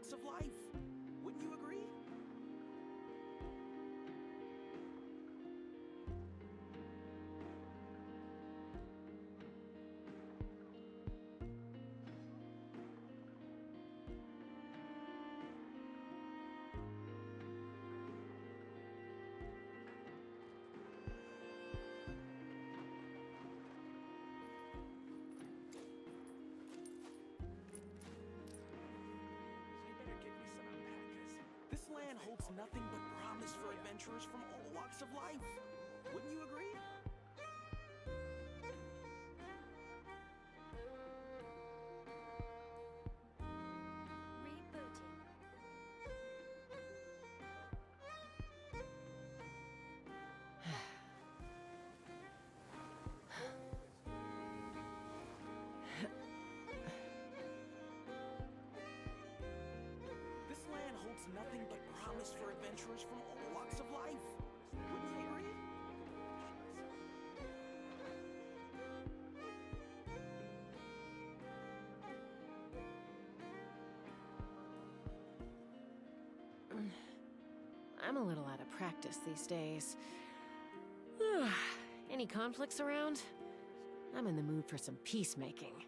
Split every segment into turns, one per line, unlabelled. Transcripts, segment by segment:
walks of life. Wouldn't you agree? This land holds nothing but promise for adventurers from all walks of life. Wouldn't you agree? This land holds nothing but promise for adventurers from all walks of life. Wouldn't you agree?
I'm a little out of practice these days. Any conflicts around? I'm in the mood for some peacemaking.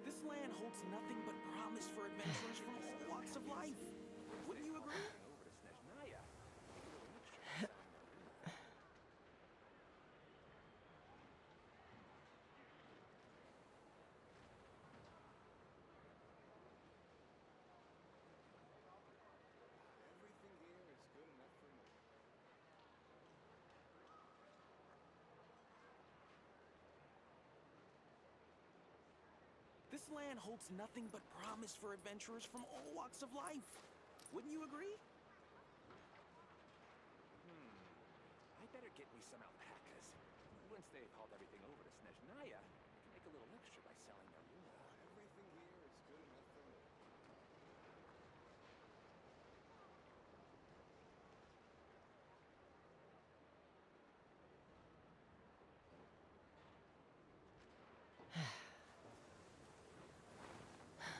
This land holds nothing but promise for adventurers from all walks of life. Wouldn't you agree? This land holds nothing but promise for adventurers from all walks of life. Wouldn't you agree?
I better get me some alpacas. Once they've hauled everything over to Snezhnaya, I can make a little extra by selling their wool. Everything here is good enough for me.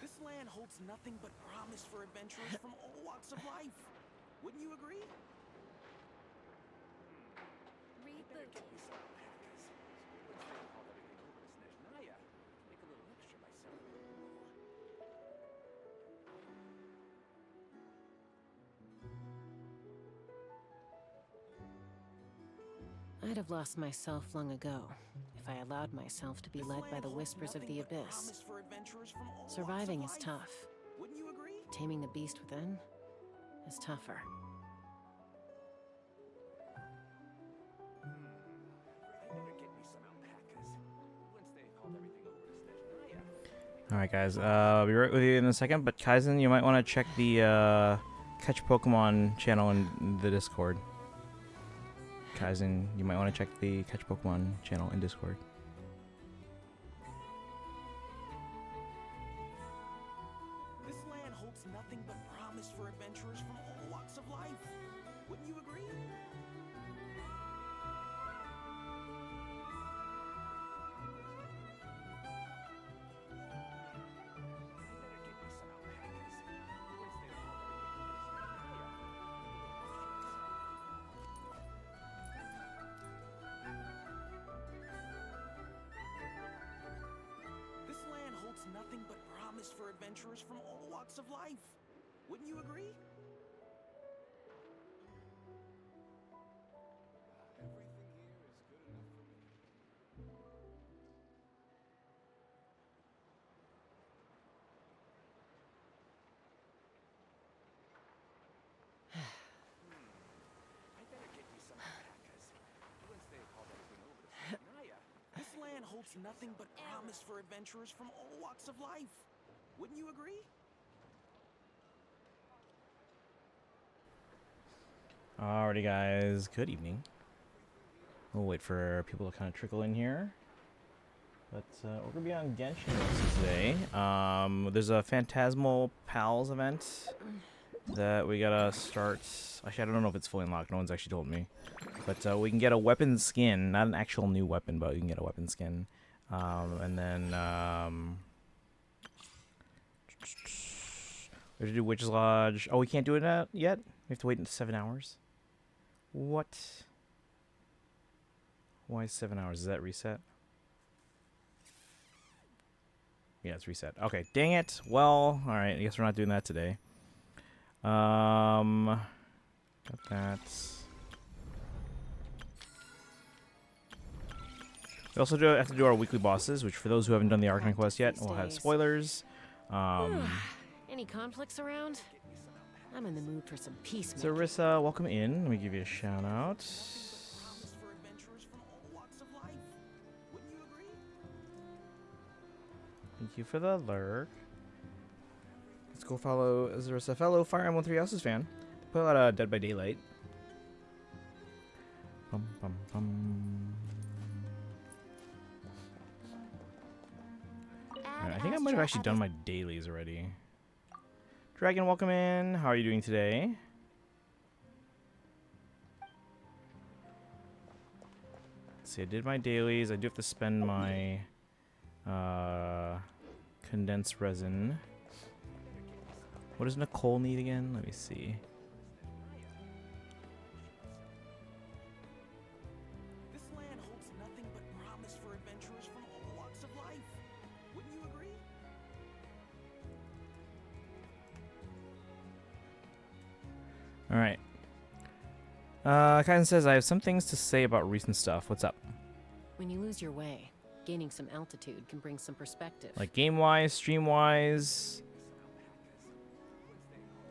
This land holds nothing but promise for adventurers from all walks of life. Wouldn't you agree?
I better get me some alpacas. Once they've hauled everything over to Snezhnaya, I can make a little extra by selling their wool.
I'd have lost myself long ago if I allowed myself to be led by the whispers of the abyss. Surviving is tough.
Wouldn't you agree?
Taming the beast within is tougher.
I better get me some alpacas. Once they've hauled everything over to Snezhnaya.
Alright guys, I'll be right with you in a second, but Kaizen, you might want to check the Catch Pokemon channel in the Discord. Kaizen, you might want to check the Catch Pokemon channel in Discord.
This land holds nothing but promise for adventurers from all walks of life. Wouldn't you agree? This land holds nothing but promise for adventurers from all walks of life. Wouldn't you agree?
Everything here is good enough for me. I better get me some alpacas. Once they've hauled everything over to Snezhnaya.
This land holds nothing but promise for adventurers from all walks of life. Wouldn't you agree?
Alrighty guys, good evening. We'll wait for people to kind of trickle in here. But we're going to be on Genshin today. There's a Phantasmal Pals event that we got to start. Actually, I don't know if it's fully unlocked. No one's actually told me. But we can get a weapon skin. Not an actual new weapon, but we can get a weapon skin And then we have to do Witch's Lodge. Oh, we can't do it yet? We have to wait 7 hours? What? Why 7 hours? Is that reset? Yeah, it's reset. Okay, dang it. Well, alright, I guess we're not doing that today. Got that. We also have to do our weekly bosses, which for those who haven't done the Arcane quest yet, will have spoilers.
Any conflicts around? I'm in the mood for some peace.
Sarissa, welcome in. Let me give you a shout out.
Promise for adventurers from all walks of life. Wouldn't you agree?
Thank you for the lurk. Let's go follow Sarissa, fellow Fire Emblem 3 Houses fan. Put out Dead by Daylight. Bum, bum, bum. Alright, I think I might have actually done my dailies already. Dragon, welcome in. How are you doing today? Let's see, I did my dailies. I do have to spend my condensed resin. What does Nicole need again? Let me see.
This land holds nothing but promise for adventurers from all walks of life. Wouldn't you agree?
Alright. Kaiden says, I have some things to say about recent stuff. What's up?
When you lose your way, gaining some altitude can bring some perspective.
Like game-wise, stream-wise,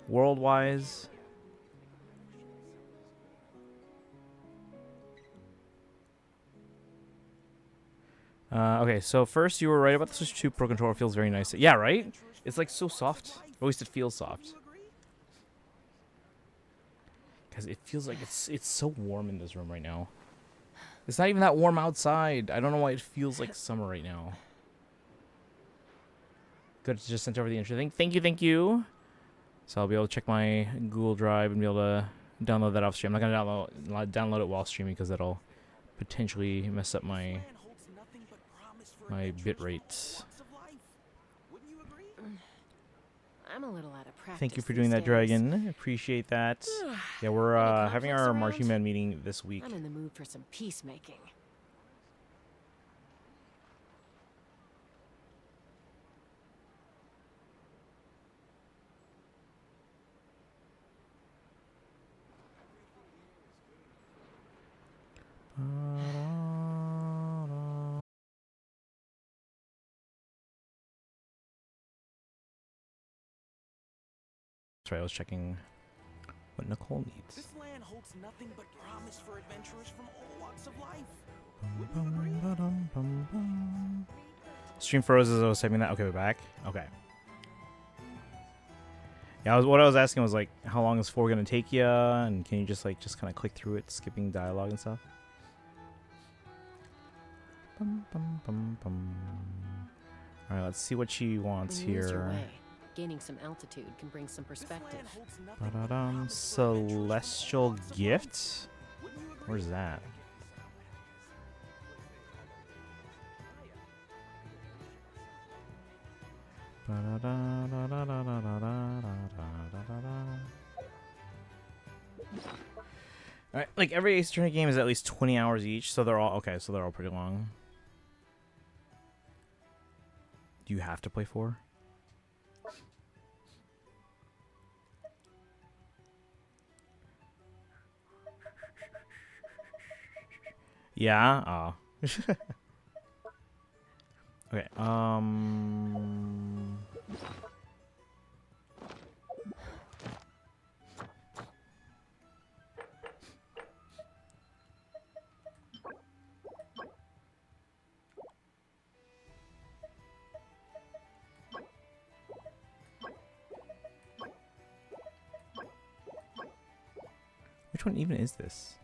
world-wise. Okay, so first you were right about the Switch 2 Pro Controller. Feels very nice. Yeah, right? It's like so soft. At least it feels soft. Because it feels like it's so warm in this room right now. It's not even that warm outside. I don't know why it feels like summer right now. Good, just sent over the intro thing. Thank you. So I'll be able to check my Google Drive and be able to download that off stream. I'm not gonna download it while streaming because that'll potentially mess up my bit rate.
I'm a little out of practice.
Thank you for doing that, Dragon. Appreciate that. Yeah, we're having our marching band meeting this week.
I'm in the mood for some peacemaking.
Sorry, I was checking what Nicole needs.
This land holds nothing but promise for adventurers from all walks of life. Wouldn't you agree?
Stream froze as I was typing that. Okay, we're back. Okay. Yeah, what I was asking was like, how long is 4 gonna take you, and can you just kind of click through it, skipping dialogue and stuff? All right, let's see what she wants here.
Gaining some altitude can bring some perspective.
Celestial gift? Where's that? Alright, like every Ace Attorney game is at least 20 hours each, so they're all okay, so they're all pretty long. Do you have to play 4? Yeah. Oh. Okay. Which one even is this?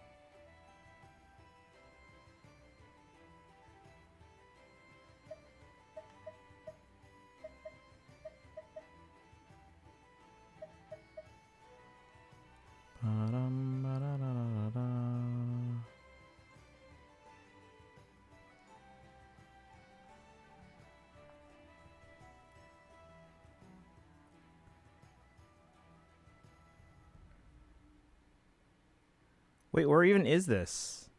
Wait, where even is this?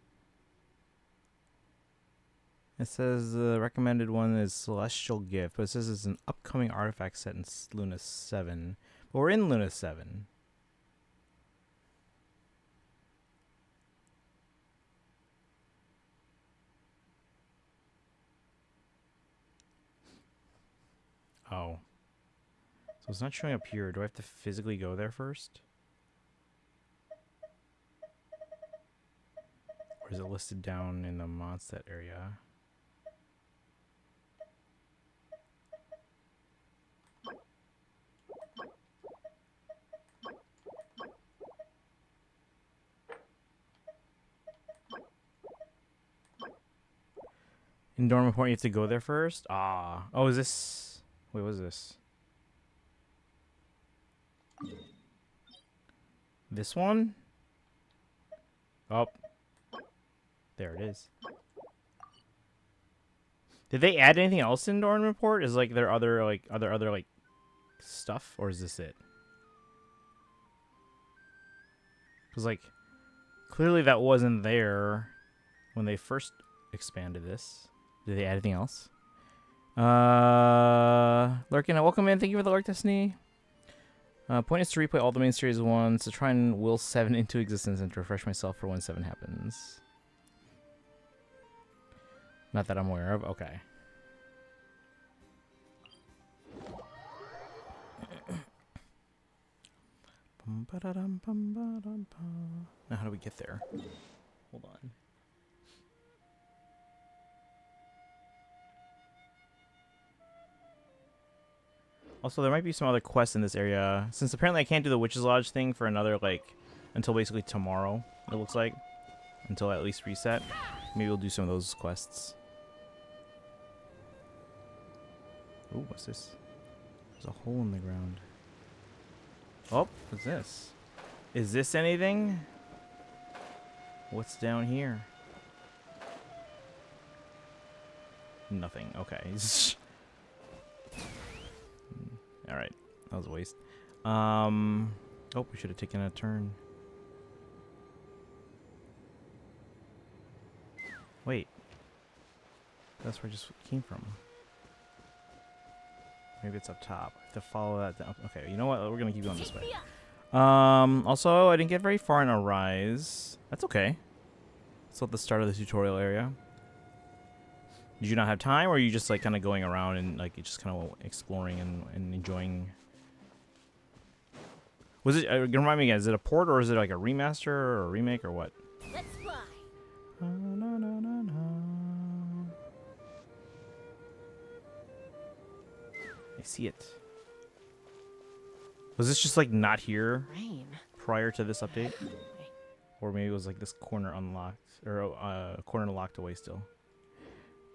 It says the recommended one is Celestial Gift, but it says it's an upcoming artifact set in Luna 7. But we're in Luna 7. Oh. So it's not showing up here. Do I have to physically go there first? Or is it listed down in the Mondstadt area? In Dormant Point, you have to go there first? Ah. Oh, is this... Wait, what is this? This one? Oh. There it is. Did they add anything else in Dormant Report? Is like there other like stuff, or is this it? Because like clearly that wasn't there when they first expanded this. Did they add anything else? Lurkin, welcome in. Thank you for the Lurk Destiny. Point is to replay all the main series once to try and will 7 into existence and to refresh myself for when 7 happens. Not that I'm aware of. Okay. Now how do we get there? Hold on. Also, there might be some other quests in this area. Since apparently I can't do the Witch's Lodge thing for another, like, until basically tomorrow, it looks like. Until at least reset. Maybe we'll do some of those quests. Ooh, what's this? There's a hole in the ground. Oh, what's this? Is this anything? What's down here? Nothing. Okay. Alright. That was a waste. Oh, we should have taken a turn. Wait. That's where I just came from. Maybe it's up top. I have to follow that down. Okay, you know what? We're gonna keep going this way. Also, I didn't get very far in Arise. That's okay. It's at the start of the tutorial area. Did you not have time, or are you just like kind of going around and like just kind of exploring and enjoying? Was it? Remind me again. Is it a port or is it like a remaster or a remake or what?
Let's fly.
I see it. Was this just like not here
Rain.
prior to this update, or maybe it was like this corner unlocked or corner locked away still?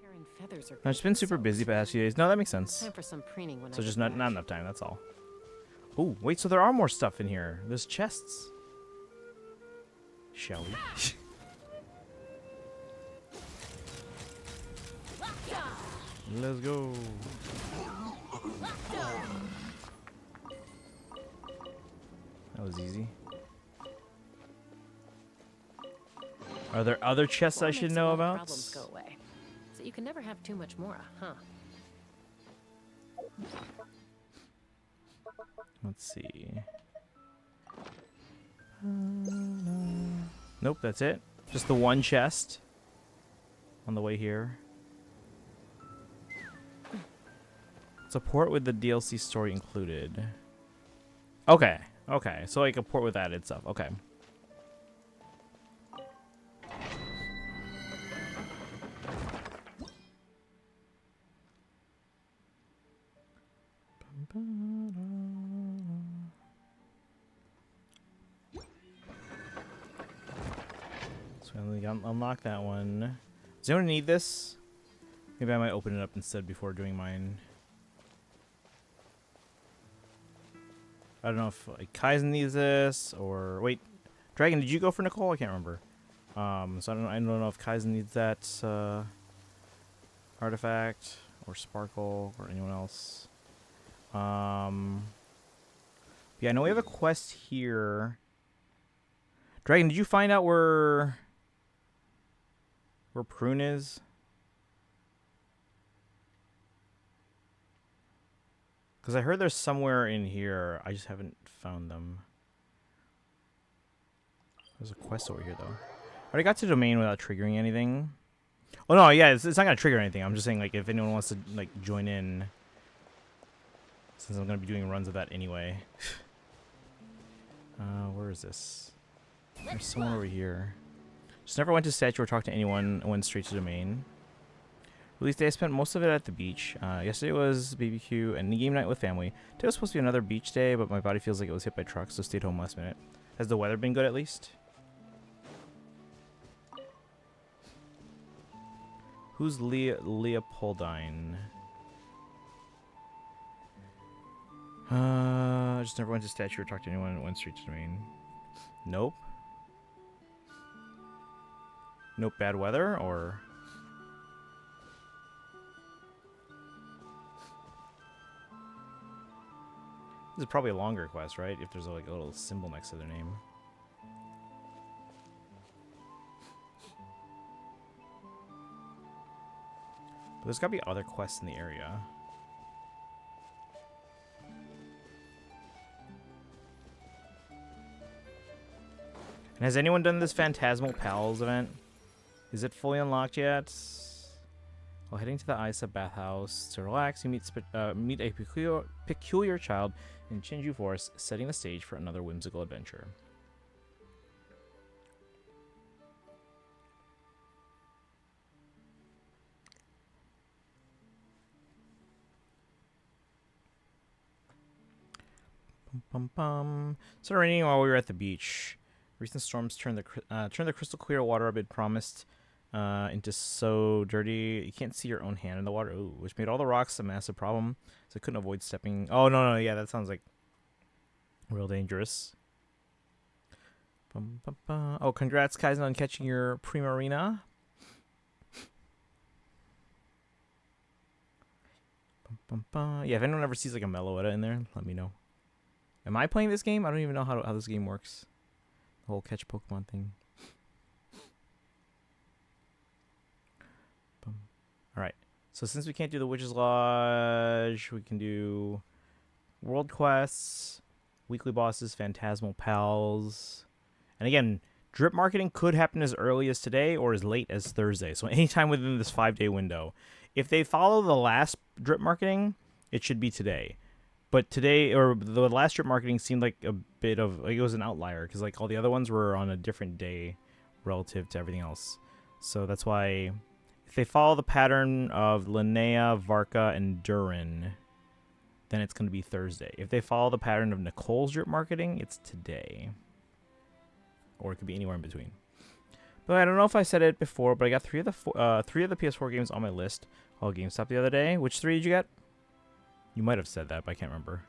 Hair and feathers are.
I've just been super busy the past few days. No, that makes sense.
Time for some preening when
So
I
just
get
not
back.
enough time. That's all. Oh wait, so there are more stuff in here. There's chests. Shall we? Let's go. That was easy. Are there other chests I
War
should
makes
know
all the
about?
Problems go away. So you can never have too much Mora, huh?
Let's see. Nope, that's it. Just the one chest on the way here. It's a port with the DLC story included. Okay, okay. So like a port with added stuff. Okay. So we unlock that one. Does anyone need this? Maybe I might open it up instead before doing mine. I don't know if like Kaizen needs this or wait, Dragon, did you go for Nicole? I can't remember. So I don't know if Kaizen needs that artifact or Sparkle or anyone else. Yeah, I know we have a quest here. Dragon, did you find out where Prune is? Because I heard there's somewhere in here. I just haven't found them. There's a quest over here, though. I already got to the domain without triggering anything. Oh, no, yeah, it's not going to trigger anything. I'm just saying, like, if anyone wants to, like, join in. Since I'm going to be doing runs of that anyway. Where is this? There's someone over here. Just never went to statue or talked to anyone. Went straight to domain. Release day, I spent most of it at the beach. Yesterday was BBQ and game night with family. Today was supposed to be another beach day, but my body feels like it was hit by trucks, so stayed home last minute. Has the weather been good at least? Who's Leopoldine? I just never went to statue or talked to anyone. Went straight to domain. Nope. Nope. Bad weather or. This is probably a longer quest, right? If there's like a little symbol next to their name. But there's gotta be other quests in the area. And has anyone done this Phantasmal Pals event? Is it fully unlocked yet? While heading to the Isa bathhouse to relax, you meet a peculiar child in Chinju Forest, setting the stage for another whimsical adventure. Started raining while we were at the beach. Recent storms turned the crystal clear water I'd been promised into so dirty you can't see your own hand in the water. Ooh, which made all the rocks a massive problem, so I couldn't avoid stepping. Oh no, yeah, that sounds like real dangerous. Oh, congrats, Kaizen, on catching your Primarina. Yeah, if anyone ever sees like a Meloetta in there, let me know. Am I playing this game? I don't even know how this game works. The whole catch Pokemon thing. Alright. So since we can't do the Witch's Lodge, we can do World Quests, Weekly Bosses, Phantasmal Pals. And again, drip marketing could happen as early as today or as late as Thursday. So anytime within this 5-day window. If they follow the last drip marketing, it should be today. But today, or the last drip marketing seemed like a bit of, like it was an outlier. Because like all the other ones were on a different day relative to everything else. So that's why if they follow the pattern of Linnea, Varka, and Durin, then it's going to be Thursday. If they follow the pattern of Nicole's drip marketing, it's today. Or it could be anywhere in between. But I don't know if I said it before, but I got three of the PS4 games on my list. All GameStop the other day. Which 3 did you get? You might have said that, but I can't remember.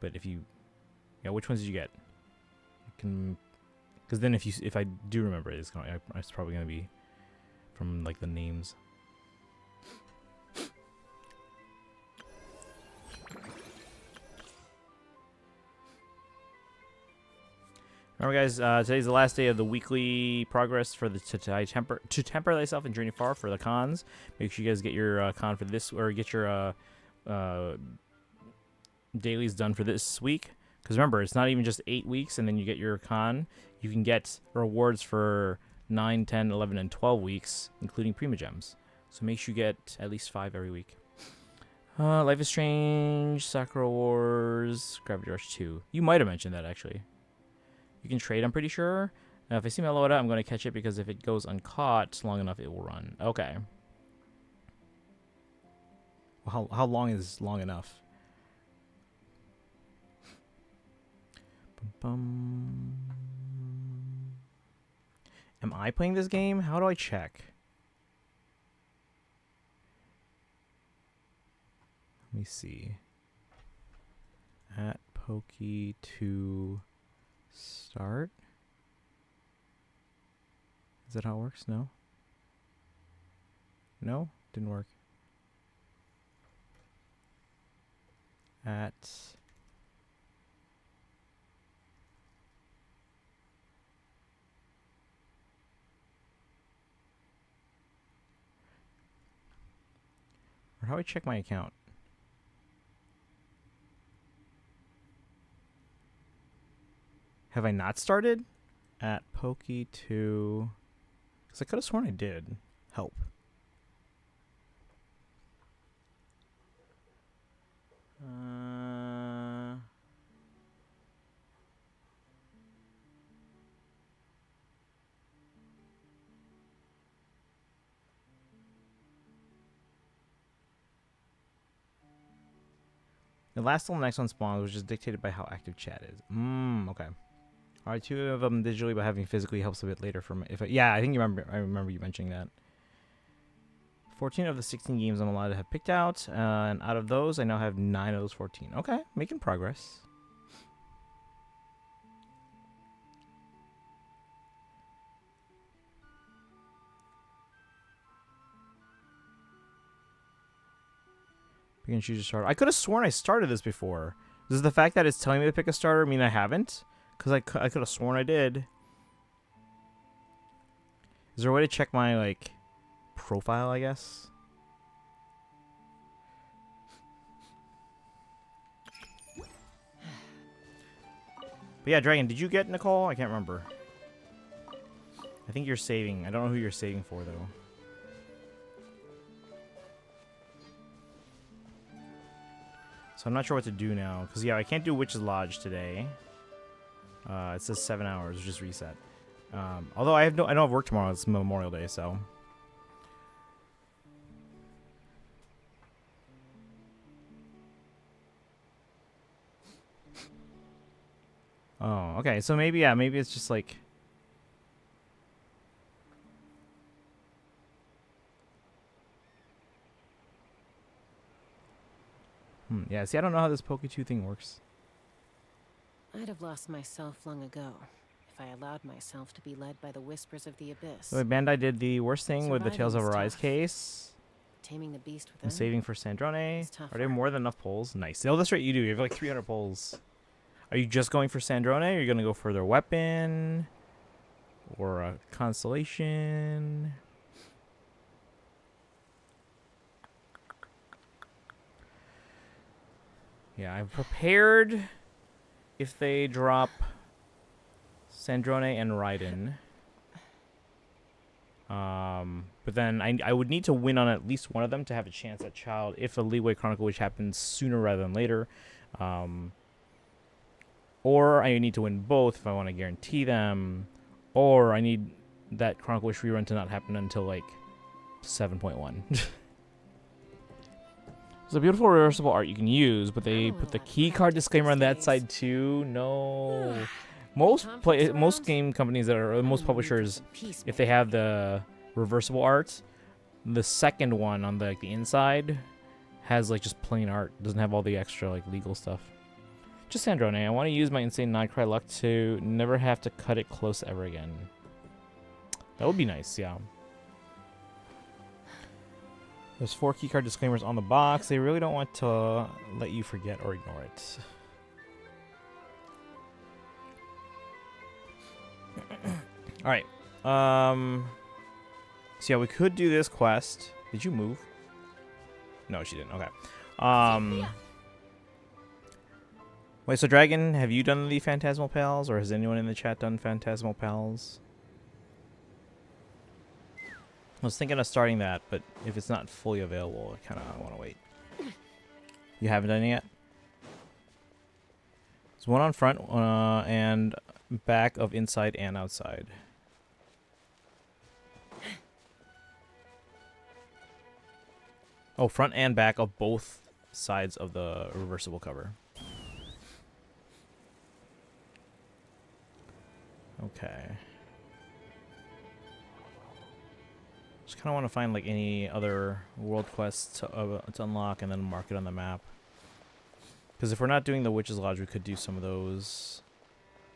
But if you, yeah, which ones did you get? Because then if I do remember it, it's probably gonna be from like the names. Remember, guys, today's the last day of the weekly progress for the to temper thyself and journey far for the cons. Make sure you guys get your con for this, or get your dailies done for this week. Because remember, it's not even just 8 weeks and then you get your con. You can get rewards for 9, 10, 11, and 12 weeks, including Prima Gems. So make sure you get at least 5 every week. Life is Strange, Sakura Wars, Gravity Rush 2. You might have mentioned that, actually. You can trade, I'm pretty sure. If I see Meloetta, I'm going to catch it because if it goes uncaught long enough, it will run. Okay. Well, how long is long enough? Am I playing this game? How do I check? Let me see. At Poke2 start. Is that how it works? No? No? Didn't work. At How do I check my account? Have I not started? At Poke2. Because I could have sworn I did. Help. The last till the next one spawns, which is dictated by how active chat is. Okay. All right, 2 of them digitally, but having physically helps a bit later. From yeah, I think you remember. I remember you mentioning that. 14 of the 16 games I'm allowed to have picked out, and out of those, I now have 9 of those 14. Okay, making progress. Pick and choose a starter. I could have sworn I started this before. Does the fact that it's telling me to pick a starter mean I haven't? Because I could have sworn I did. Is there a way to check my, like, profile, I guess? But yeah, Dragon, did you get Nicole? I can't remember. I think you're saving. I don't know who you're saving for, though. So I'm not sure what to do now. Because, yeah, I can't do Witch's Lodge today. It says 7 hours, just reset. Although I don't have work tomorrow. It's Memorial Day, so. Oh, okay. So maybe, yeah, maybe it's just like. Yeah, see, I don't know how this Poke2 thing works.
I'd have lost myself long ago if I allowed myself to be led by the whispers of the abyss.
So Bandai did the worst thing with the
Surviving
Tales of
is
Arise
tough.
case.
Taming the beast within.
I'm saving for Sandrone.
It's tougher.
Are there more than enough polls? Nice. Oh, that's right, you do. You have like 300 polls. Are you just going for Sandrone, or are you going to go for their weapon? Or a constellation? Yeah, I'm prepared if they drop Sandrone and Raiden. But then I would need to win on at least one of them to have a chance at Child if a Leeway Chronicle, which happens sooner rather than later. Or I need to win both if I want to guarantee them. Or I need that Chronicle Wish rerun to not happen until like 7.1. It's a beautiful reversible art you can use, but they put the key card disclaimer on that side too. No. Most game companies that are most publishers, if they have the reversible art, the second one on the inside has like just plain art. Doesn't have all the extra like legal stuff. Just Sandrone. I want to use my insane Nightcry luck to never have to cut it close ever again. That would be nice, yeah. There's 4 keycard disclaimers on the box. They really don't want to let you forget or ignore it. Alright. So yeah, we could do this quest. Did you move? No, she didn't. Okay. Wait, so Dragon, have you done the Phantasmal Pals, or has anyone in the chat done Phantasmal Pals? I was thinking of starting that, but if it's not fully available, I kind of want to wait. You haven't done it yet? There's one on front and back of inside and outside. Oh, front and back of both sides of the reversible cover. Okay. Just kind of want to find like any other world quests to unlock and then mark it on the map. Because if we're not doing the Witch's Lodge, we could do some of those.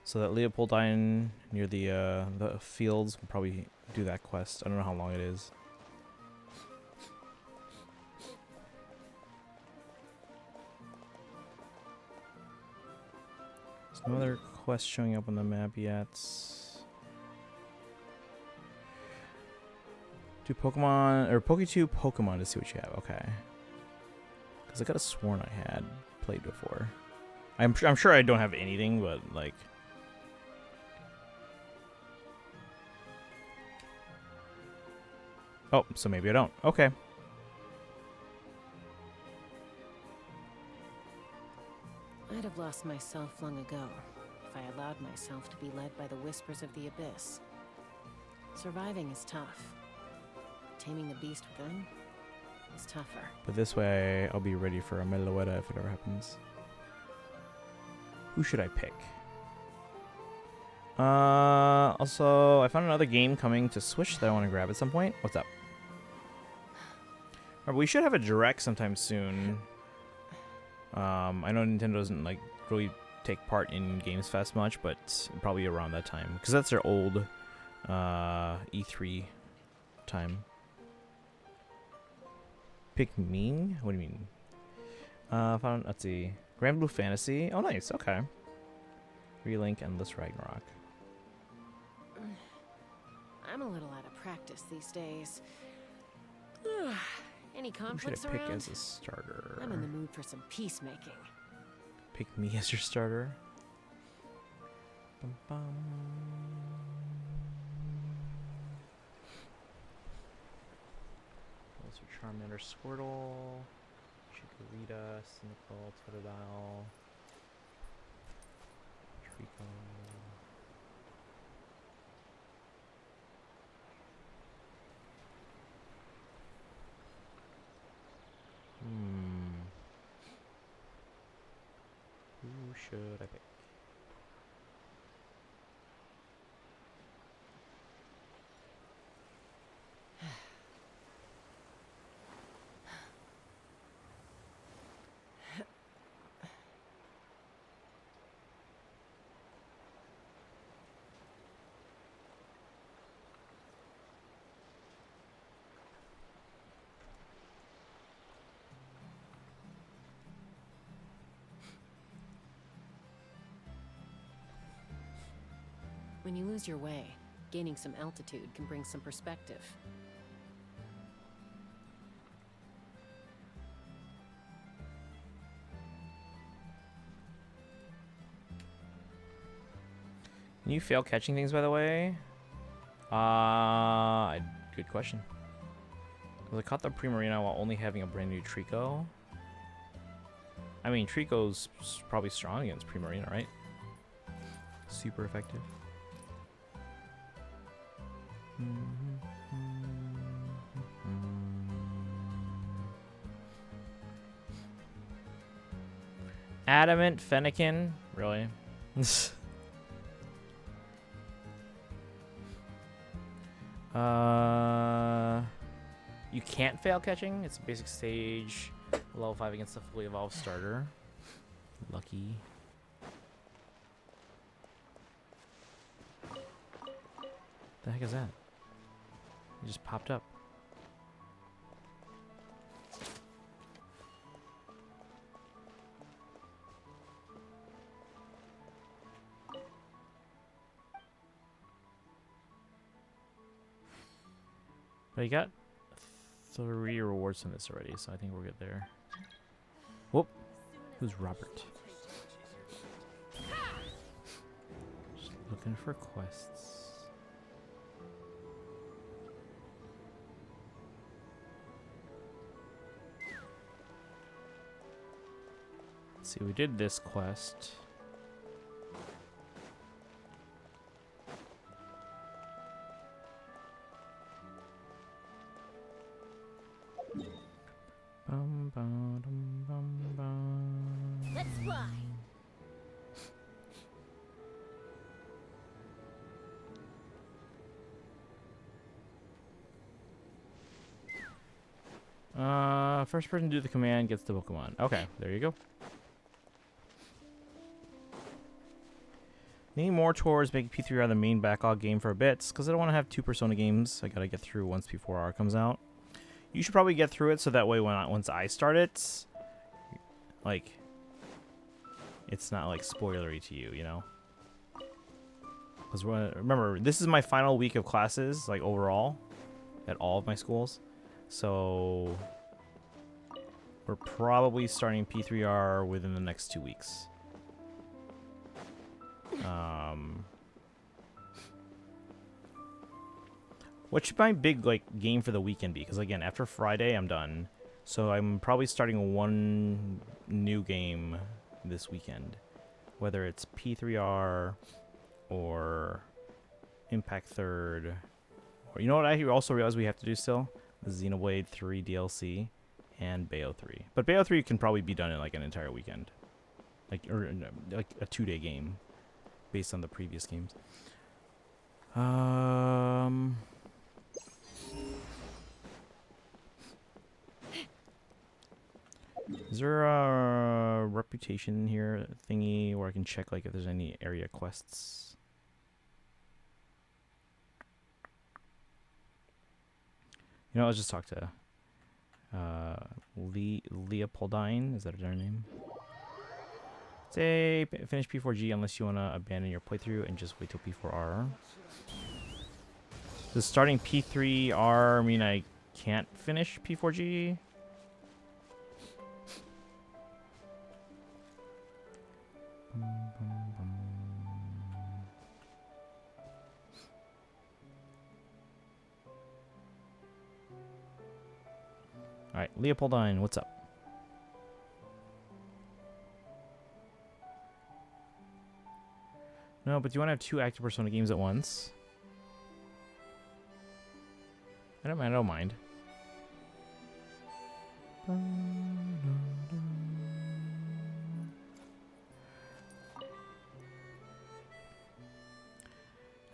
So that Leopoldine near the fields, we'll probably do that quest. I don't know how long it is. There's no other quest showing up on the map yet. Do Pokemon or Poke2 Pokemon to see what you have. Okay. Because I could have sworn I had played before. I'm sure I don't have anything, but like. Oh, so maybe I don't. Okay.
I'd have lost myself long ago if I allowed myself to be led by the whispers of the abyss. Surviving is tough. Taming the beast within is tougher.
But this way, I'll be ready for a Meloetta if it ever happens. Who should I pick? Also, I found another game coming to Switch that I want to grab at some point. What's up? We should have a direct sometime soon. I know Nintendo doesn't like really take part in Games Fest much, but probably around that time because that's their old E3 time. Pick me? What do you mean? Found, let's see. Grand Blue Fantasy. Oh, nice. Okay. Relink Endless Ragnarok.
I'm a little out of practice these days. Any
Who should
conflicts
I pick
around?
as a starter?
I'm in the mood for some peacemaking.
Pick me as your starter. Bum, bum. Also Charmander, Squirtle, Chikorita, Cynical, Totodile, Trico. Who should I pick?
When you lose your way, gaining some altitude can bring some perspective.
Can you fail catching things, by the way? Good question. Because I caught the Primarina while only having a brand new Trico. I mean, Trico's probably strong against Primarina, right? Super effective. Adamant Fennekin? Really? You can't fail catching. It's a basic stage. Level 5 against a fully evolved starter. Lucky. The heck is that? It just popped up. But you got 3 rewards from this already, so I think we're good there. Whoop. Who's Robert? Just looking for quests. Let's see, we did this quest. Bum, bum, dum, bum, bum.
Let's fly.
First person to do the command gets the Pokemon. Okay, there you go. Leaning more towards making P3R the main backlog game for a bit, because I don't want to have 2 Persona games. I gotta get through once before R comes out. You should probably get through it so that way once I start it, like, it's not like spoilery to you, you know? Because remember, this is my final week of classes, like overall, at all of my schools. So we're probably starting P3R within the next 2 weeks. What should my big game for the weekend be? Because again, after Friday, I'm done. So I'm probably starting one new game this weekend, whether it's P3R or Impact Third, or you know what I also realized we have to do still? The Xenoblade 3 DLC and Bayo 3. But Bayo 3 can probably be done in like an entire weekend, or like a 2-day game, based on the previous games. Is there a reputation here thingy where I can check like if there's any area quests? You know, let's just talk to Leopoldine. Is that her name? Say finish P4G unless you want to abandon your playthrough and just wait till P4R. Does starting P3R mean I can't finish P4G? Alright, Leopoldine, what's up? No, but do you want to have 2 active Persona games at once? I don't mind.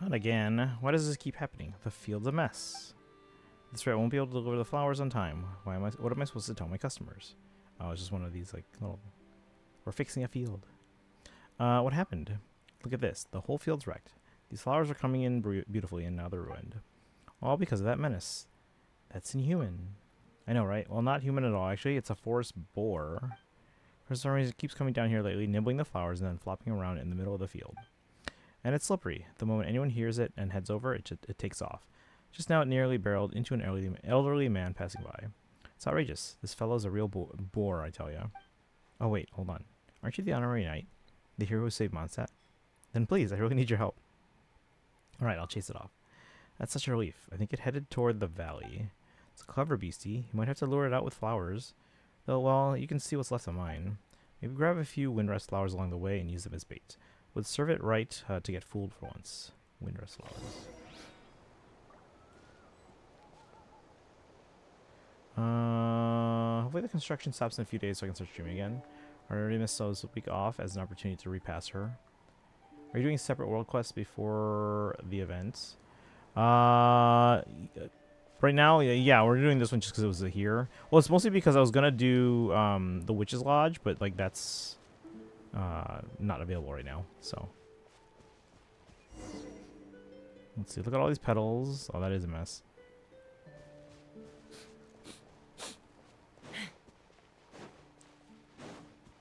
Not again. Why does this keep happening? The field's a mess. That's right, I won't be able to deliver the flowers on time. What am I supposed to tell my customers? Oh, it's just one of these like little... We're fixing a field. What happened? Look at this. The whole field's wrecked. These flowers are coming in beautifully and now they're ruined. All because of that menace. That's inhuman. I know, right? Well, not human at all, actually. It's a forest boar. For some reason, it keeps coming down here lately, nibbling the flowers and then flopping around in the middle of the field. And it's slippery. The moment anyone hears it and heads over, it takes off. Just now it nearly barreled into an elderly man passing by. It's outrageous. This fellow's a real bore, I tell ya. Oh wait, hold on. Aren't you the honorary knight? The hero who saved Mondstadt? Then please, I really need your help. Alright, I'll chase it off. That's such a relief. I think it headed toward the valley. It's a clever beastie. You might have to lure it out with flowers. Though, well, you can see what's left of mine. Maybe grab a few windrest flowers along the way and use them as bait. Would serve it right to get fooled for once. Windrest flowers. Hopefully the construction stops in a few days so I can start streaming again. I already missed this week off as an opportunity to repass her. Are you doing separate world quests before the event? Right now, yeah, we're doing this one just because it was here. Well, it's mostly because I was gonna do the Witch's Lodge, but like that's not available right now. So let's see. Look at all these petals. Oh, that is a mess.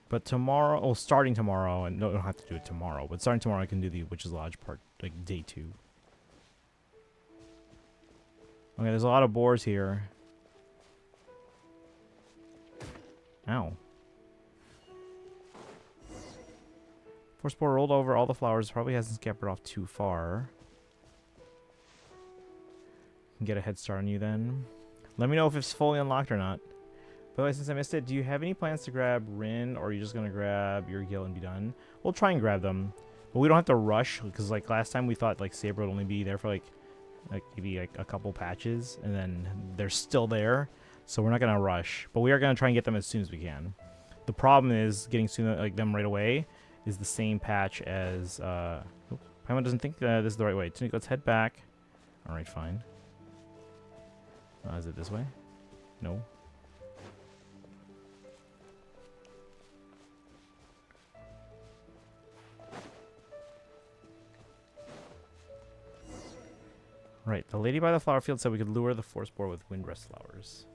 But tomorrow, oh, starting tomorrow, and no, I don't have to do it tomorrow, but starting tomorrow I can do the Witch's Lodge part, like day 2. Okay, there's a lot of boars here. Ow. Force boar rolled over all the flowers, probably hasn't scampered off too far. Can get a head start on you then. Let me know if it's fully unlocked or not. By the way, since I missed it, do you have any plans to grab Rin, or are you just going to grab your Gil and be done? We'll try and grab them, but we don't have to rush, because like last time we thought like Saber would only be there for like maybe like a couple patches, and then they're still there, so we're not going to rush, but we are going to try and get them as soon as we can. The problem is getting them right away is the same patch as, oops, Paimon doesn't think this is the right way. Let's head back. Alright, fine. Is it this way? No. Right, the lady by the flower field said we could lure the forest boar with windrest flowers.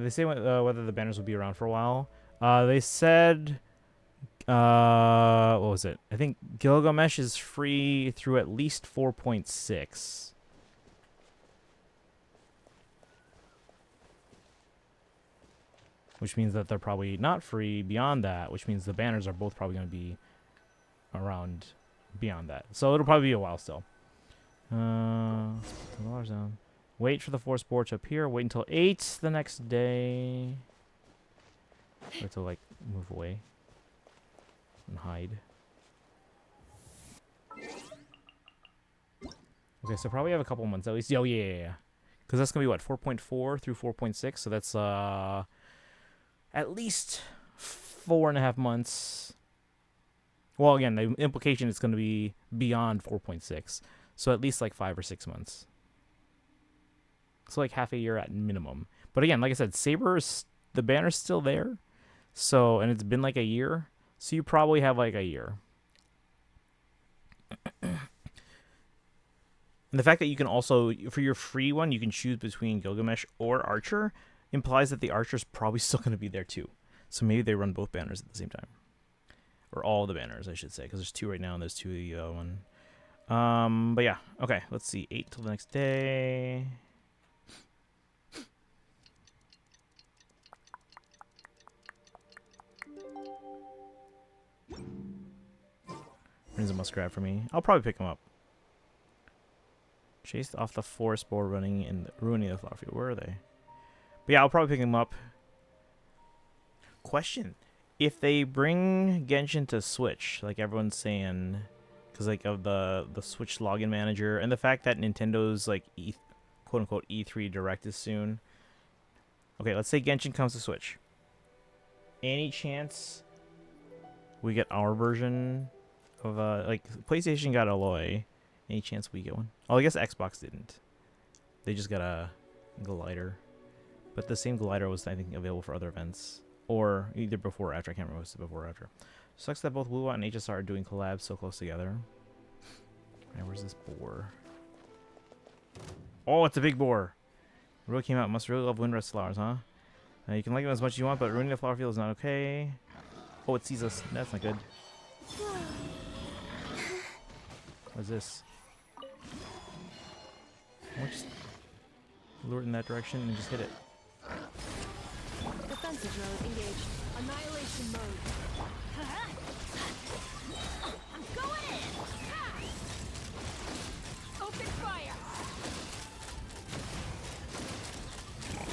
They say whether the banners will be around for a while. They said, what was it? I think Gilgamesh is free through at least 4.6. which means that they're probably not free beyond that, which means the banners are both probably going to be around beyond that. So it'll probably be a while still. $10 down. Wait for the force board to appear. Wait until 8 the next day. Or to like move away and hide. Okay, so probably have a couple months at least. Oh yeah. Because that's gonna be what, 4.4 through 4.6. So that's at least 4.5 months. Well, again, the implication is going to be beyond 4.6. So at least like 5 or 6 months. So like half a year at minimum. But again, like I said, Saber's, the banner's still there. So, and it's been like a year. So you probably have like a year. And the fact that you can also, for your free one, you can choose between Gilgamesh or Archer, implies that the Archer's probably still going to be there too. So maybe they run both banners at the same time. Or all the banners, I should say, because there's 2 right now and there's 2 the other one. But yeah, okay, let's see. 8 till the next day. Here's a muskrat for me. I'll probably pick him up. Chased off the forest boar running and ruining the flower field. Where are they? But yeah, I'll probably pick him up. Question: if they bring Genshin to Switch, like everyone's saying, because like of the Switch login manager and the fact that Nintendo's like quote unquote E3 Direct is soon. Okay, let's say Genshin comes to Switch. Any chance we get our version of like PlayStation got Aloy? Any chance we get one? Oh, I guess Xbox didn't. They just got a glider, but the same glider was I think available for other events. Or either before or after. I can't remember if it was before or after. Sucks that both WuWa and HSR are doing collabs so close together. Alright, where's this boar? Oh, it's a big boar. It really came out. Must really love Windrest flowers, huh? You can like them as much as you want, but ruining the flower field is not okay. Oh, it sees us. That's not good. What's this? I'll just lure it in that direction and just hit it.
Defensive mode engaged. Annihilation mode. I'm going in! Open fire!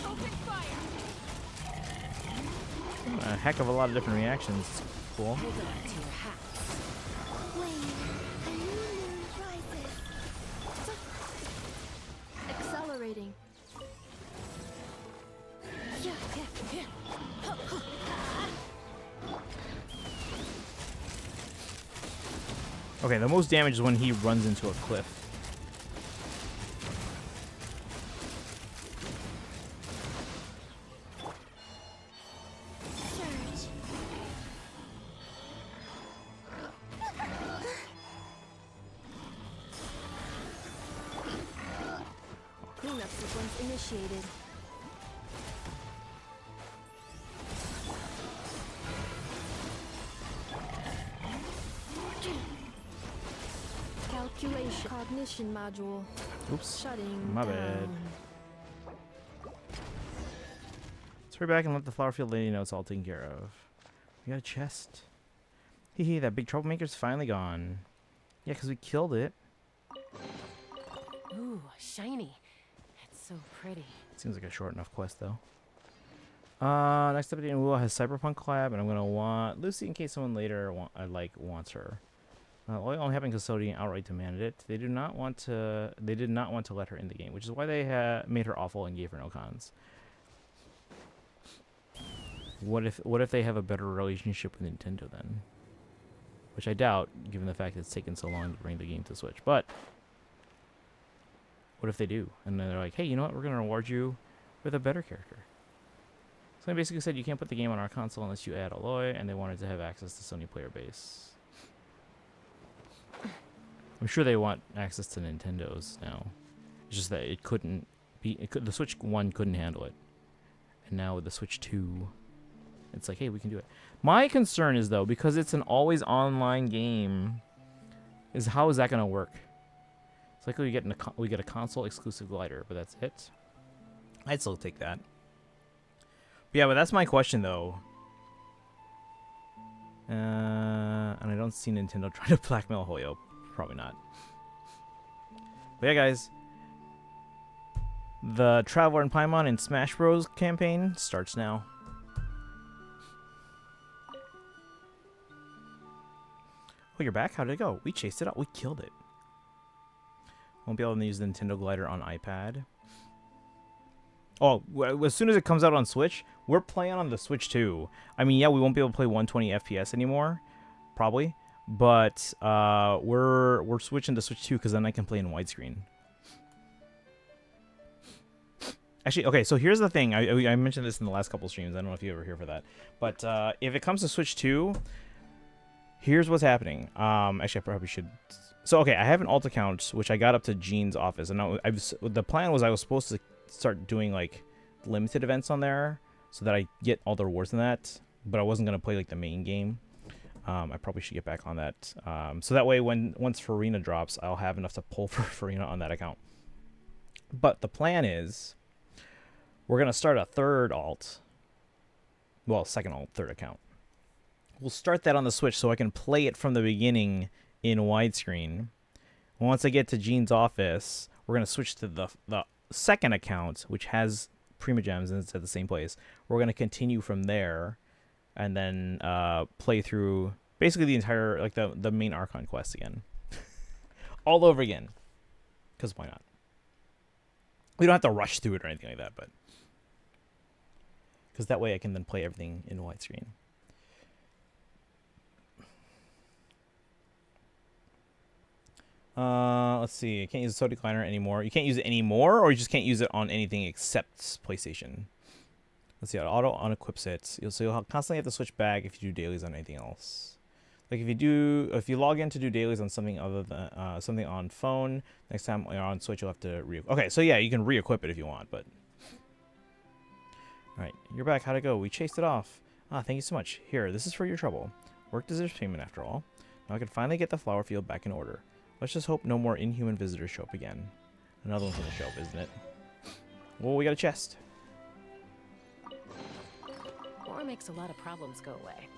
Open fire!
A heck of a lot of different reactions. Cool.
Hold on to your hats. Wait, a new moon rises. Accelerating.
Okay, the most damage is when he runs into a cliff.
Surge. Cleanup sequence initiated. Calculation. Cognition module.
Oops.
Shutting
My
down.
bad. Let's hurry back and let the flower field lady know it's all taken care of. We got a chest. Hee hee, that big troublemaker's finally gone. Yeah, because we killed it.
Ooh, shiny. It's so pretty.
Seems like a short enough quest, though. Next update in WoW has Cyberpunk collab, and I'm gonna want Lucy in case someone later wants her. Only having custodian outright demanded it. They did not want to let her in the game, which is why they made her awful and gave her no cons. What if they have a better relationship with Nintendo then? Which I doubt, given the fact that it's taken so long to bring the game to Switch. But what if they do? And then they're like, hey, you know what? We're gonna reward you with a better character. So they basically said you can't put the game on our console unless you add Aloy, and they wanted to have access to Sony player base. I'm sure they want access to Nintendo's now. It's just that it couldn't be. The Switch 1 couldn't handle it, and now with the Switch 2, it's like, hey, we can do it. My concern is though, because it's an always online game, is how is that gonna work? It's like we get a console exclusive glider, but that's it. I'd still take that. Yeah, but that's my question though. And I don't see Nintendo trying to blackmail Hoyo. Probably not. But yeah, guys. The Traveler and Paimon in Smash Bros. Campaign starts now. Oh, you're back? How did it go? We chased it out. We killed it. Won't be able to use the Nintendo Glider on iPad. Oh, as soon as it comes out on Switch, we're playing on the Switch too. I mean, yeah, we won't be able to play 120 FPS anymore, probably, but we're switching to Switch 2 because then I can play in widescreen. Actually, okay, so here's the thing. I mentioned this in the last couple streams. I don't know if you ever here for that, but if it comes to Switch 2, here's what's happening. Actually, I probably should. So okay, I have an alt account which I got up to Gene's office, and the plan was I was supposed to start doing like limited events on there so that I get all the rewards in that, but I wasn't gonna play like the main game. I probably should get back on that, so that way once Farina drops, I'll have enough to pull for Farina on that account. But the plan is we're gonna start a third alt, well, second alt, third account. We'll start that on the Switch so I can play it from the beginning in widescreen. Once I get to Gene's office, we're gonna switch to the second account, which has Prima Gems and it's at the same place. We're going to continue from there and then play through basically the entire, like the main Archon quest again. All over again. Because why not? We don't have to rush through it or anything like that, but because that way I can then play everything in widescreen. Let's see. I can't use the Soda Decliner anymore. You can't use it anymore, or you just can't use it on anything except PlayStation. Let's see. Auto unequips it. So you'll constantly have to switch back if you do dailies on anything else. Like if you log in to do dailies on something other than something on phone, next time you're on Switch you'll have to okay, so yeah, you can re-equip it if you want, but all right, you're back. How'd it go? We chased it off. Ah, thank you so much. Here, this is for your trouble. Work deserves payment after all. Now I can finally get the flower field back in order. Let's just hope no more inhuman visitors show up again. Another one's gonna show up, isn't it? Well, we got a chest.
War makes a lot of problems go away,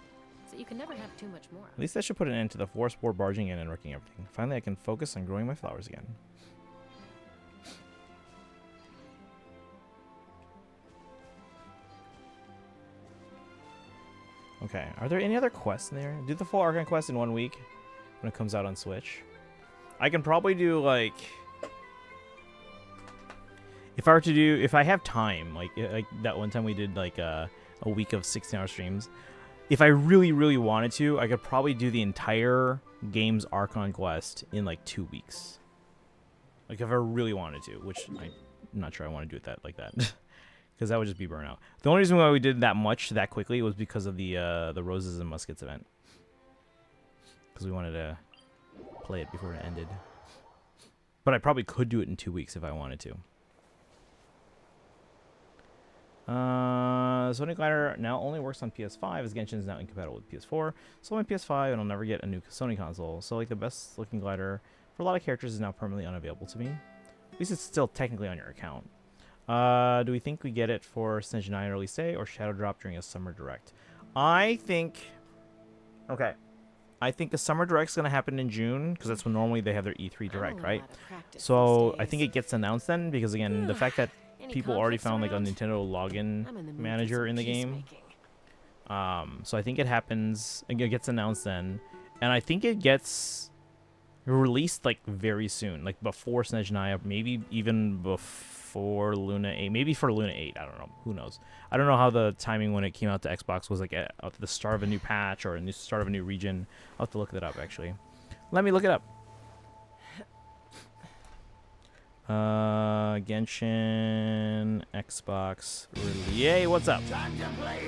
so you can never have too much more.
At least that should put an end to the forced board barging in and wrecking everything. Finally, I can focus on growing my flowers again. Okay, are there any other quests in there? Do the full Archon quest in 1 week when it comes out on Switch. I can probably do like, if I have time, like that one time we did like a week of 16-hour streams. If I really, really wanted to, I could probably do the entire game's Archon quest in like 2 weeks. Like if I really wanted to, which I'm not sure I want to do it like that. Because that would just be burnout. The only reason why we did that much that quickly was because of the Roses and Muskets event. Because we wanted to play it before it ended. But I probably could do it in 2 weeks if I wanted to. Sonic Glider now only works on PS5 as Genshin is now incompatible with PS4. So my PS5 and I'll never get a new Sony console. So like the best looking glider for a lot of characters is now permanently unavailable to me. At least it's still technically on your account. Do we think we get it for Snitch 9 release day or Shadow Drop during a summer direct? I think the summer direct's going to happen in June because that's when normally they have their E3 direct, right? So I think it gets announced then because again, the fact that people already found like a Nintendo login manager in the game. So I think it happens, it gets announced then, and I think it gets released like very soon, like before Snezhnaya, maybe even before Luna 8, maybe for Luna 8, I don't know, who knows. I don't know how the timing when it came out to Xbox was, like at the start of a new patch or the start of a new region. I'll have to look that up actually. Let me look it up. Genshin, Xbox, yay, what's up?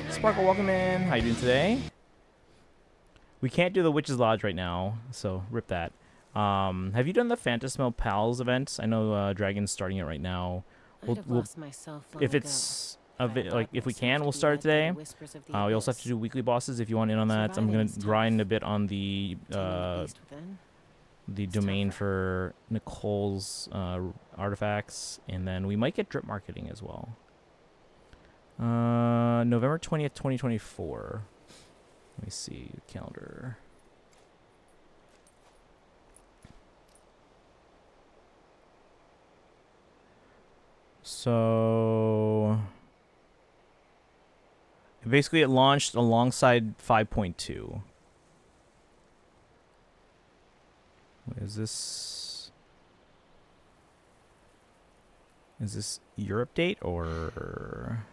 Sparkle, welcome in. How you doing today? We can't do the Witch's Lodge right now, so rip that. Have you done the Phantasmal Pals event? I know Dragon's starting it right now. If it's if we can, we'll start it today. We also have to do weekly bosses if you want in on that. I'm gonna grind a bit on the domain for Nicole's artifacts, and then we might get drip marketing as well. November 20th, 2024. Let me see the calendar. So basically it launched alongside 5.2. Is this Europe date or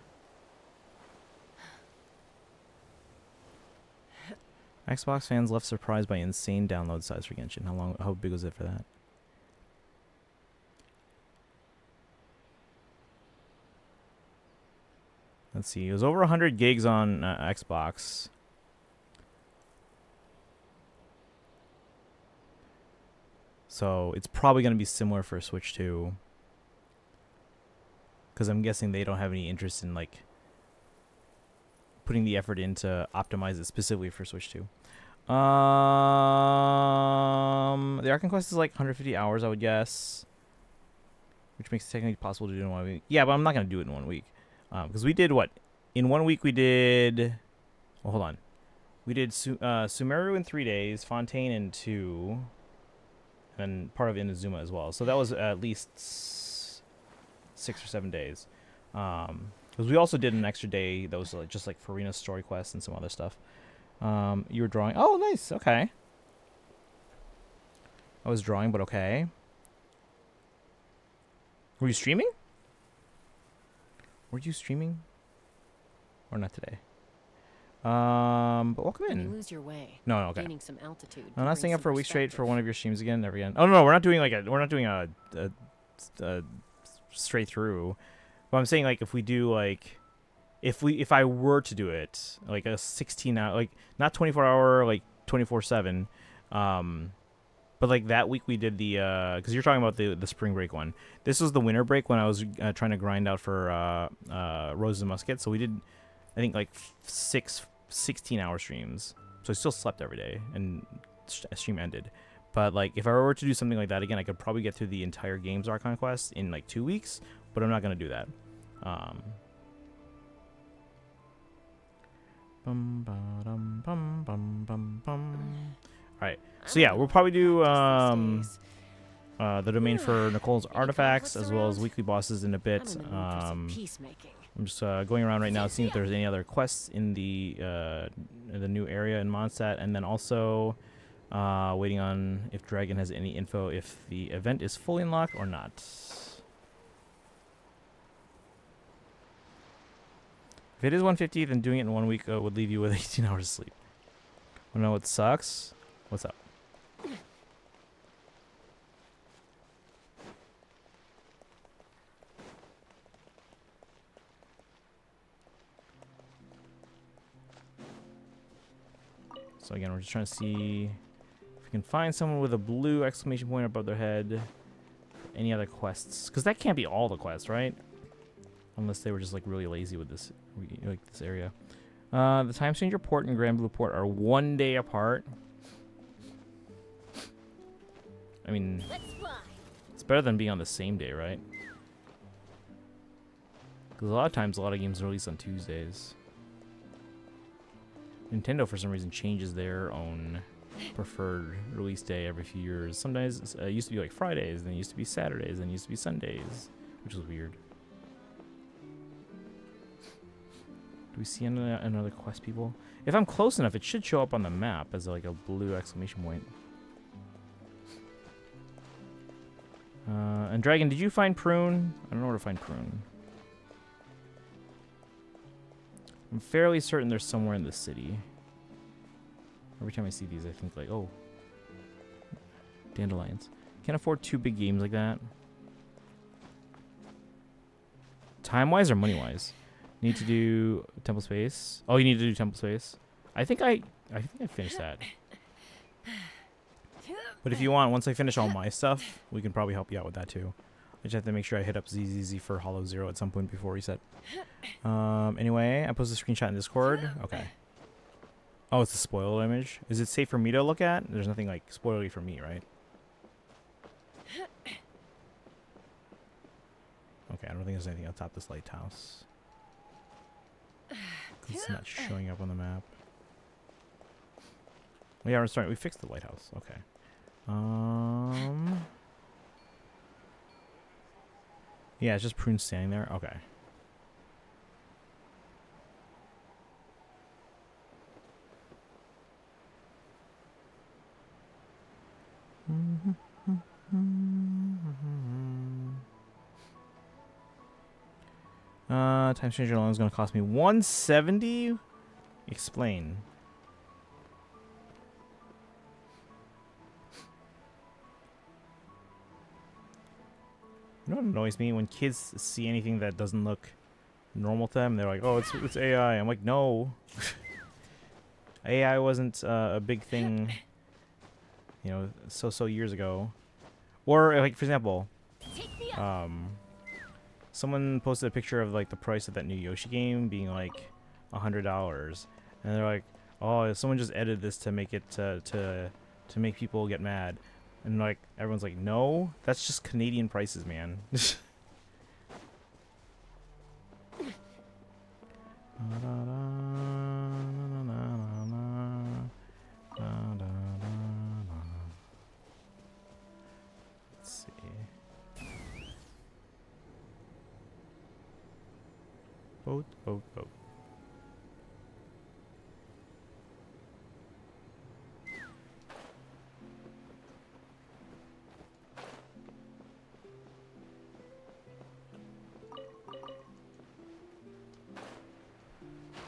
Xbox fans left surprised by insane download size for Genshin? How big was it for that? Let's see. It was over 100 gigs on Xbox. So it's probably going to be similar for Switch 2. Because I'm guessing they don't have any interest in like putting the effort in to optimize it specifically for Switch 2. The Arc Quest is like 150 hours, I would guess. Which makes it technically possible to do in 1 week. Yeah, but I'm not going to do it in 1 week. Because we did what? In 1 week we did... Well, hold on. We did Sumeru in 3 days, Fontaine in 2, and part of Inazuma as well. So that was at least 6 or 7 days. Because we also did an extra day that was just like Farina's story quest and some other stuff. You were drawing. Oh, nice. Okay. I was drawing, but okay. Were you streaming? Were you streaming? Or not today? But welcome
When you
in.
lose your way,
No, okay.
gaining some altitude.
I'm not
brings
staying up
some
for a week straight for
perspective.
one of your streams again, never again. Oh no, we're not doing a straight through. But I'm saying like if we do like if I were to do it like a 16 hour, like not 24 hour, like 24/7, but like that week we did the because you're talking about the spring break one. This was the winter break when I was trying to grind out for Roses and Musket. So we did I think like 16-hour streams. So I still slept every day and stream ended. But like if I were to do something like that again, I could probably get through the entire game's Archon Quest in like 2 weeks. But I'm not gonna do that. Alright, so yeah, we'll probably do the domain for Nicole's artifacts as well as weekly bosses in a bit. I'm just going around right now seeing if there's any other quests in the new area in Mondstadt, and then also waiting on if Dragon has any info if the event is fully unlocked or not. If it is 150, then doing it in 1 week would leave you with 18 hours of sleep. I know what sucks. What's up? So again, we're just trying to see if we can find someone with a blue exclamation point above their head. Any other quests? Because that can't be all the quests, right? Unless they were just like really lazy with this, like this area. The Time Stranger Port and Grand Blue Port are 1 day apart. I mean, it's better than being on the same day, right? Because a lot of times, a lot of games are released on Tuesdays. Nintendo, for some reason, changes their own preferred release day every few years. Sometimes it used to be like Fridays, then it used to be Saturdays, then it used to be Sundays, which was weird. Do we see another quest, people? If I'm close enough, it should show up on the map as like a blue exclamation point. And Dragon, did you find Prune? I don't know where to find Prune. I'm fairly certain they're somewhere in the city. Every time I see these, I think like, oh, dandelions. Can't afford 2 big games like that. Time-wise or money-wise? Need to do Temple Space. Oh, you need to do Temple Space. I think I finished that. But if you want, once I finish all my stuff, we can probably help you out with that too. I just have to make sure I hit up ZZZ for Hollow Zero at some point before reset. Anyway, I posted a screenshot in Discord. Okay. Oh, it's a spoiler image. Is it safe for me to look at? There's nothing like spoilery for me, right? Okay, I don't think there's anything on top of this lighthouse. It's not showing up on the map. Oh, yeah, we're starting. We fixed the lighthouse. Okay. Yeah, it's just Prune standing there. Okay. Time changer alone is going to cost me 170. Explain. You know what annoys me? When kids see anything that doesn't look normal to them, they're like, "Oh, it's AI." I'm like, "No, AI wasn't a big thing, you know, so years ago." Or like, for example, someone posted a picture of like the price of that new Yoshi game being like $100, and they're like, "Oh, someone just edited this to make it to make people get mad." And like everyone's like, no, that's just Canadian prices, man. Let's see. Boat.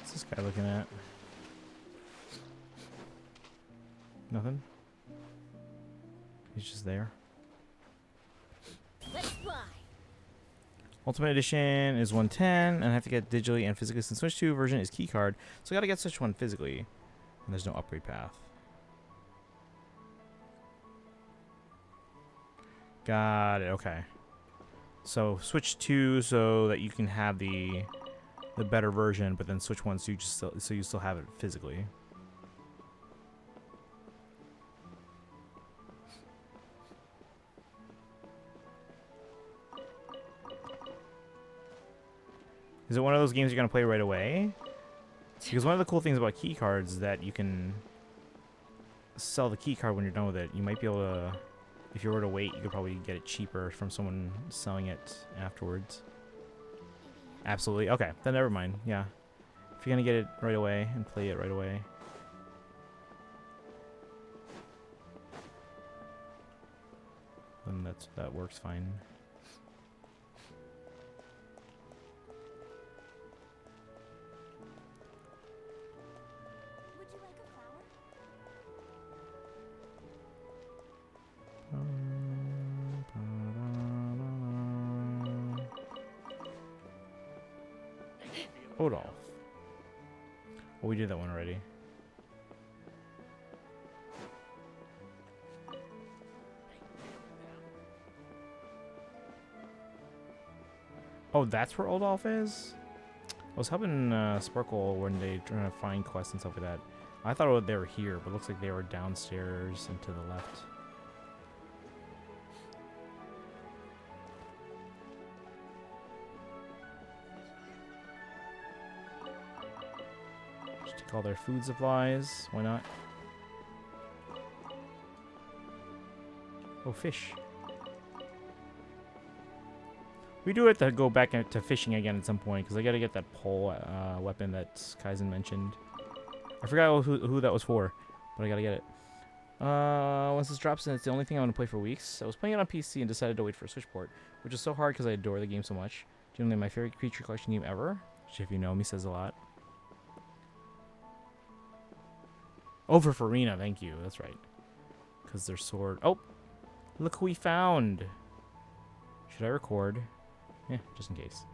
What's this guy looking at? Nothing? He's just there.
Let's fly.
Ultimate Edition is 110, and I have to get digitally and physically since Switch 2 version is keycard, so I gotta get Switch 1 physically, and there's no upgrade path. Got it, okay. So Switch 2 so that you can have the better version, but then Switch 1 so you still have it physically. Is it one of those games you're going to play right away? Because one of the cool things about key cards is that you can sell the key card when you're done with it. You might be able to, if you were to wait, you could probably get it cheaper from someone selling it afterwards. Absolutely. Okay, then never mind. Yeah. If you're going to get it right away and play it right away. Then that works fine.
Would you like a flower?
Odolph. Oh, we did that one already. Oh, that's where Odolph is? I was helping Sparkle one day trying to find quests and stuff like that. I thought they were here, but it looks like they were downstairs and to the left. Just take all their food supplies. Why not? Oh, fish. We do have to go back to fishing again at some point, because I got to get that pole weapon that Kaizen mentioned. I forgot who that was for, but I got to get it. Once this drops in, it's the only thing I want to play for weeks. I was playing it on PC and decided to wait for a Switch port, which is so hard because I adore the game so much. Generally my favorite creature collection game ever, which if you know me says a lot. Oh, for Farina, thank you. That's right. Because their sword... Oh! Look who we found! Should I record? Yeah, just in case.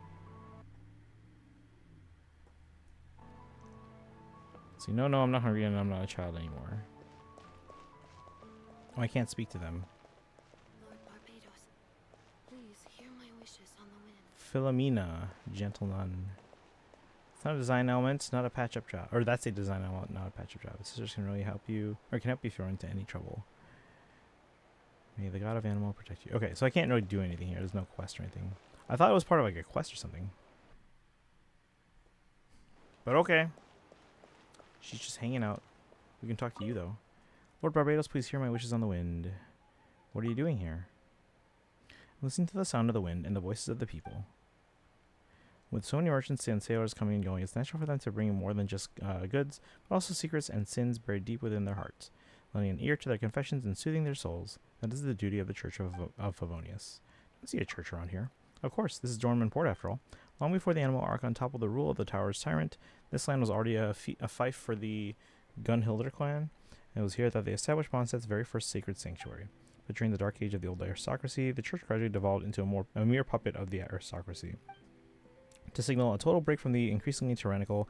See, no, I'm not hungry and I'm not a child anymore. Oh, I can't speak to them.
Lord Barbados, please hear my wishes on the wind.
Philomena, gentle nun. It's not a design element, not a patch-up job. Or that's a design element, not a patch-up job. Scissors can really help you, or can help you if you're into any trouble. May the god of animal protect you. Okay, so I can't really do anything here. There's no quest or anything. I thought it was part of like a quest or something. But okay. She's just hanging out. We can talk to you, though. Lord Barbados, please hear my wishes on the wind. What are you doing here? Listening to the sound of the wind and the voices of the people. With so many merchants and sailors coming and going, it's natural for them to bring more than just goods, but also secrets and sins buried deep within their hearts, lending an ear to their confessions and soothing their souls. That is the duty of the Church of Favonius. I see a church around here. Of course, this is Dornman Port after all. Long before the Animal Archon toppled the rule of the Tower's tyrant, this land was already a fief for the Gunhilder clan, and it was here that they established Mondstadt's very first sacred sanctuary. But during the dark age of the old aristocracy, the church gradually devolved into a mere puppet of the aristocracy. To signal a total break from the increasingly tyrannical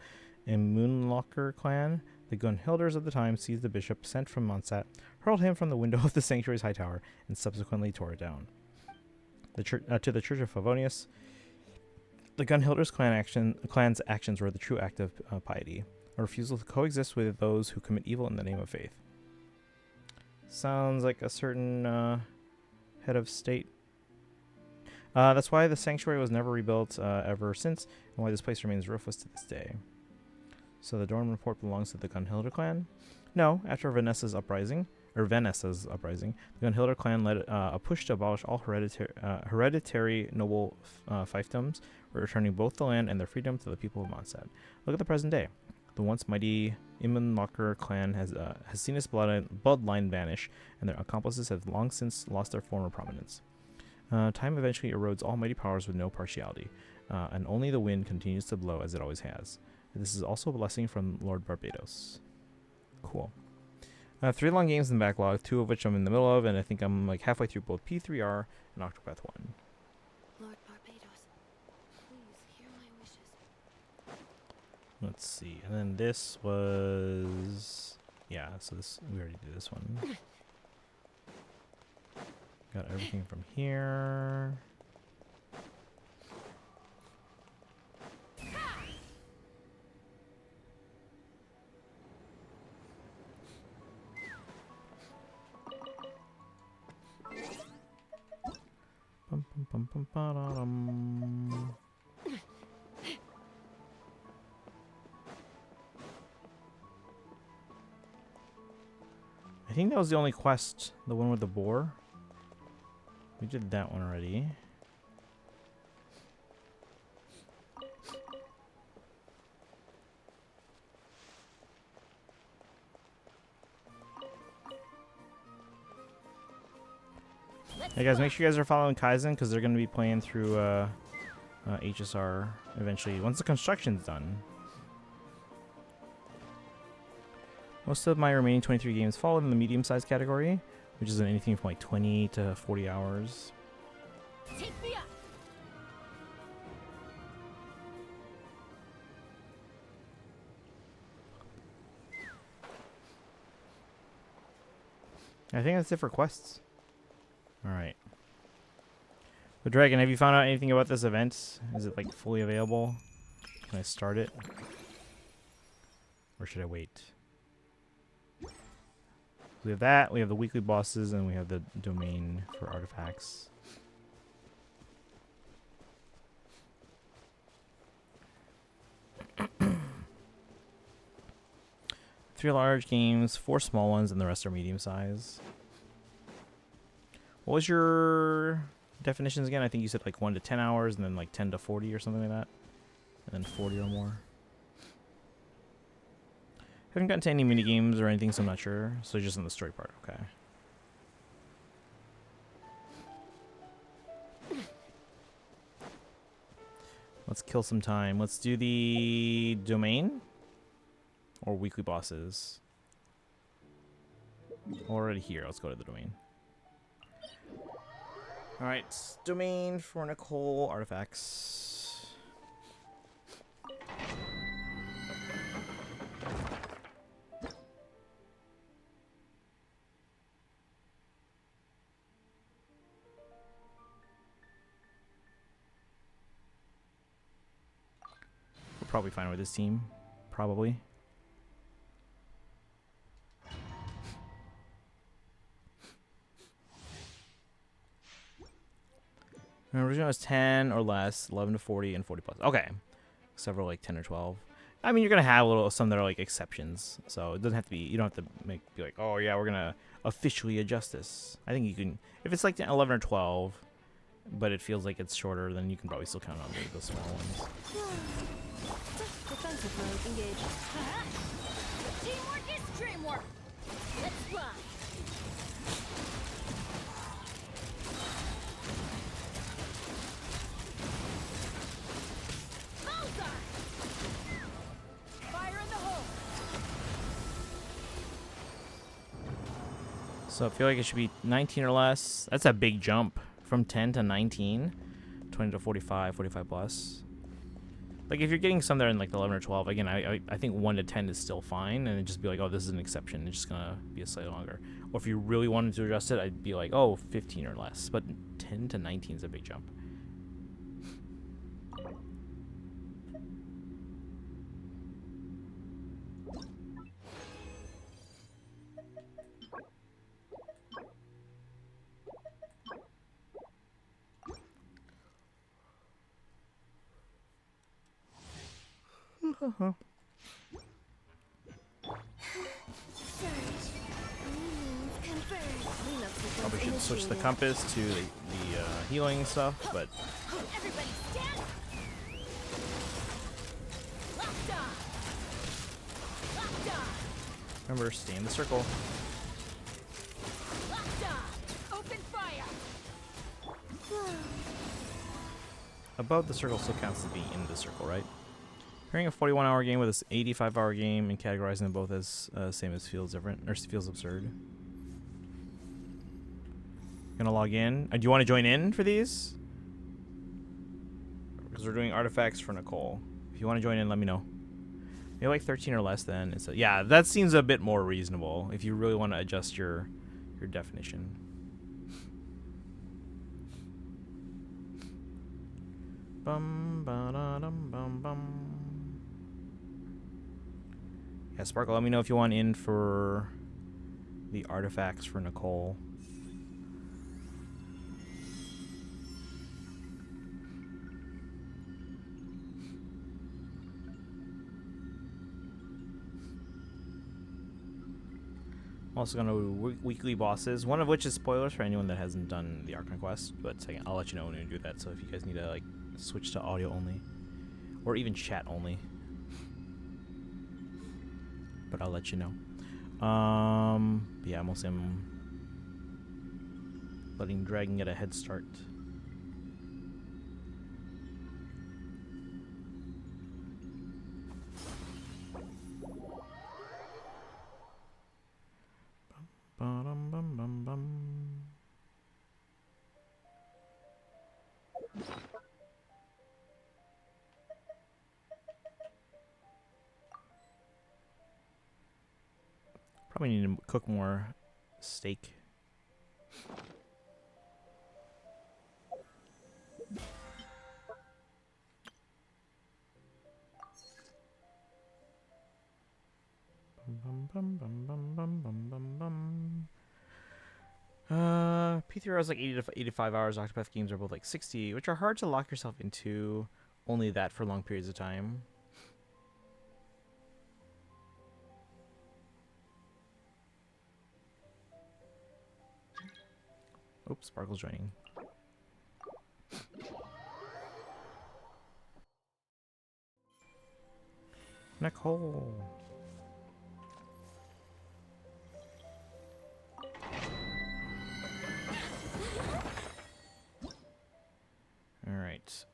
Moonlocker clan, the Gunhilders of the time seized the bishop sent from Mondstadt, hurled him from the window of the sanctuary's high tower, and subsequently tore it down. To the Church of Favonius, the Gunhilders clan's actions were the true act of piety, a refusal to coexist with those who commit evil in the name of faith. Sounds like a certain head of state. That's why the sanctuary was never rebuilt ever since, and why this place remains roofless to this day. So the Dornman Port belongs to the Gunhilder clan? No, after Vanessa's uprising, the Gunhilder clan led a push to abolish all hereditary noble fiefdoms, returning both the land and their freedom to the people of Mondstadt. Look at the present day. The once mighty Imanlocker clan has seen its bloodline vanish, and their accomplices have long since lost their former prominence. Time eventually erodes all mighty powers with no partiality, and only the wind continues to blow as it always has. This is also a blessing from Lord Barbados. Cool. 3 long games in the backlog, 2 of which I'm in the middle of, and I think I'm like halfway through both P3R and Octopath 1.
Lord Barbados, please hear my wishes.
Let's see. And then this was... Yeah, so this we already did this one. Got everything from here. Bum, bum, bum, bum, ba-da-dum. I think that was the only quest, the one with the boar. We did that one already. Hey guys, make sure you guys are following Kaizen because they're going to be playing through HSR eventually once the construction's done. Most of my remaining 23 games fall in the medium-sized category, which is anything from like 20 to 40 hours.
Take me up.
I think that's it for quests. Alright. But Dragon, have you found out anything about this event? Is it like fully available? Can I start it? Or should I wait? We have that, we have the weekly bosses, and we have the domain for artifacts. Three large games, 4 small ones, and the rest are medium size. What was your definitions again? I think you said like 1 to 10 hours, and then like 10 to 40 or something like that. And then 40 or more. Haven't gotten to any mini games or anything, so I'm not sure. So just in the story part, okay. Let's kill some time. Let's do the domain or weekly bosses. Already here. Let's go to the domain. All right, domain for Nicole artifacts. Probably fine with this team. Probably. Original is 10 or less, 11 to 40, and 40 plus. Okay. Several like 10 or 12. I mean, you're gonna have a little some that are like exceptions, so it doesn't have to be. You don't have to be like, oh yeah, we're gonna officially adjust this. I think you can, if it's like 11 or 12, but it feels like it's shorter, then you can probably still count on the small ones.
Defensive mode engaged. Teamwork is dreamwork. Let's run. Bullseye. Fire in the hole.
So I feel like it should be 19 or less. That's a big jump from 10 to 19, 20 to 45, 45 plus. Like if you're getting some there in like 11 or 12, again, I think 1 to 10 is still fine, and it'd just be like, oh, this is an exception. It's just gonna be a slightly longer. Or if you really wanted to adjust it, I'd be like, oh, 15 or less. But 10 to 19 is a big jump. Probably should switch the compass to the healing stuff, but
Everybody stand. Locked on. Locked on.
remember, stay in the circle.
Locked on. Open fire.
Above the circle still counts as being in the circle, right? Pairing a 41-hour game with this 85-hour game and categorizing them both as same as feels different, or feels absurd. Gonna log in. Do you want to join in for these? Because we're doing artifacts for Nicole. If you want to join in, let me know. Maybe like 13 or less then. It's yeah, that seems a bit more reasonable if you really want to adjust your definition. Bum ba da dum bum bum. Yeah, Sparkle, let me know if you want in for the artifacts for Nicole. I'm also going to do weekly bosses, one of which is spoilers for anyone that hasn't done the Archon Quest, but I'll let you know when we do that, so if you guys need to like switch to audio only, or even chat only. But I'll let you know. Yeah, mostly I'm letting Dragon get a head start. Bum, bum, bum, bum. Probably need to cook more steak. Bum, bum, bum, bum, bum, bum, bum, bum. P3R is like 80 to 85 hours. Octopath games are both like 60, which are hard to lock yourself into only that for long periods of time. Oops, Sparkle's joining. Nicole. All right.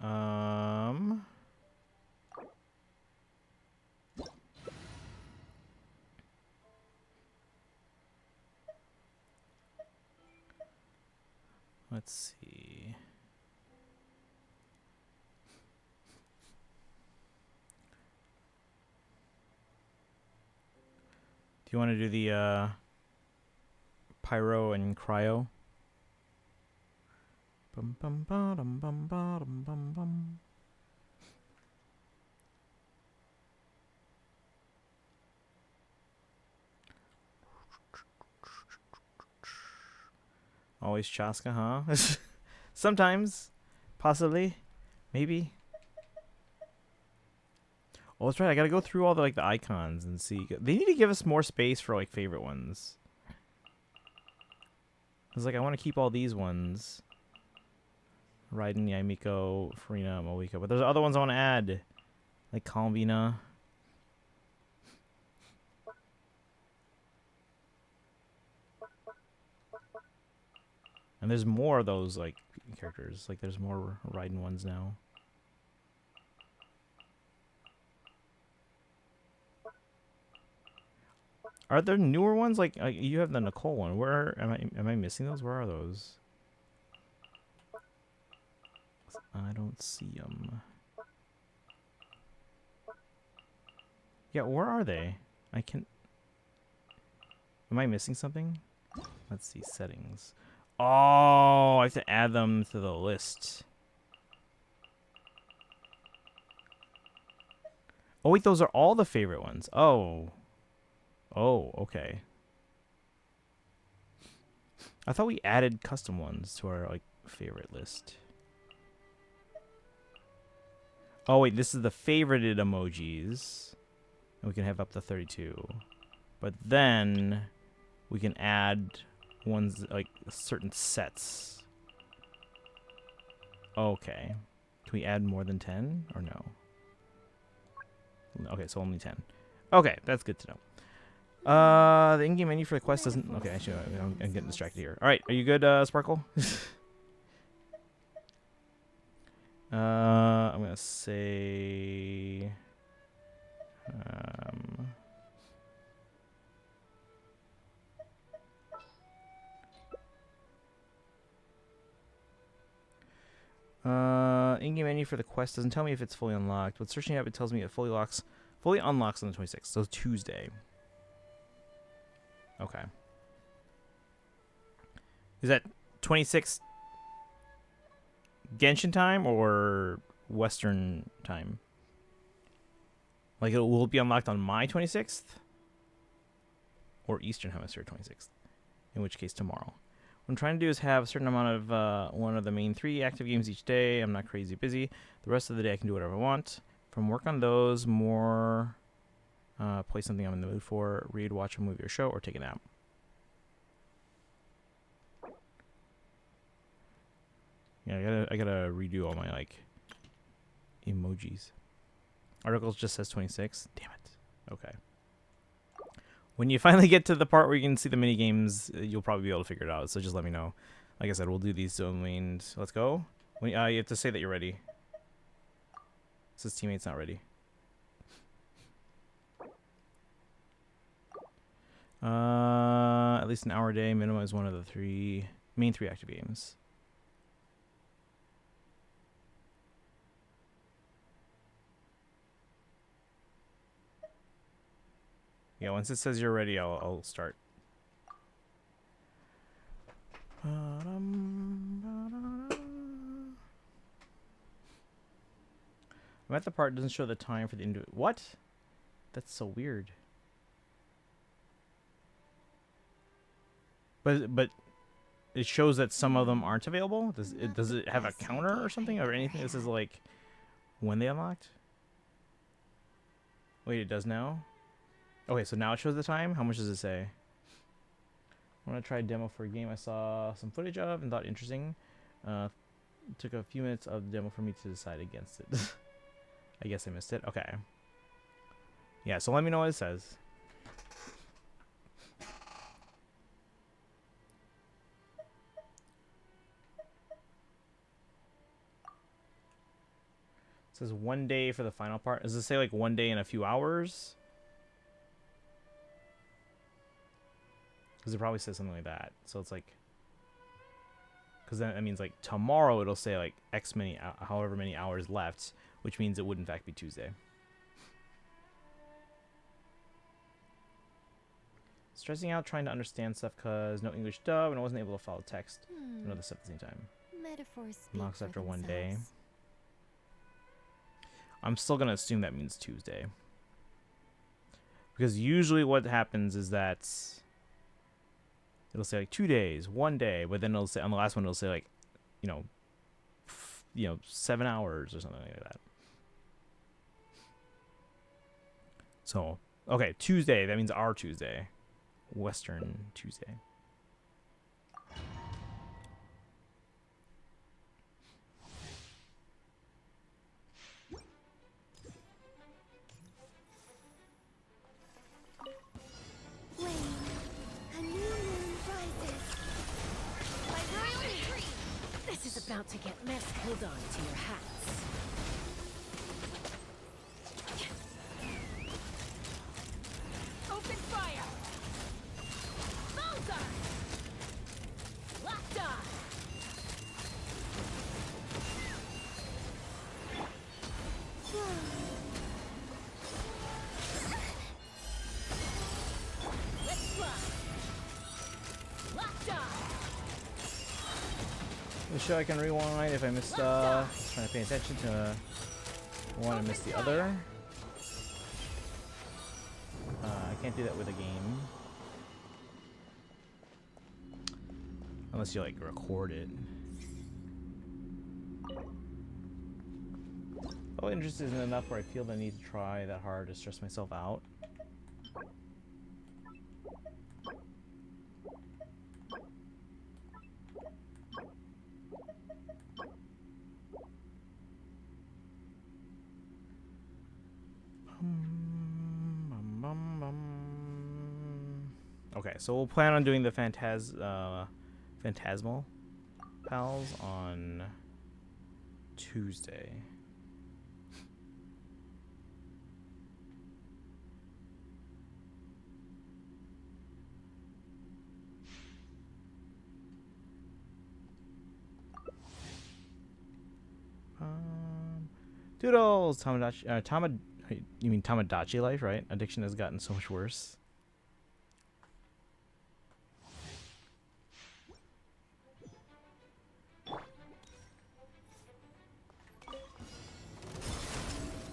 Let's see. Do you want to do the pyro and cryo? Bum bum ba dum bum ba dum bum bum. Always Chaska, huh? Sometimes, possibly, maybe. Oh, that's right. I gotta go through all the like the icons and see. They need to give us more space for like favorite ones. Cause like I want to keep all these ones. Raiden, Yamiko, Farina, Moika, but there's other ones I want to add, like Calvina. And there's more of those like characters. Like there's more Raiden ones now. Are there newer ones? Like you have the Nicole one. Where am I missing those? Where are those? I don't see them. Yeah, where are they? I can. Am I missing something? Let's see settings. Oh, I have to add them to the list. Oh wait, those are all the favorite ones. Oh. Oh, okay. I thought we added custom ones to our like favorite list. Oh wait, this is the favorited emojis. And we can have up to 32. But then we can add ones like certain sets. Okay. Can we add more than 10 or no? Okay, so only 10. Okay, that's good to know. The in-game menu for the quest doesn't... Okay, actually, I'm getting distracted here. Alright, are you good, Sparkle? I'm gonna say... in-game menu for the quest doesn't tell me if it's fully unlocked, but searching up it tells me it fully unlocks on the 26th, so Tuesday. Okay. Is that 26th Genshin time or Western time? Like, will it be unlocked on my 26th? Or Eastern Hemisphere 26th? In which case, tomorrow. What I'm trying to do is have a certain amount of one of the main 3 active games each day. I'm not crazy busy. The rest of the day I can do whatever I want. From work on those, more play something I'm in the mood for, read, watch a movie or show, or take a nap. Yeah, I gotta redo all my like emojis. Articles just says 26. Damn it. Okay. When you finally get to the part where you can see the mini games, you'll probably be able to figure it out. So just let me know. Like I said, we'll do these domains. Let's go. When, you have to say that you're ready. It says teammate's not ready. At least an hour a day. Minimum is one of the main three active games. Yeah, once it says you're ready, I'll start. I'm at the part that doesn't show the time for the individual. What? That's so weird. But it shows that some of them aren't available. Does it have a counter or something or anything that says like when they unlocked? Wait, it does now. Okay, so now it shows the time. How much does it say? I want to try a demo for a game I saw some footage of and thought interesting. Took a few minutes of the demo for me to decide against it. I guess I missed it. Okay. Yeah, so let me know what it says. It says 1 day for the final part. Does it say like 1 day in a few hours? Because it probably says something like that. So it's like, because then that means like tomorrow it'll say like X many, however many hours left, which means it would in fact be Tuesday. Stressing out trying to understand stuff because no English dub and I wasn't able to follow text and other stuff at the same time.
Metaphors speak
Unlocks
for
after 1 day.
themselves.
I'm still going to assume that means Tuesday. Because usually what happens is that it'll say like 2 days, 1 day, but then it'll say on the last one it'll say like, 7 hours or something like that. So, okay, Tuesday. That means our Tuesday. Western Tuesday.
Wayne, a new moon rises. My royal decree.
This is about to get mess killed on to your hats.
Open fire. Bullseye. Locked on. Let's fly. Locked on.
The show I can rewind if I missed stuff. Just trying to pay attention to one and miss the other. I can't do that with a game. Unless you like record it. Oh, interest isn't enough where I feel the need to try that hard to stress myself out. Okay, so we'll plan on doing the Phantasmal Pals on Tuesday. Doodles! Tamagotchi, you mean Tamagotchi life, right? Addiction has gotten so much worse.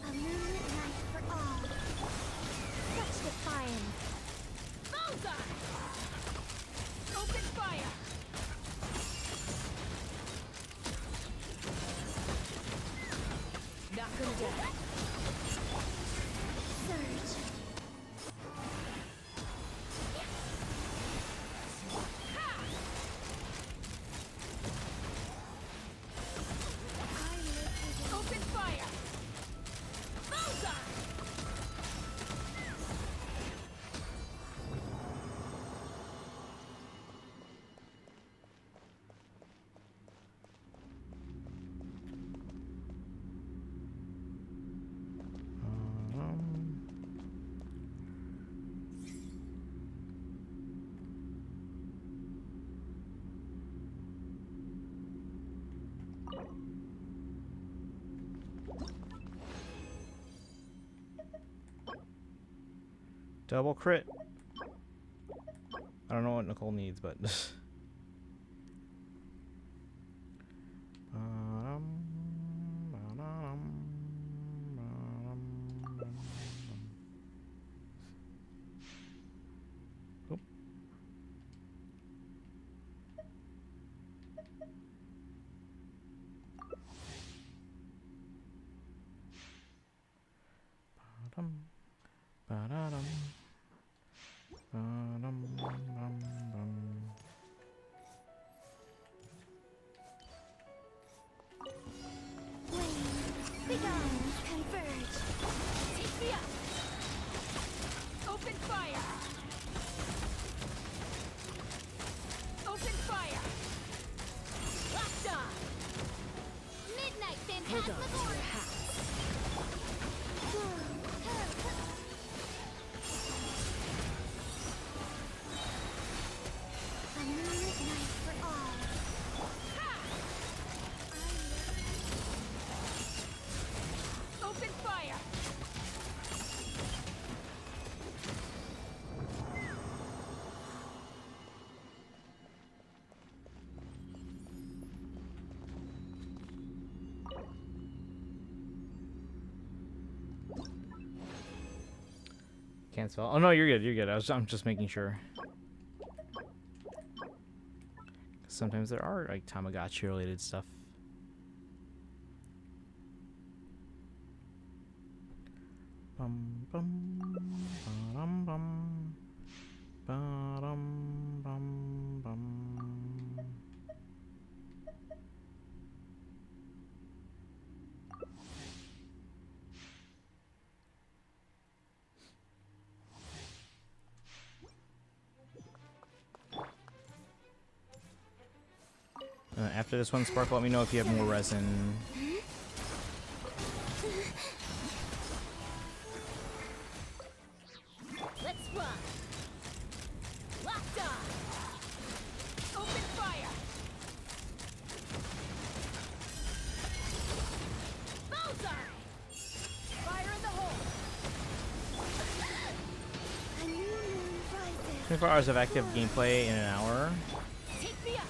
A moonlit night for all. Such defiance. Bullseye. Open fire.
Knock him down.
Surge. Open fire. Bullseye.
Double crit. I don't know what Nicole needs, but Oop. Ba-da-dum. Ba-dum-bum-bum.
Wayne, begone. Converge. Take me up. Open fire. Open fire. Locked on. Midnight
Hold on to your
Phantasmagoria.
hats.
A moonlit night for all. Open fire.
Can't spell. Oh no, you're good. You're good. I'm just making sure. Sometimes there are like Tamagotchi related stuff. Bum bum bum bum bum bum bum. After this one, Sparkle, let me know if you have more resin.
Let's run. Locked on. Open fire. Bullseye. Fire in the hole. A new moon rises.
24 hours of active gameplay in an hour.
Take me up.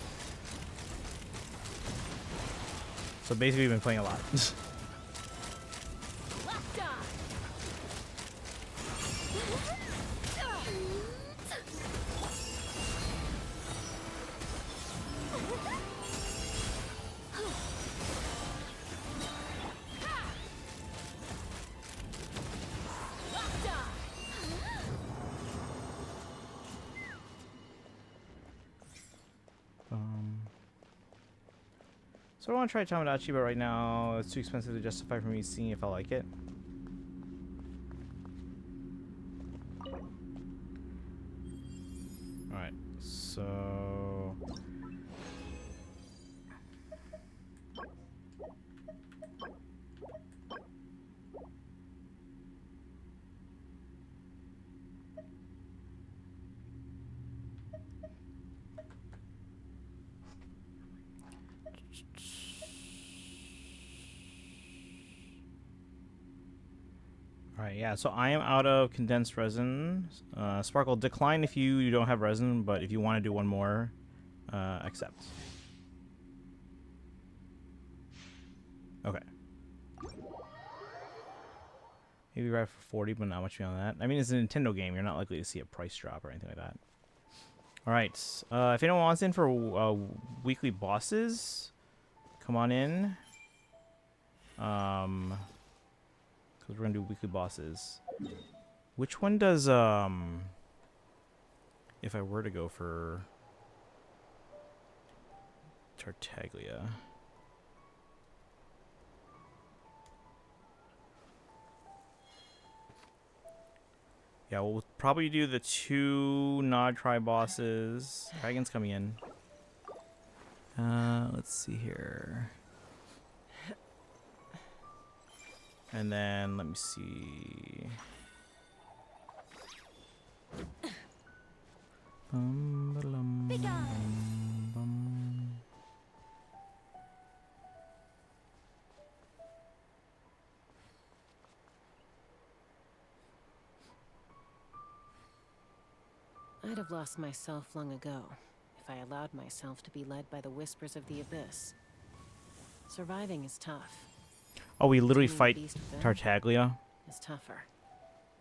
So basically, we've been playing a lot.
Locked on. Locked on.
So I want to try Tamagotchi, but right now it's too expensive to justify for me seeing if I like it. Alright, so... Alright, yeah, so I am out of condensed resin. Sparkle, decline if you don't have resin, but if you want to do one more, accept. Okay. Maybe right for 40, but not much beyond that. I mean, it's a Nintendo game. You're not likely to see a price drop or anything like that. Alright, if anyone wants in for weekly bosses, come on in. Because we're gonna do weekly bosses. Which one does if I were to go for Tartaglia? Yeah, we'll probably do the 2 Nod Tri bosses. Dragon's coming in. Let's see here. And then, let me see.
Big eyes.
I'd have lost myself long ago if I allowed myself to be led by the whispers of the abyss. Surviving is tough.
Oh, we literally
Taming the
fight
beast within
Tartaglia?
is tougher.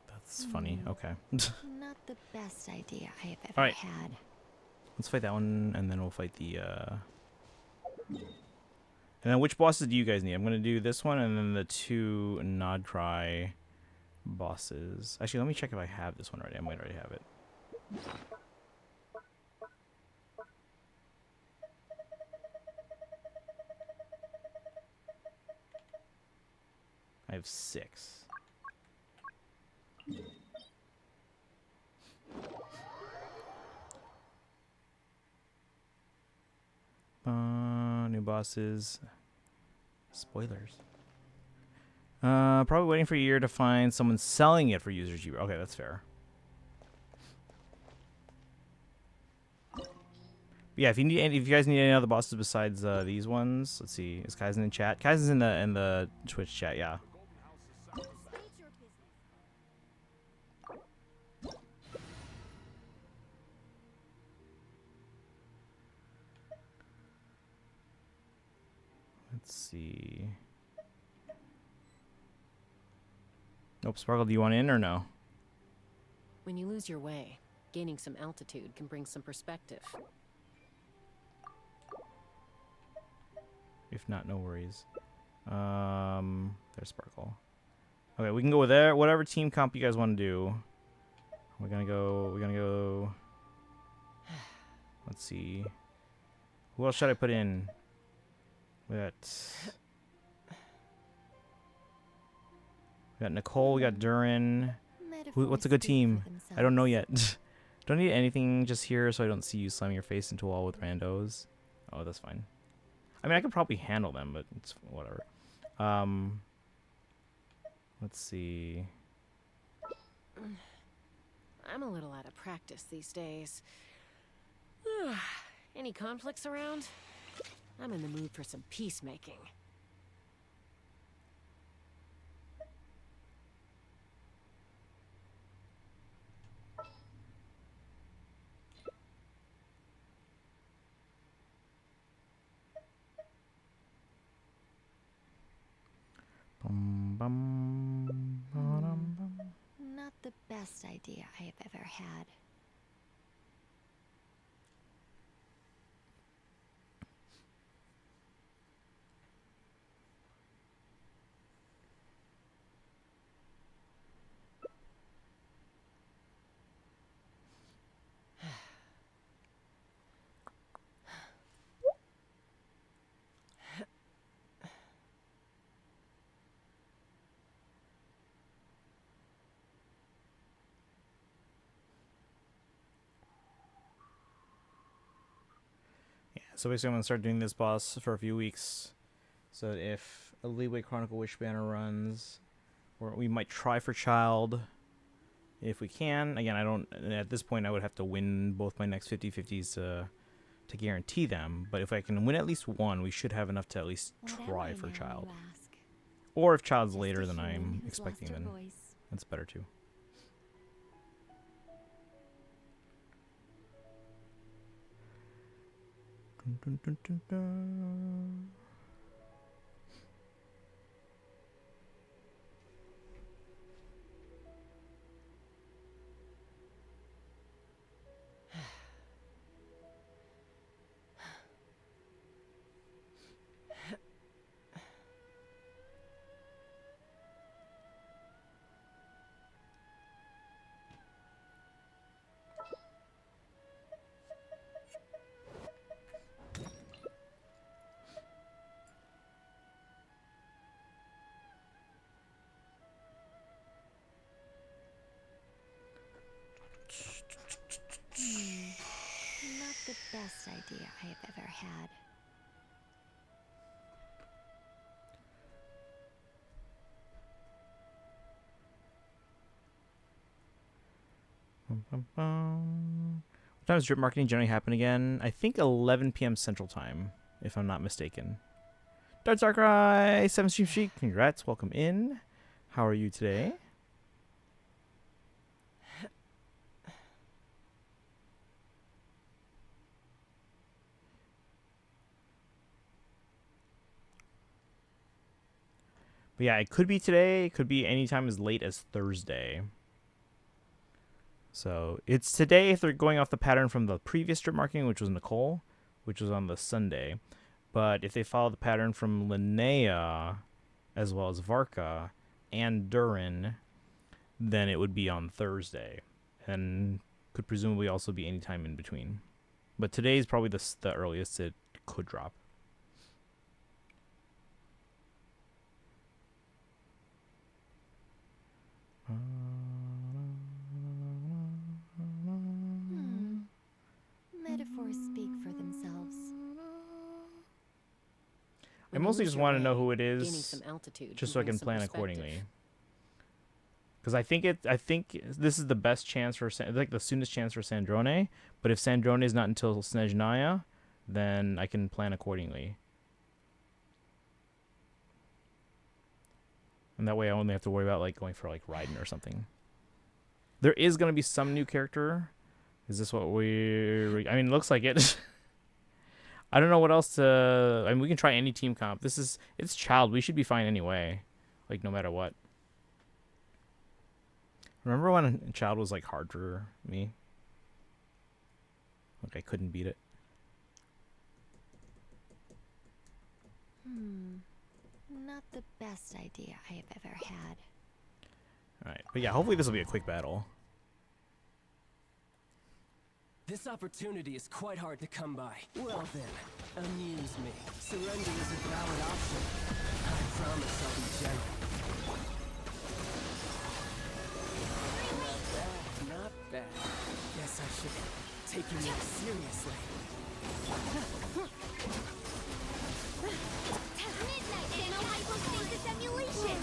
That's funny. Okay.
Not the best idea I have ever
Alright.
had.
Let's fight that one, and then we'll fight the, And then which bosses do you guys need? I'm gonna do this one, and then the 2 Nod Cry bosses. Actually, let me check if I have this one already. I might already have it. I have 6. New bosses. Spoilers. Probably waiting for a year to find someone selling it for users cheaper. Okay, that's fair. Yeah, if you guys need any other bosses besides these ones, let's see. Is Kaizen in chat? Kaizen's in the Twitch chat, yeah.
State your business.
Let's see. Nope, Sparkle, do you want in or no?
When you lose your way, gaining some altitude can bring some perspective.
If not, no worries. There's Sparkle. Okay, we can go with there. Whatever team comp you guys want to do. We're gonna go. Let's see. Who else should I put in? We got Nicole. We got Durin. What's a good team? I don't know yet. Don't need anything just here so I don't see you slamming your face into a wall with randos. Oh, that's fine. I mean, I could probably handle them, but it's whatever. Let's see.
I'm a little out of practice these days. Any conflicts around? I'm in the mood for some peacemaking.
Not the best idea I have ever had.
So basically, I'm gonna start doing this boss for a few weeks. So if a Leeway Chronicle Wish Banner runs, or we might try for Child, if we can. Again, I don't. At this point, I would have to win both my next 50/50s to guarantee them. But if I can win at least one, we should have enough to at least try for Child. Or if Child's later than I'm expecting, then that's better too. Dun, dun, dun, dun.
Not the best idea I have ever had.
What time does drip marketing generally happen again? I think 11 p.m. Central Time, if I'm not mistaken. Dark Darkrai, 7 Stream Sheet, congrats, welcome in. How are you today? But yeah, it could be today. It could be anytime as late as Thursday. So it's today if they're going off the pattern from the previous strip marketing, which was Nicole, which was on the Sunday. But if they follow the pattern from Linnea, as well as Varka and Durin, then it would be on Thursday. And could presumably also be any time in between. But today is probably the earliest it could drop.
Metaphors speak for themselves.
I mostly just want to know who it
Gaining
is,
some altitude
just
can
so I
bring
can
some
plan
perspective.
accordingly. Because I think this is the best chance for like the soonest chance for Sandrone. But if Sandrone is not until Snezhnaya, then I can plan accordingly. And that way I only have to worry about like going for like Raiden or something. There is gonna be some new character. Is this what we? I mean, it looks like it. I don't know what else to. I mean, we can try any team comp. It's Child. We should be fine anyway. Like no matter what. Remember when Child was like hard for me? Like I couldn't beat it.
Not the best idea I have ever had.
But yeah, hopefully this will be a quick battle.
This opportunity is quite hard to come by. Well then, amuse me. Surrender is a valid option. I promise I'll be gentle. Not bad. Guess I should take you more seriously.
Midnight Channel hypostasis emulation.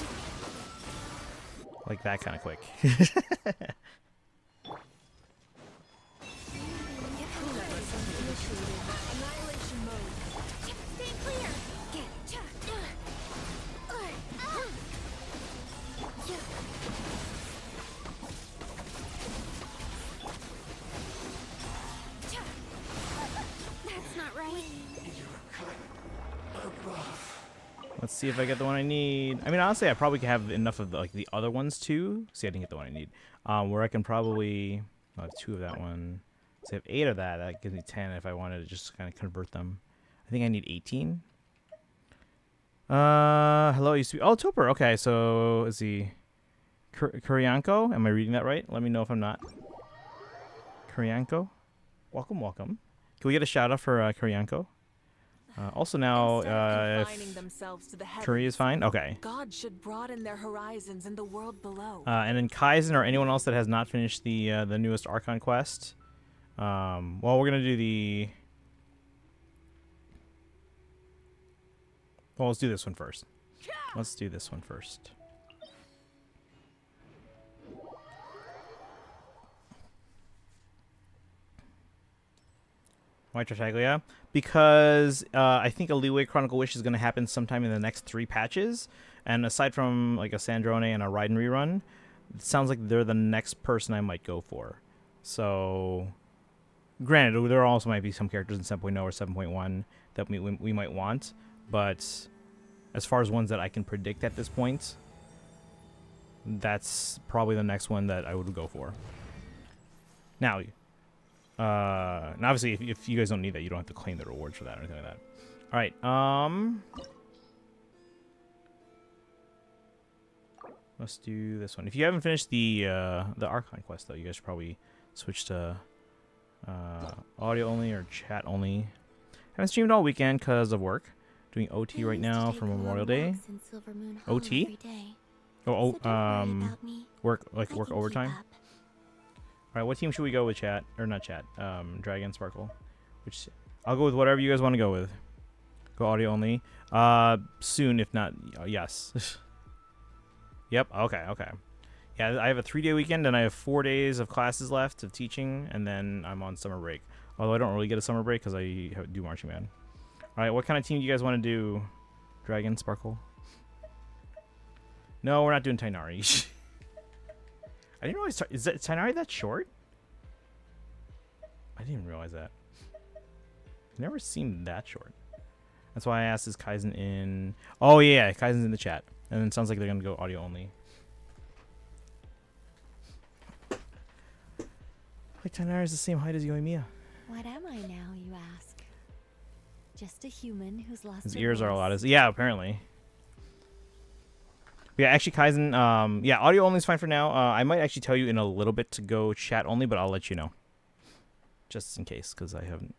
Like that kind of quick.
Annihilation mode. Stay clear. That's not right.
Let's see if I get the one I need. I mean, honestly, I probably have enough of the other ones too. See, I didn't get the one I need. Where I can probably I'll have 2 of that one. So I have 8 of that. That gives me 10 if I wanted to just kind of convert them. I think I need 18. Hello, used to be. Oh, Topper. Okay, so is he Kuryanko? Am I reading that right? Let me know if I'm not. Kuryanko? Welcome, welcome. Can we get a shout out for Kuryanko? Also now, if Curry is fine? Okay.
God should broaden their horizons in the world below.
And then Kaizen or anyone else that has not finished the newest Archon quest. Well, we're gonna do the. Well, let's do this one first. Let's do this one first. Why Tartaglia? Because I think a Leeway Chronicle Wish is going to happen sometime in the next 3 patches. And aside from like a Sandrone and a Raiden rerun, it sounds like they're the next person I might go for. So, granted, there also might be some characters in 7.0 or 7.1 that we might want. But as far as ones that I can predict at this point, that's probably the next one that I would go for. Now, and obviously, if you guys don't need that, you don't have to claim the rewards for that or anything like that. All right. Let's do this one. If you haven't finished the Archon quest, though, you guys should probably switch to audio only or chat only. Haven't streamed all weekend because of work. Doing OT right now for Memorial Day. OT? Work work overtime. All right, what team should we go with, chat? Or not chat, Dragon, Sparkle. Which, I'll go with whatever you guys want to go with. Go audio only. Soon, if not, yes. Yep, okay. Yeah, I have a 3-day weekend, and I have 4 days of classes left of teaching, and then I'm on summer break. Although I don't really get a summer break because I do Marching Band. All right, what kind of team do you guys want to do? Dragon, Sparkle? No, we're not doing Tainari. I didn't realize. Is Tainari that short? I didn't realize that. I've never seen that short. That's why I asked, is Kaizen in... Oh, yeah, Kaizen's in the chat. And then it sounds like they're going to go audio only. Like, Tainari is the same height as Yoimiya.
What am I now, you ask? Just a human who's lost
His
her
ears are a
voice.
lot. Yeah, apparently. Yeah, actually, Kaizen, yeah, audio only is fine for now. I might actually tell you in a little bit to go chat only, but I'll let you know. Just in case, because I don't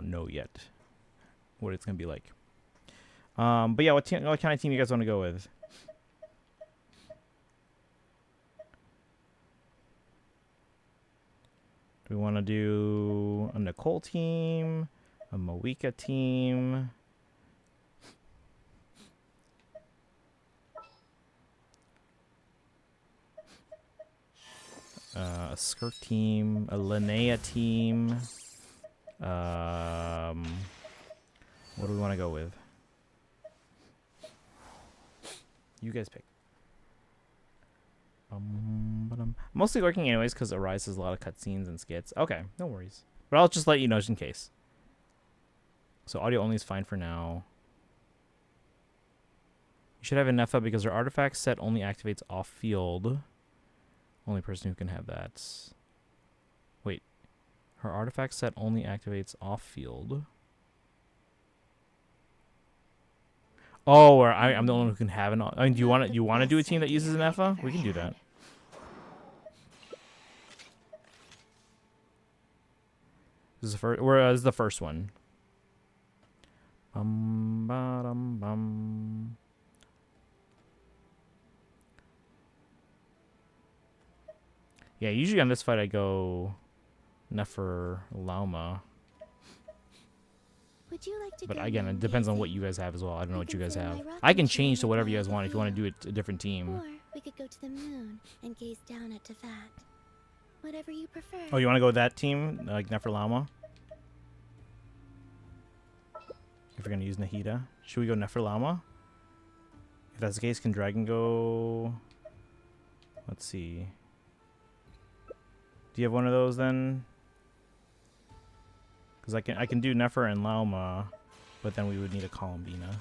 know yet what it's going to be like. But yeah, what kind of team you guys want to go with? Do we want to do a Nicole team? A Moika team? A Skirk team, a Linnea team. What do we want to go with? You guys pick. I'm mostly lurking anyways because Arise has a lot of cutscenes and skits. Okay, no worries. But I'll just let you know just in case. So audio only is fine for now. You should have Inefa because her artifact set only activates off-field. Only person who can have that. Wait. Her artifact set only activates off-field. Oh, or I'm the only one who can have an. I mean, do you want to do a team that uses an EFA? We can do that. This is the first. This is the first one. Bum. Yeah, usually on this fight I go Nefer Lauma.
Would you like to
But
go
again, it
moon
depends on what
gazing?
you guys have as well. I don't know
We
what you
can
guys
sail
have.
my rocket
I can
ship
change to
and
whatever you
fly
guys want if you want to do
Tefia.
it a different team.
Or we could go to the moon and gaze down at Tefat. Whatever you prefer.
Oh, you want to go with that team? Like Nefer Lauma? If you're going to use Nahida. Should we go Nefer Lauma? If that's the case, can Dragon go... Let's see. Do you have one of those then? Because I can do Nefer and Lauma, but then we would need a Columbina.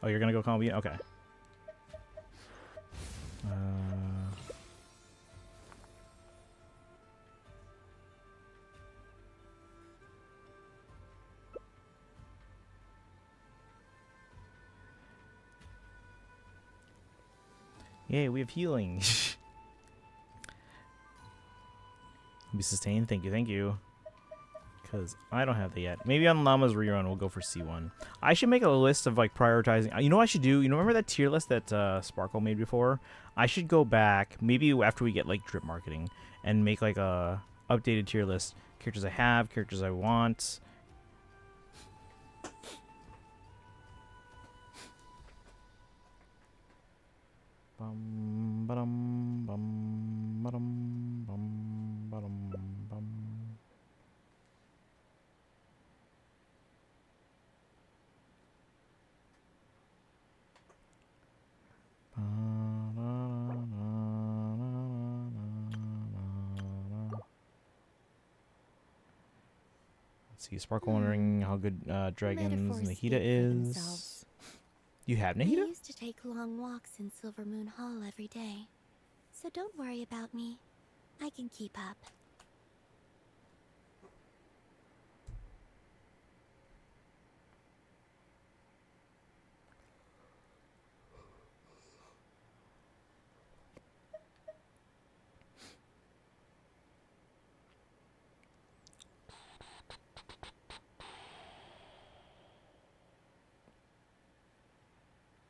Oh, you're gonna go Columbina? Okay. Yay, we have healing. Be sustained. Thank you. Because I don't have that yet. Maybe on Llama's rerun, we'll go for C1. I should make a list of like prioritizing. You know what I should do? You know, remember that tier list that Sparkle made before? I should go back, maybe after we get like drip marketing, and make like a updated tier list. Characters I have, characters I want. Bum, ba-dum, bum, ba-dum, bum, ba-dum, bum. Let's see, Sparkle wondering how good Dragon's
Metaphors
Nahida
speak for
is.
themselves.
You have
We
Nahida?
used to take long walks in Silver Moon Hall every day. So don't worry about me. I can keep up.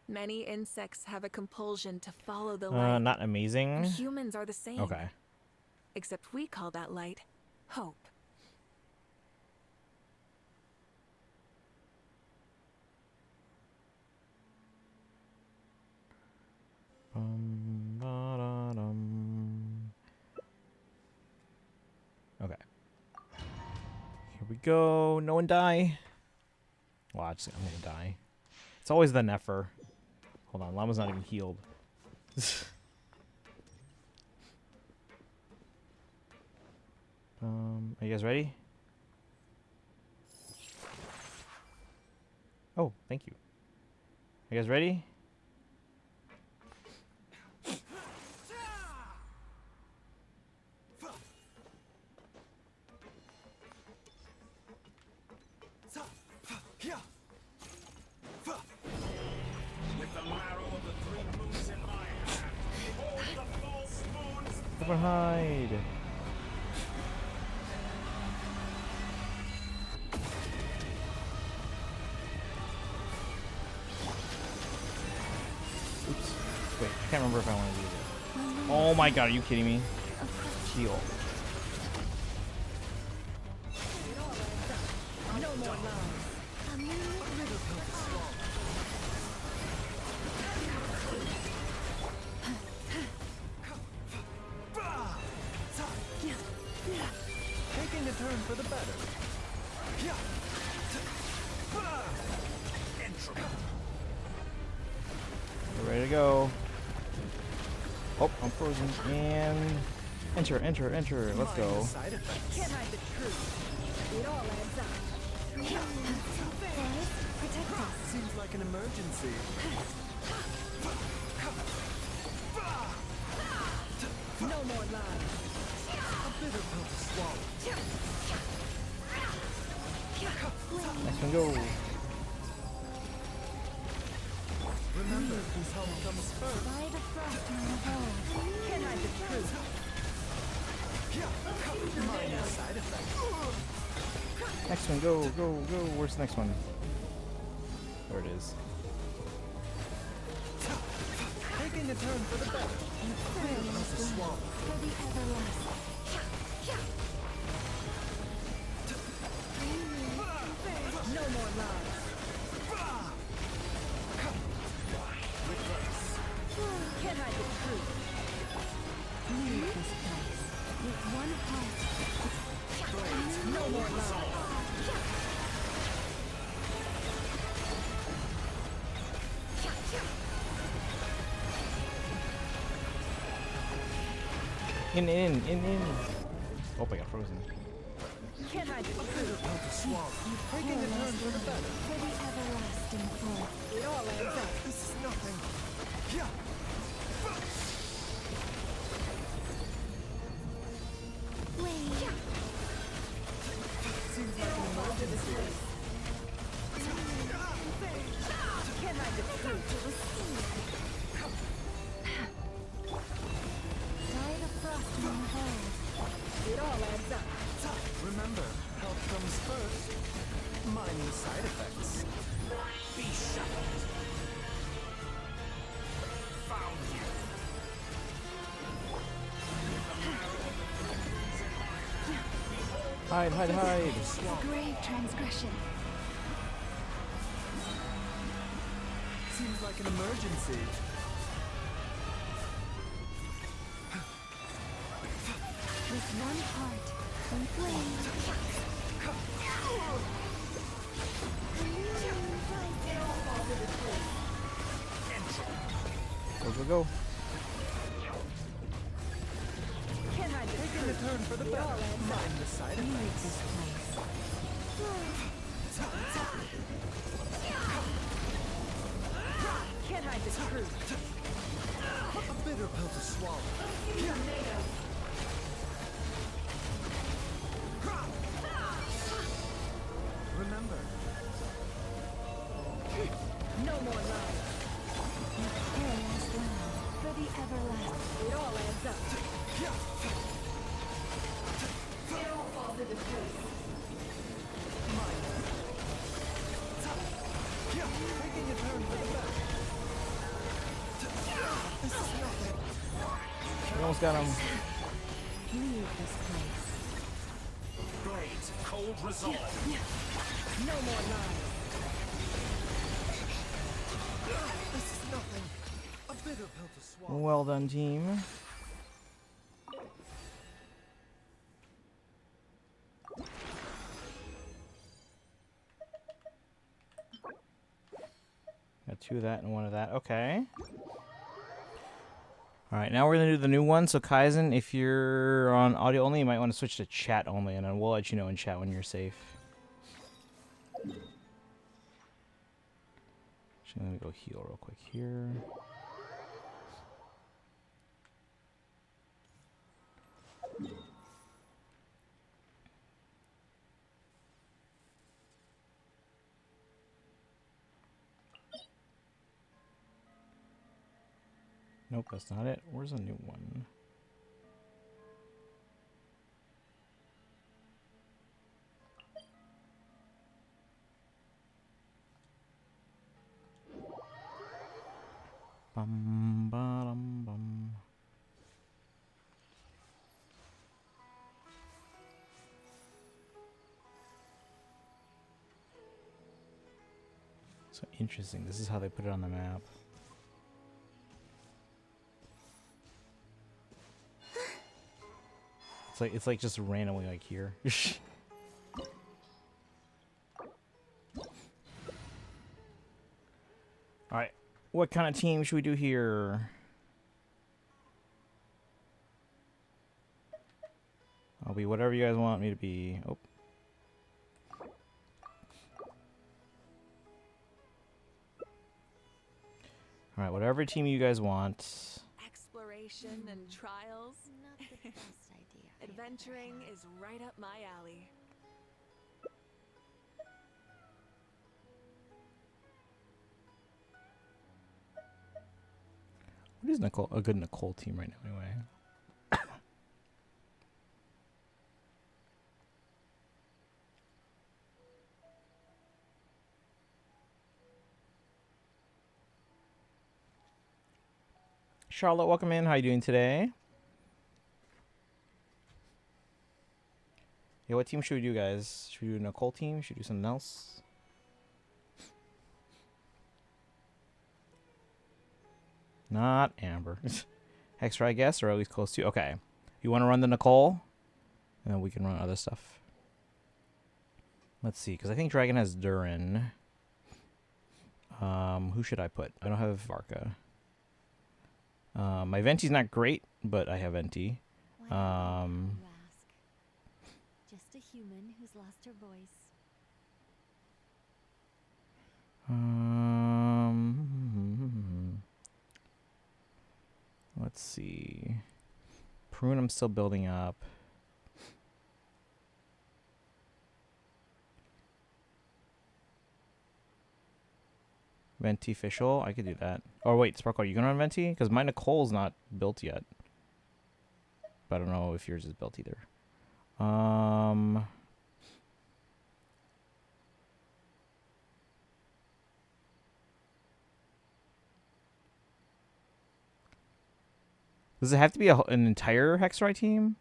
Many insects have a compulsion to follow the light.
Not amazing.
And humans are the same.
Okay.
Except we call that light hope.
Ba-da-dum. Okay. Here we go. No one die. Well, I'm gonna die. It's always the Nefer. Hold on, Llama's not even healed. Are you guys ready? Oh, thank you. Are you guys ready? Everyone hide. Oops. Wait, I can't remember if I want to do this. Oh my god, are you kidding me? Heal.
Taking a turn for the better.
We're ready to go. Oh, I'm frozen. And enter. Let's go.
Side effects.
Can't hide the truth. It all adds up.
Protect us.
Seems like an emergency.
No more lies.
A bitter pill to swallow.
Next one, go.
Remember, help comes first.
By the frost moon hole.
Can I the truth?
Minor side effects.
Next one, go, go, go. Where's the next one? There it is.
Taking a turn for the better.
For the everlasting.
No more lies. Can I the truth?
Leave this place with one heart.
No more lies.
In. Oh, I got frozen.
Can I the truth?
Taking a turn for the better.
For the everlasting fall.
It all adds up.
This is nothing.
Wait.
Seems like an emergency.
Can I the truth?
By the frost moon hole.
It all adds up.
Remember, health comes first. Minor side effects. Be shot. Found you.
Hide.
Grave transgression.
Seems like an emergency.
With one heart and flame.
Go.
Can I the
Taking a turn for the better. Mind the side effects.
Can I the truth?
A bitter pill to swallow. Remember,
No more lies.
Perilous land. For the everlasting.
It all adds up.
taking a turn for the better. This is nothing.
We almost got him.
Leave this place.
Blades, cold resolve.
No more lies.
This is nothing. A bitter pill to swallow.
Well done, team. Got 2 of that and 1 of that. Okay. Alright, now we're going to do the new one. So, Kaizen, if you're on audio only, you might want to switch to chat only, and then we'll let you know in chat when you're safe. Actually, let me go heal real quick here. Nope, that's not it. Where's a new one? Bum ba bum. So interesting. This is how they put it on the map. It's like just randomly like here. All right, what kind of team should we do here? I'll be whatever you guys want me to be. Oh. All right, whatever team you guys want.
Exploration and trials.
Not the best idea.
Adventuring is right up my alley.
is Nicole a good Nicole team right now anyway? Charlotte, welcome in. How you doing today? Yeah, what team should we do, guys? Should we do a Nicole team? Should we do something else? Not Amber. Hexer, I guess, or at least close to. Okay. You want to run the Nicole? And then we can run other stuff. Let's see, because I think Dragon has Durin. Who should I put? I don't have Varka. My Venti's not great, but I have Venti.
Why not, you ask? Just a human who's lost her voice.
Let's see. Prune, I'm still building up. Venti Fischl, I could do that. Oh wait, Sparkle, are you gonna run Venti? Because my Nicole's not built yet. But I don't know if yours is built either. Does it have to be an entire Hexroy team?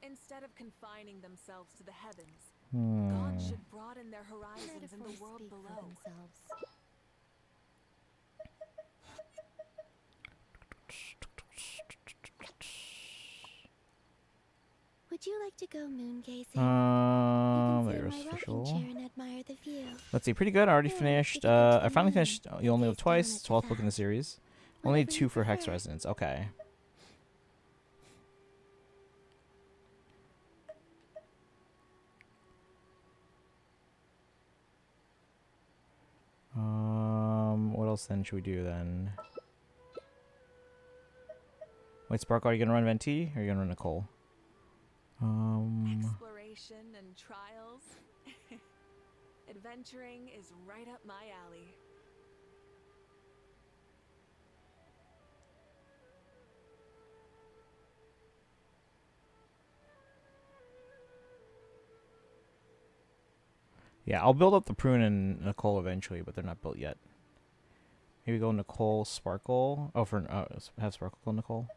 Instead of confining themselves to the heavens,
Hmm.
gods should broaden their horizons in the
Metaphors
world
speak for
below.
themselves. Would you like to go moon gazing? You can sit in
There's
my rocking
official.
chair and admire the view.
Let's see, pretty good. I already
Yeah,
finished.
we can go to
I
the
finally
moon
finished.
and
You only live
gaze down
twice.
at the
12th book in the
vast.
series. Only
Whatever
2
you
for Hex
prefer.
Resonance. Okay. What else then should we do then? Wait, Sparkle, are you gonna run Venti or are you gonna run Nicole?
Exploration and trials. Adventuring is right up my alley.
Yeah, I'll build up the Prune and Nicole eventually, but they're not built yet. Maybe go Nicole, Sparkle. Oh, for have Sparkle go Nicole.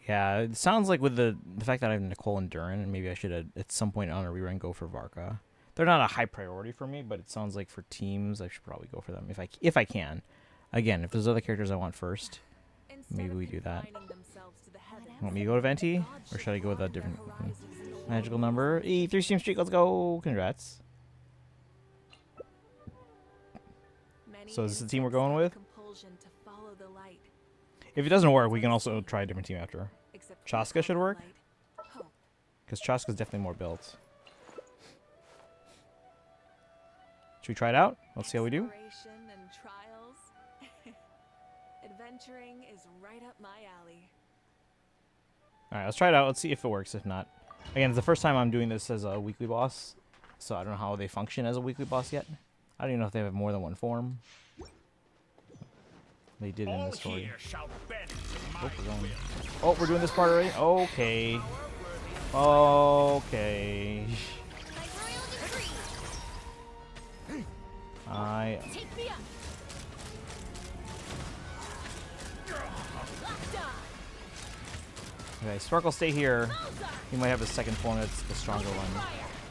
Yeah, it sounds like with the fact that I have Nicole and Durin, maybe I should at some point on a rerun go for Varka. They're not a high priority for me, but it sounds like for teams I should probably go for them if I can. Again, if there's other characters I want first, maybe we do that. Want me to go to Venti, or should I go with a different magical number? 3 stream streak, let's go! Congrats. So is this the team we're going with? If it doesn't work, we can also try a different team after. Chaska should work, because Chaska's definitely more built. Should we try it out? Let's see how we do.
Adventuring is right up my alley.
Alright, let's try it out. Let's see if it works. If not, again, it's the first time I'm doing this as a weekly boss, so I don't know how they function as a weekly boss yet. I don't even know if they have more than one form. They did in the story. Oh, we're doing this part already? Okay. Okay. Okay, Sparkle, stay here. You might have the second form that's the stronger one.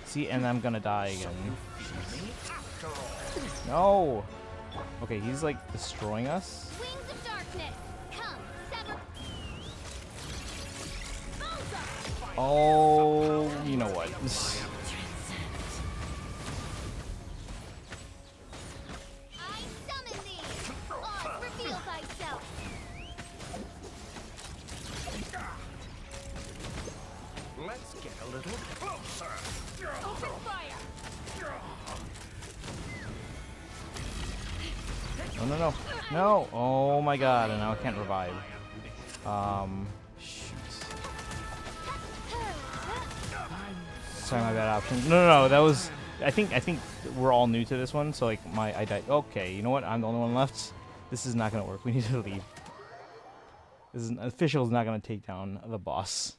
See, and I'm gonna die again. Jeez. No! Okay, he's like destroying us.
Wings of darkness. Come, sever.
Oh, you know what?
I summon thee. Oz, reveal thyself.
Let's get a little closer.
Open fire.
No, no, no. No! Oh my god, and now I can't revive. Shoot. Sorry, my bad option. No. That was. I think we're all new to this one, so like I died. Okay, you know what? I'm the only one left. This is not gonna work. We need to leave. Official is not gonna take down the boss.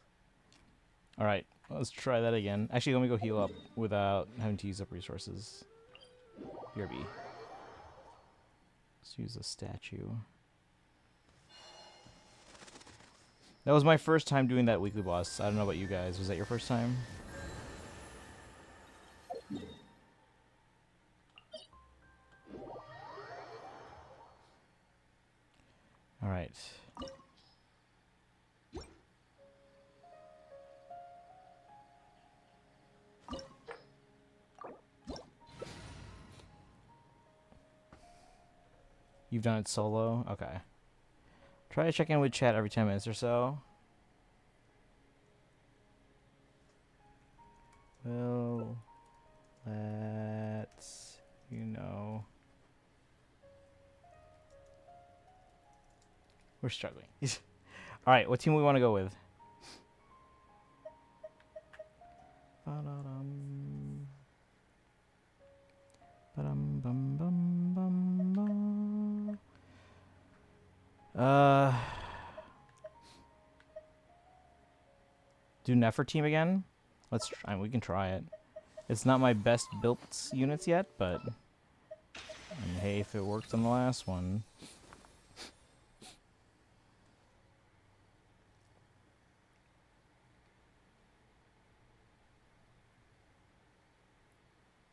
All right, let's try that again. Actually, let me go heal up without having to use up resources. BRB. Let's use a statue. That was my first time doing that weekly boss. I don't know about you guys. Was that your first time? All right. You've done it solo? Okay. Try to check in with chat every 10 minutes or so. Well, let's, you know. We're struggling. Alright, what team we want to go with? Do Nefer team again? Let's try. We can try it. It's not my best built units yet, but I mean, hey, if it worked on the last one.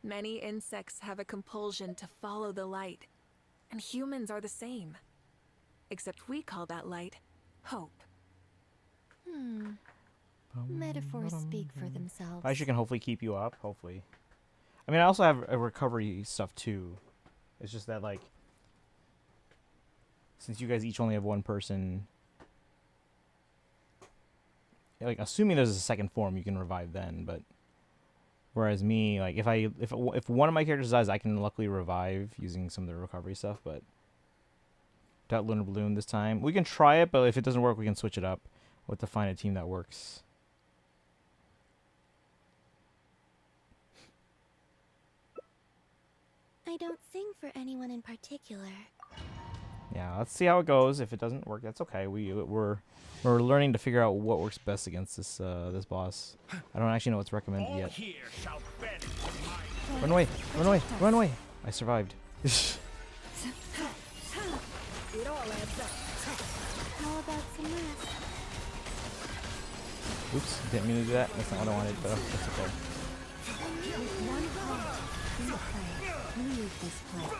Many insects have a compulsion to follow the light, and humans are the same. Except we call that light hope.
Metaphors speak for themselves.
I actually can hopefully keep you up, hopefully. I mean, I also have a recovery stuff too. It's just that, like, since you guys each only have one person, like, assuming there's a second form, you can revive then, but whereas me, like, if one of my characters dies, I can luckily revive using some of the recovery stuff, but without Lunar Balloon this time. We can try it, but if it doesn't work, we can switch it up. We'll have to find a team that works.
I don't sing for anyone in particular.
Yeah, let's see how it goes. If it doesn't work, that's okay. We're learning to figure out what works best against this this boss. I don't actually know what's recommended yet. Run away! Run away! Run away! I survived.
How about some rest?
Oops, didn't mean to do that. That's not what I wanted, but that's okay.
With one heart, we pray. Leave this place.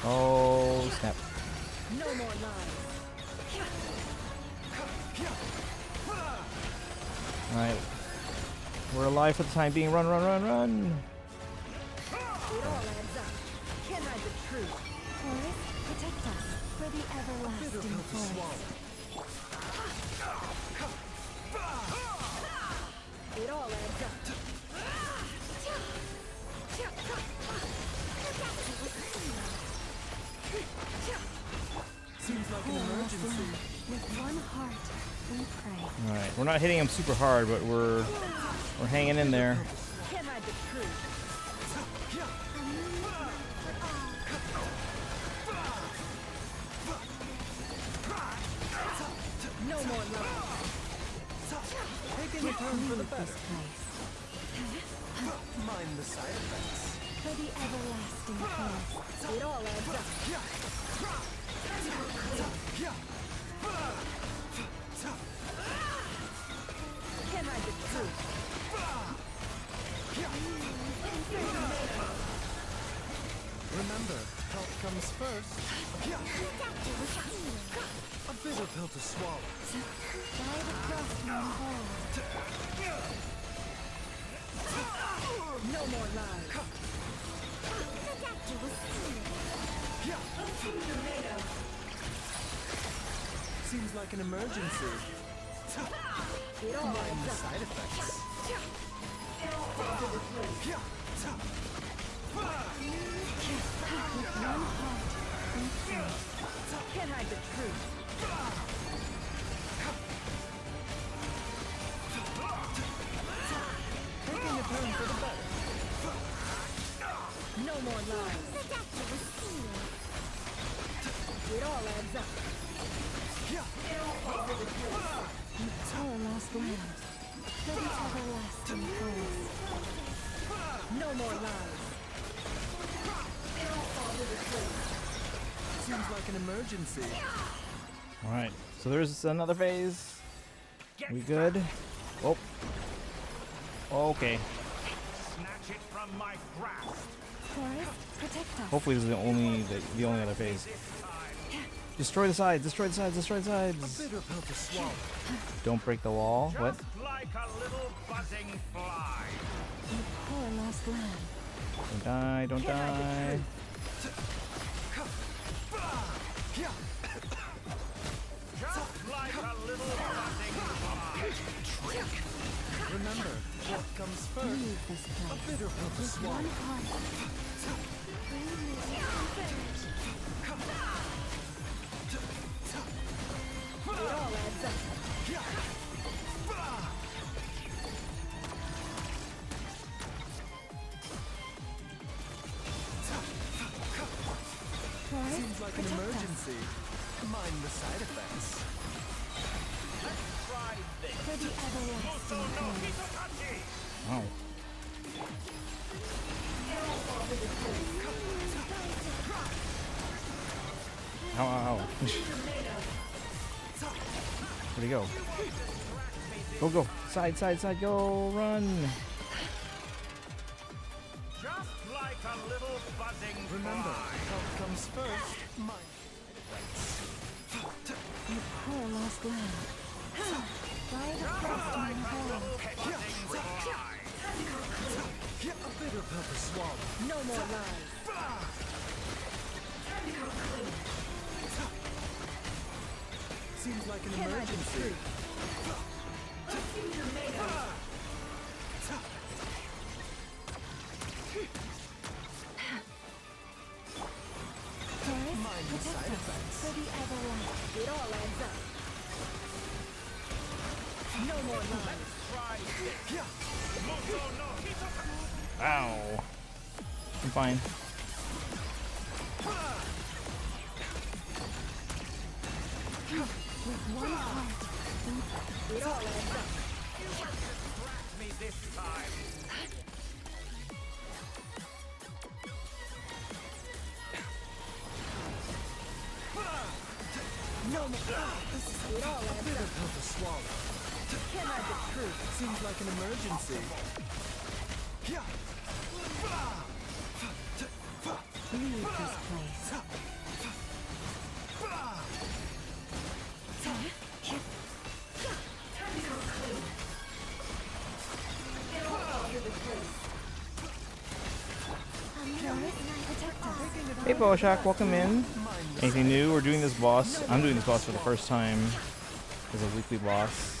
Oh, snap.
No more lies.
Alright. We're alive for the time being. Run, run, run, run!
It all adds up. Can't hide the truth.
Forest, protect us for the everlasting forest.
It all adds up.
Seems like an emergency.
With one heart, we pray.
Alright, we're not hitting him super hard, but we're hanging in there.
Can't hide the truth. No more lies.
Taking a turn for the
Leave
better.
this place.
Mind the side effects.
For the everlasting forest.
It all adds up. Can't hide the truth.
Remember, health comes first. A bitter pill to swallow.
Dive across my hole.
No more lies.
Seems like an emergency.
It all
Mind
adds
the
up.
side effects.
With one heart, we pray.
Can't hide the truth. lies. It all adds up.
Our last land. For the everlasting forest.
No more lies.
Seems like an emergency.
All right. So there's another phase. We good? Oh. Okay.
Snatch it from my grasp.
Forest, protect us.
Hopefully this is the only other phase. Destroy the sides. Destroy the sides. Destroy the sides.
Bitter pill to swallow.
Don't break the wall. What?
Just like a little buzzing fly.
Our last land.
Don't die. Don't die.
Just like a little buzzing fly.
Remember, what comes first?
Leave this
A
place.
bitter pill to
With
swallow.
one heart.
It all adds up.
Forest,
Seems like an
protect us.
emergency. Mind the side effects.
Try this.
For the everlasting forest.
Wow. Ow, ow, ow. Where'd he go? Go, go. Side, side, side. Go. Run.
Just like a little buzzing
Remember,
fly.
health comes first. Mind.
Our last land. By the frost
Like
and
a
hell.
little buzzing fly.
A bitter pill to swallow.
No more lies.
Seems like an emergency.
Forest,
Mind the
protect
side
us.
effects.
For the everlasting.
It all adds up. No more lies.
Try this. Muso no hito.
Ow. I'm fine.
With one heart.
It all adds up.
Scratch me this time.
No more. It all adds
Bitter
up.
pill to swallow.
Cannot get through.
Seems like an emergency.
Leave this place.
Hey, Boshak. Welcome in. Anything new? We're doing this boss. I'm doing this boss for the first time as a weekly boss.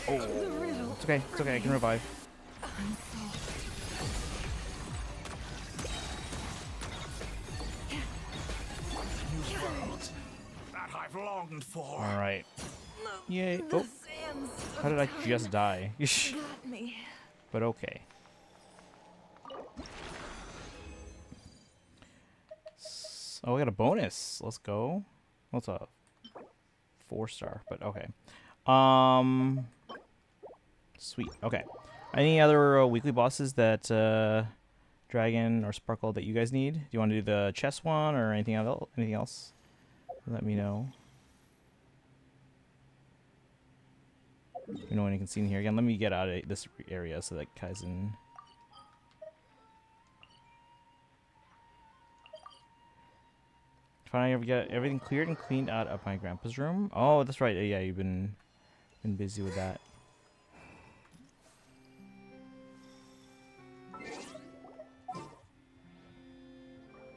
Oh, it's okay. It's okay. I can revive.
That I've longed for.
All right. Yay. Oh, how did I just die?
Got me.
But okay. Oh, we got a bonus. Let's go. What's a 4-star? But okay. Sweet. Okay. Any other weekly bosses that Dragon or Sparkle that you guys need? Do you want to do the chess one or anything else? Anything else? Let me know. You know when you can see in here again. Let me get out of this area so that Kaizen. Finally, I've got everything cleared and cleaned out of my grandpa's room. Oh, that's right. Yeah, you've been busy with that.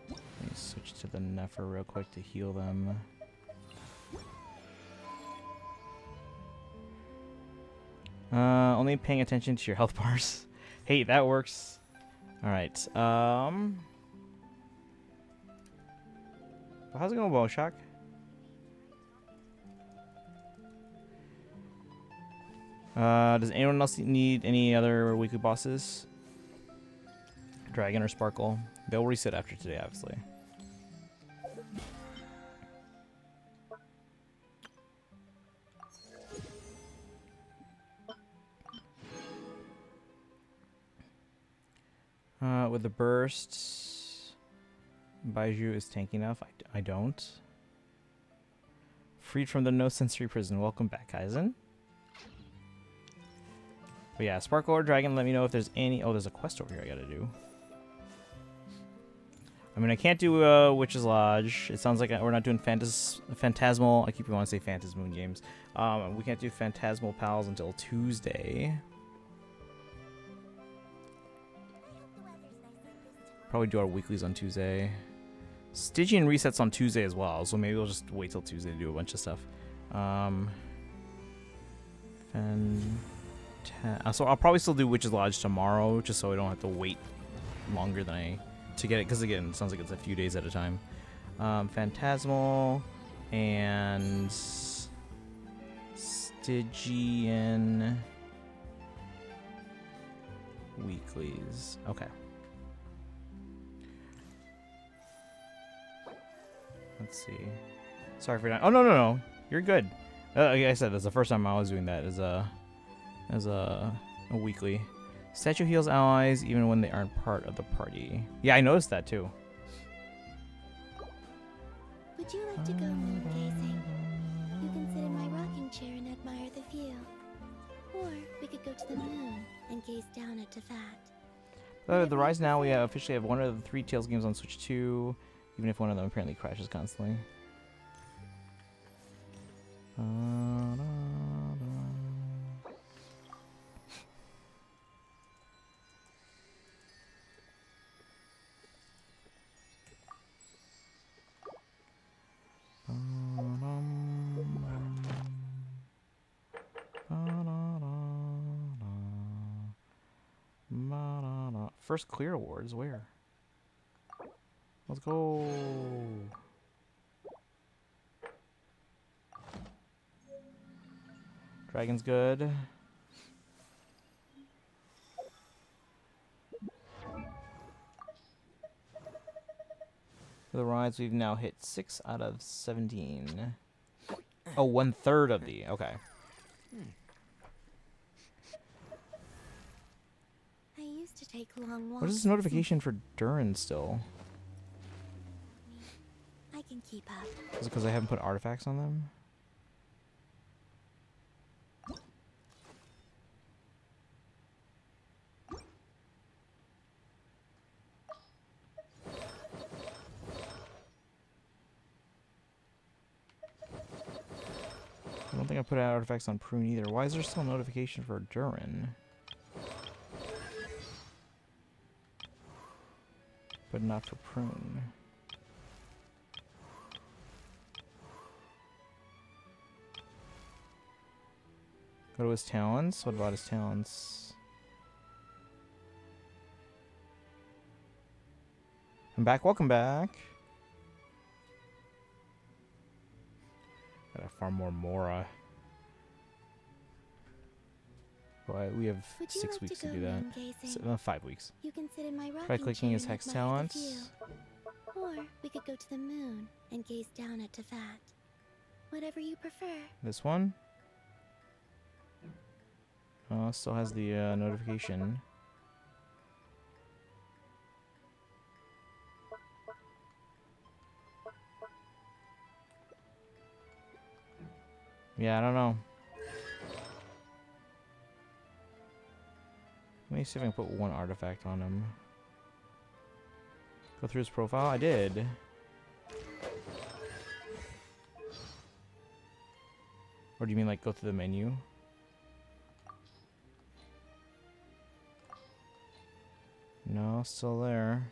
Let me switch to the Nefer real quick to heal them. Only paying attention to your health bars. Hey, that works. All right. How's it going, Boshak? Does anyone else need any other weekly bosses? Dragon or Sparkle? They'll reset after today, obviously. With the bursts, Baiju is tanky enough. I don't. Freed from the no sensory prison. Welcome back, Kaizen. But yeah, Sparkle or Dragon, let me know if there's any... Oh, there's a quest over here I gotta do. I mean, I can't do Witch's Lodge. It sounds like we're not doing Phantasmal... I keep wanting to say Phantasmoon games. We can't do Phantasmal Pals until Tuesday. Probably do our weeklies on Tuesday. Stygian resets on Tuesday as well, so maybe we'll just wait till Tuesday to do a bunch of stuff. So I'll probably still do Witch's Lodge tomorrow, just so I don't have to wait longer than to get it, because again, it sounds like it's a few days at a time. Phantasmal and Stygian weeklies. Okay. Let's see. Sorry for that. Oh no, you're good. Like I said, that's the first time I was doing that as a weekly. Statue heals allies even when they aren't part of the party. Yeah, I noticed that too.
Would you like to go moon gazing? You can sit in my rocking chair and admire the view. Or we could go to the moon and gaze down at Tefat.
The Rise now, we officially have one of the 3 Tales games on Switch 2, even if one of them apparently crashes constantly. First clear awards, where? Let's go. Dragon's good. For the rides, we've now hit 6 out of 17. Oh, 1/3 of the. Okay.
I used to take long walks.
What is this notification for Durin still?
I can keep up.
Is it because I haven't put artifacts on them? I don't think I put out artifacts on Prune either. Why is there still a notification for Durin? But not for Prune. Go to his talents. What about his talents? I'm back. Welcome back. Gotta farm more Mora. But we have 6 weeks to do that. 5 weeks.
You can sit in my rocking
Try clicking his
chair
hex
and admire the
talents.
view. Or we could go to the moon and gaze down at Tefat. Whatever you prefer.
This one? Oh, still has the notification. Yeah, I don't know. Let me see if I can put one artifact on him. Go through his profile? I did. Or do you mean like go through the menu? No, still there.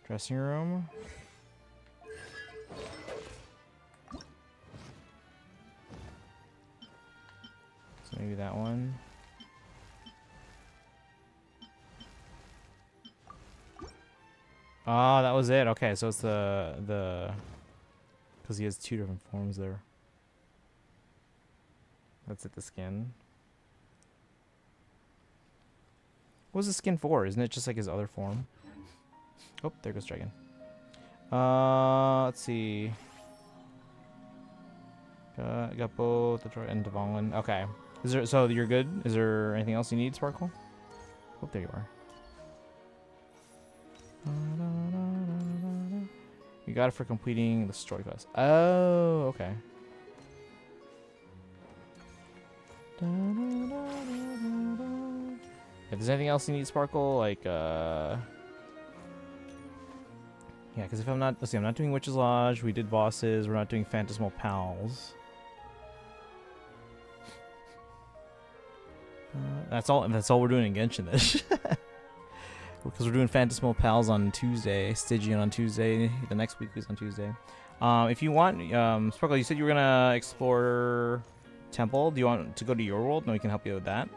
Dressing room. So maybe that one. Oh, that was it. Okay, so it's the because he has 2 different forms there. That's it, the skin. What was the skin for? Isn't it just like his other form? Oh, there goes Dragon. Let's see. Got both the and Devonlin. Okay. Is there? So you're good. Is there anything else you need, Sparkle? Oh, there you are. You got it for completing the story quest. Oh, okay. If there's anything else you need, Sparkle, like, yeah, because if I'm not, let's see, I'm not doing Witch's Lodge, we did bosses, we're not doing Phantasmal Pals. That's all we're doing in Genshin this. Because we're doing Phantasmal Pals on Tuesday, Stygian on Tuesday, the next week is on Tuesday. If you want, Sparkle, you said you were gonna explore Temple. Do you want to go to your world? No, we can help you with that.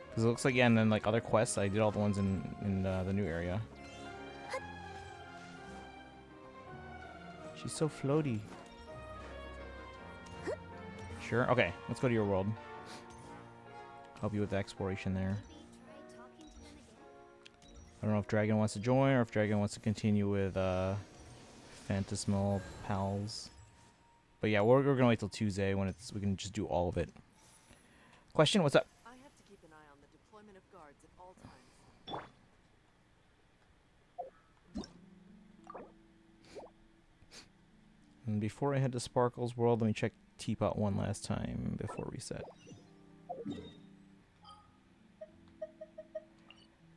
Because it looks like, yeah, and then like other quests, I did all the ones in the new area. She's so floaty. Sure. Okay, let's go to your world. Help you with the exploration there. I don't know if Dragon wants to join or if Dragon wants to continue with Phantasmal Pals. But yeah, we're gonna wait till Tuesday when we can just do all of it. Question, what's up?
I have to keep an eye on the deployment of guards at all times.
And before I head to Sparkle's world, let me check Teapot one last time before reset.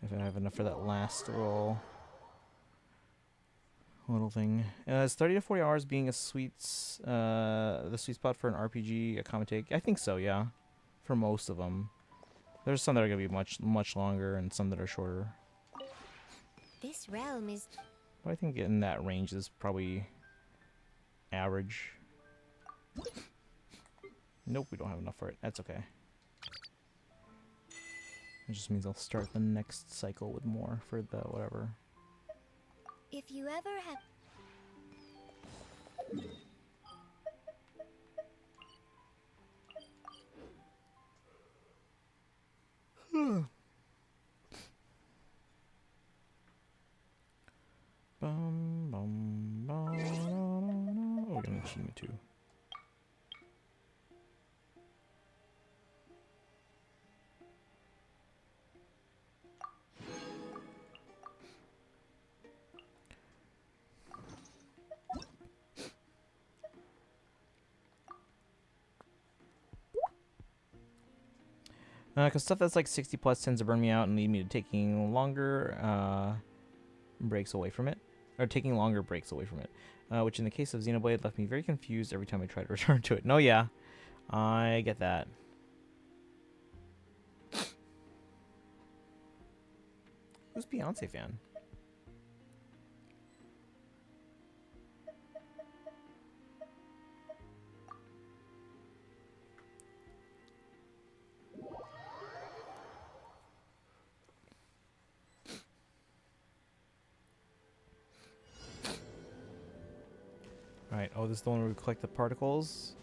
If I have enough for that last little thing. Is 30 to 40 hours being the sweet spot for an RPG, a common take? I think so, yeah. For most of them. There's some that are going to be much longer and some that are shorter.
This realm is...
But I think in that range is probably average. Nope, we don't have enough for it. That's okay. It just means I'll start the next cycle with more for the whatever.
If you ever have...
Bum, bum, bum, oh, we're gonna achievement too. Because stuff that's like 60 plus tends to burn me out and lead me to taking longer breaks away from it. Or taking longer breaks away from it. Which in the case of Xenoblade left me very confused every time I tried to return to it. No, yeah. I get that. Who's Beyonce fan? Alright, oh, this is the one where we collect the particles.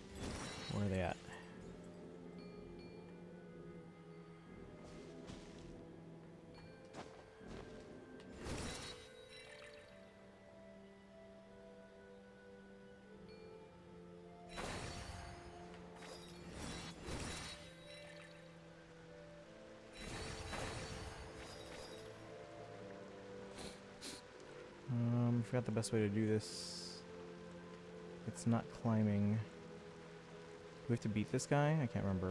Where are they at? I forgot the best way to do this. It's not climbing. Do we have to beat this guy? I can't remember.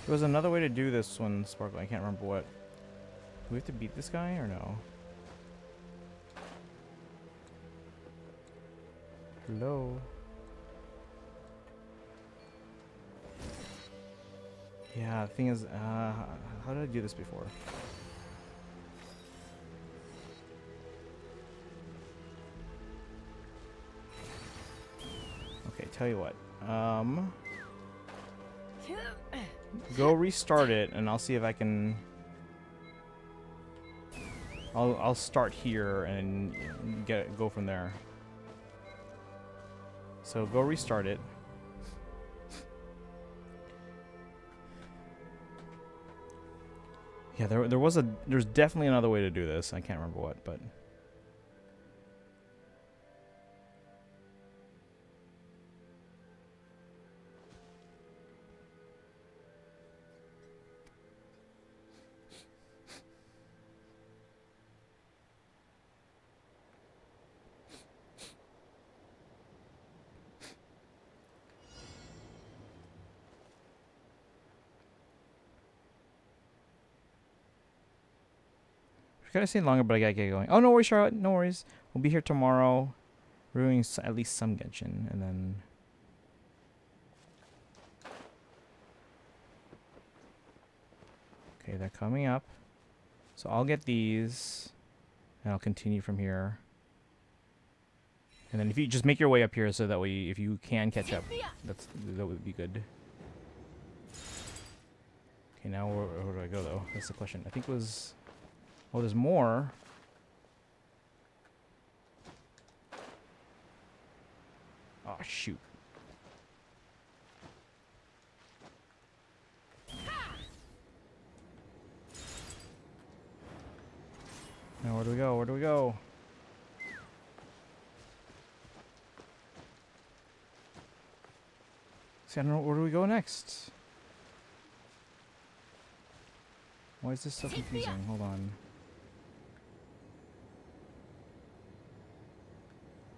There was another way to do this one, Sparkle. I can't remember what. Do we have to beat this guy or no? Hello? Yeah, the thing is, how did I do this before? Okay, tell you what. go restart it, and I'll see if I can. I'll start here and go from there. So go restart it. Yeah, there's definitely another way to do this. I can't remember what, but. We could have stayed longer, but I gotta get going. Oh, no worries, Charlotte. No worries. We'll be here tomorrow. We're doing at least some Genshin, and then. Okay, they're coming up. So I'll get these, and I'll continue from here. And then if you just make your way up here, so that way, if you can catch up, that would be good. Okay, now where do I go though? That's the question. I think it was. Oh, there's more. Oh, shoot. Now, where do we go? Where do we go? See, I don't know. Where do we go next? Why is this so confusing? Hold on.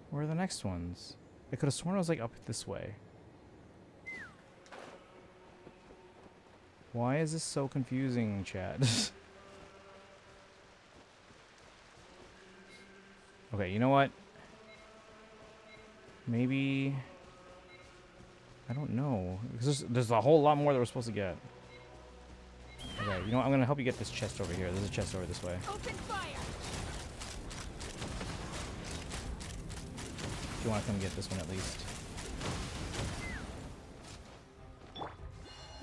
Where are the next ones? I could have sworn I was like up this way. Why is this so confusing, chat? Okay, you know what? Maybe... I don't know. Because there's a whole lot more that we're supposed to get. Okay, you know what? I'm going to help you get this chest over here. There's a chest over this way.
Open fire!
If you want to come get this one at least.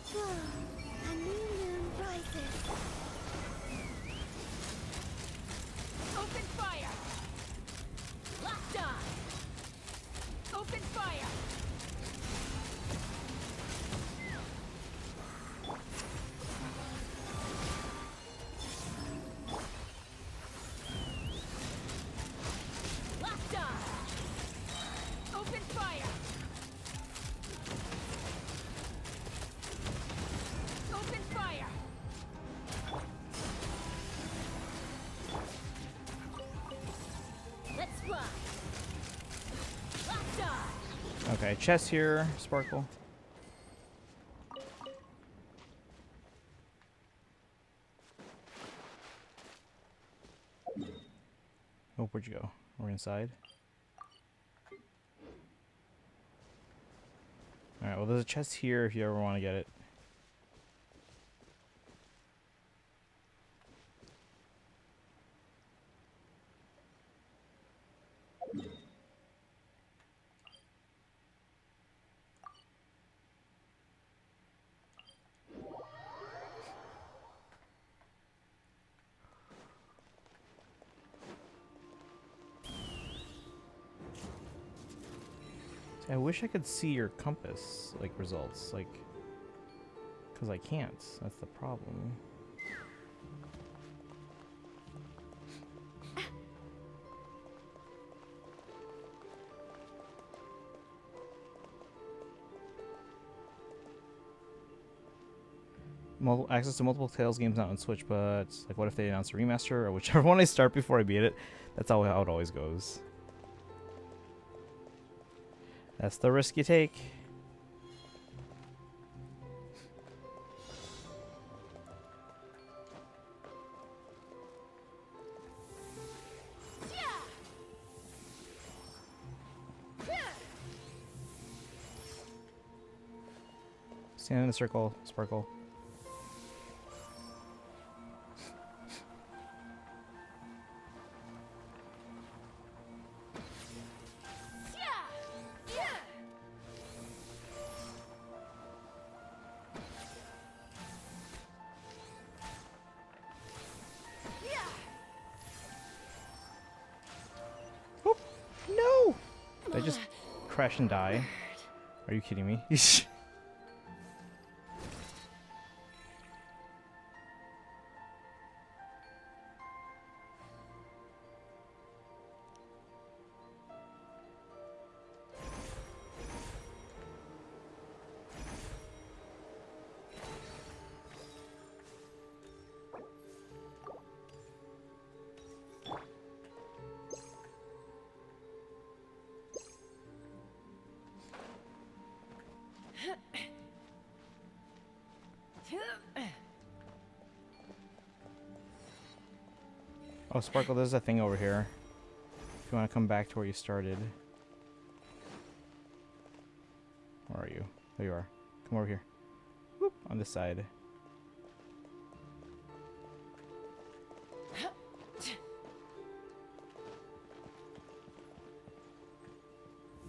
A new moon rises.
Open fire! Locked on! Open fire! Locked on! Open fire! Open fire! Let's fly! Locked on!
Okay, chest here, Sparkle. Oh, where'd you go? We're inside. Alright, well there's a chest here if you ever want to get it. I wish I could see your compass, like, results, like, because I can't. That's the problem. Access to multiple Tales games not on Switch, but, like, what if they announce a remaster, or whichever one I start before I beat it? That's how it always goes. That's the risk you take. Stand in the circle, Sparkle. Did I just crash and die? Are you kidding me? Oh, Sparkle, there's a thing over here. If you want to come back to where you started. Where are you? There you are. Come over here. Whoop, on this side.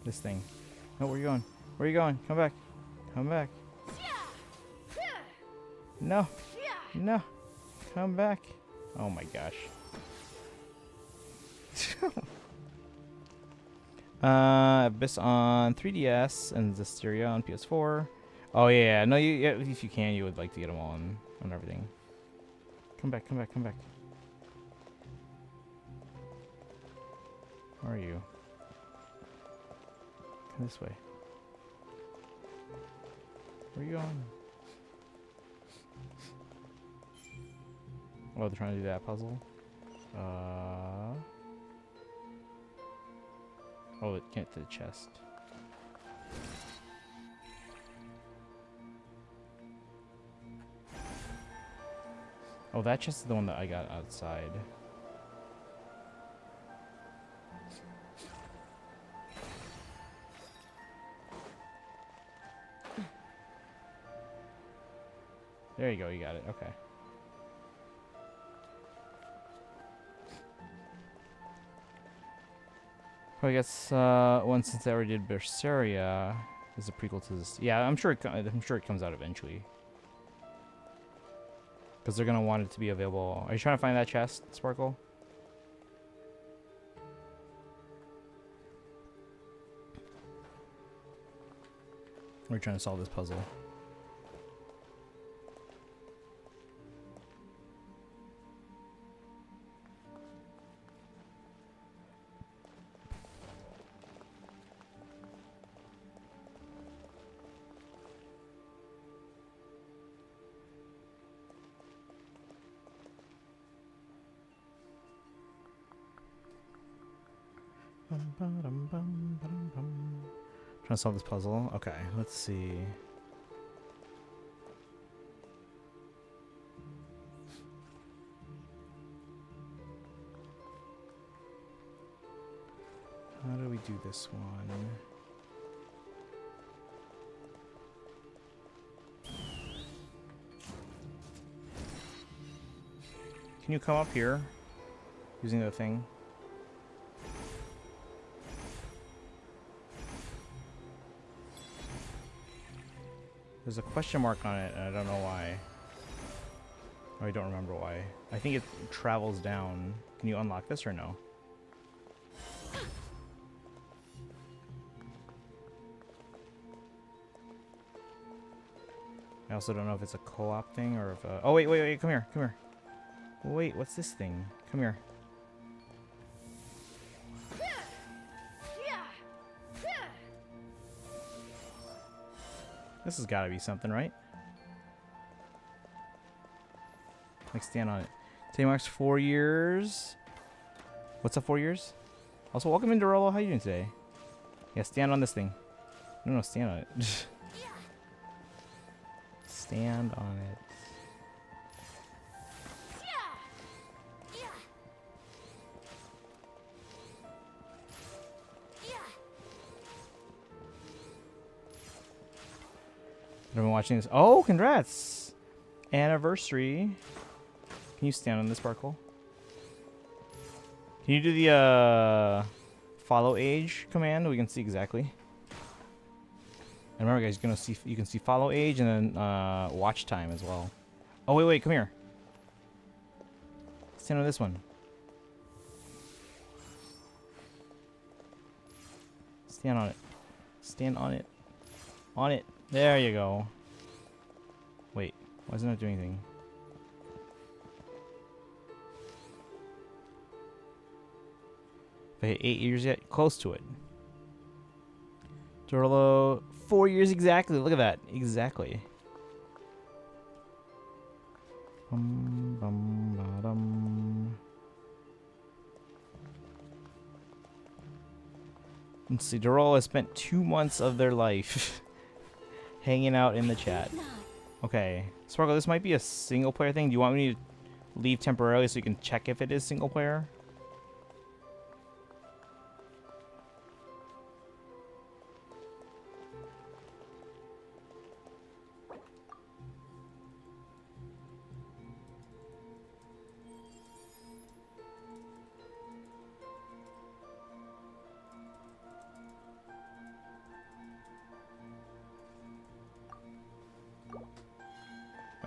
This thing. No, where are you going? Where are you going? Come back. Come back. No. No. Come back. Oh my gosh. Abyss on 3DS and Zestiria on PS4. Oh yeah, no, if you can, you would like to get them all on everything. Come back, come back, come back. Where are you? Come this way. Where are you going? Oh, they're trying to do that puzzle. Oh, it can't to the chest. Oh, that chest is the one that I got outside. There you go, you got it. Okay. Well, I guess since I already did Berseria, is a prequel to this. Yeah, I'm sure it comes out eventually. Because they're gonna want it to be available. Are you trying to find that chest, Sparkle? We're trying to solve this puzzle. Trying to solve this puzzle. Okay, let's see. How do we do this one? Can you come up here using the thing? There's a question mark on it, and I don't know why. Oh, I don't remember why. I think it travels down. Can you unlock this or no? I also don't know if it's a co-op thing or if oh, wait, come here, come here. Wait, what's this thing? Come here. This has got to be something, right? Like, stand on it. Today marks 4 years. What's up, 4 years? Also, welcome into Rollo. How you doing today? Yeah, stand on this thing. No, stand on it. Stand on it. I've been watching this. Oh, congrats! Anniversary. Can you stand on this, Sparkle? Can you do the follow age command? We can see exactly. And remember, guys, you can see follow age and then watch time as well. Oh, wait, come here. Stand on this one. Stand on it. Stand on it. On it. There you go. Wait, why isn't it doing anything? If I hit 8 years yet, close to it. Dorlo, 4 years exactly. Look at that. Exactly. Let's see. Dorlo has spent 2 months of their life hanging out in the chat. Okay. Sparkle, this might be a single player thing. Do you want me to leave temporarily so you can check if it is single player?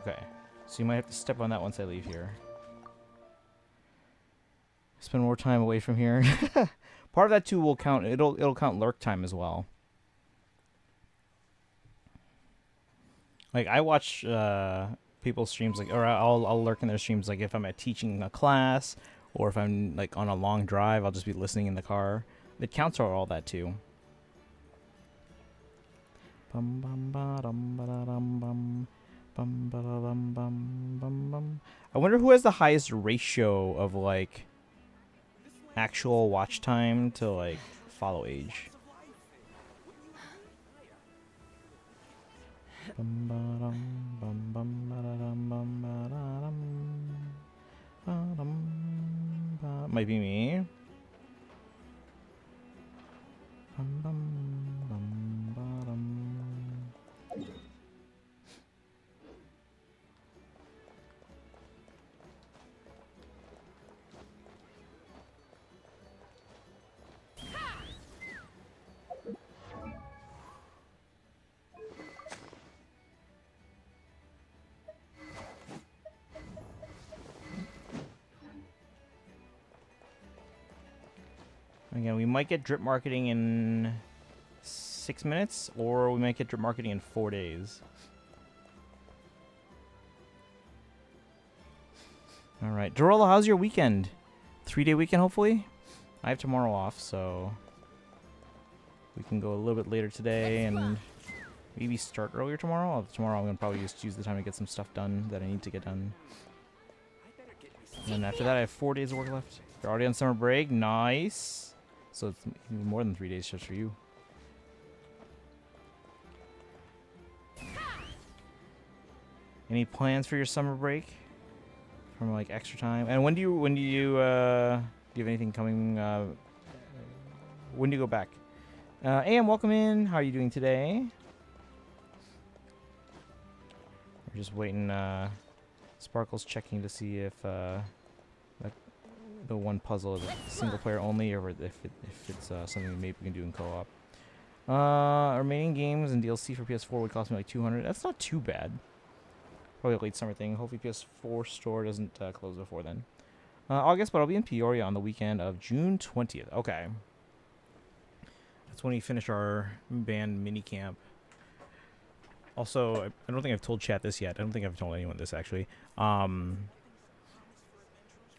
Okay, so you might have to step on that once I leave here. Spend more time away from here. Part of that too will count. It'll count lurk time as well. Like I watch people's streams, like, or I'll lurk in their streams, like if I'm teaching a class or if I'm like on a long drive, I'll just be listening in the car. It counts for all that too. Bum bum ba dum ba da dum bum. Bum, ba, da, bum, bum, bum, bum. I wonder who has the highest ratio of like actual watch time to like follow age. Bum, ba, dum, bum, bum, ba, da, dum, bum, ba, da, dum, ba, dum, ba. Might be me. Bum, bum, bum, ba, dum. Again, we might get drip marketing in 6 minutes, or we might get drip marketing in 4 days. All right, Dorola, how's your weekend? 3-day weekend, hopefully. I have tomorrow off, so we can go a little bit later today and maybe start earlier tomorrow. Tomorrow, I'm gonna probably just use the time to get some stuff done that I need to get done. And then after that, I have 4 days of work left. You're already on summer break. Nice. So it's even more than 3 days just for you. Any plans for your summer break? From like extra time? And when do you do you have anything coming? When do you go back? AM, welcome in. How are you doing today? We're just waiting. Sparkle's checking to see if the one puzzle is single player only, or if it's something maybe we can do in co-op. Remaining games and DLC for PS4 would cost me like 200. That's not too bad. Probably a late summer thing. Hopefully PS4 store doesn't close before then. August, but I'll be in Peoria on the weekend of June 20th. Okay. That's when we finish our band mini camp. Also, I don't think I've told chat this yet. I don't think I've told anyone this actually.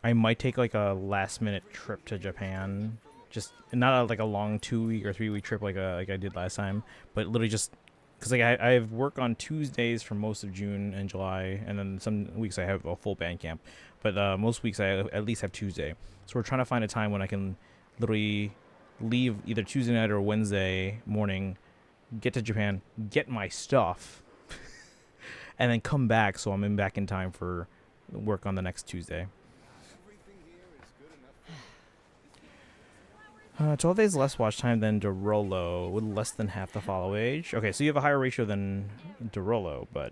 I might take like a last minute trip to Japan. Just not like a long 2-week or 3-week trip like I did last time, but literally just because like I have work on Tuesdays for most of June and July, and then some weeks I have a full band camp, but most weeks I at least have Tuesday. So we're trying to find a time when I can literally leave either Tuesday night or Wednesday morning, get to Japan, get my stuff, and then come back so I'm back in time for work on the next Tuesday. 12 days less watch time than Dorolo, with less than half the follow age. Okay, so you have a higher ratio than Dorolo, but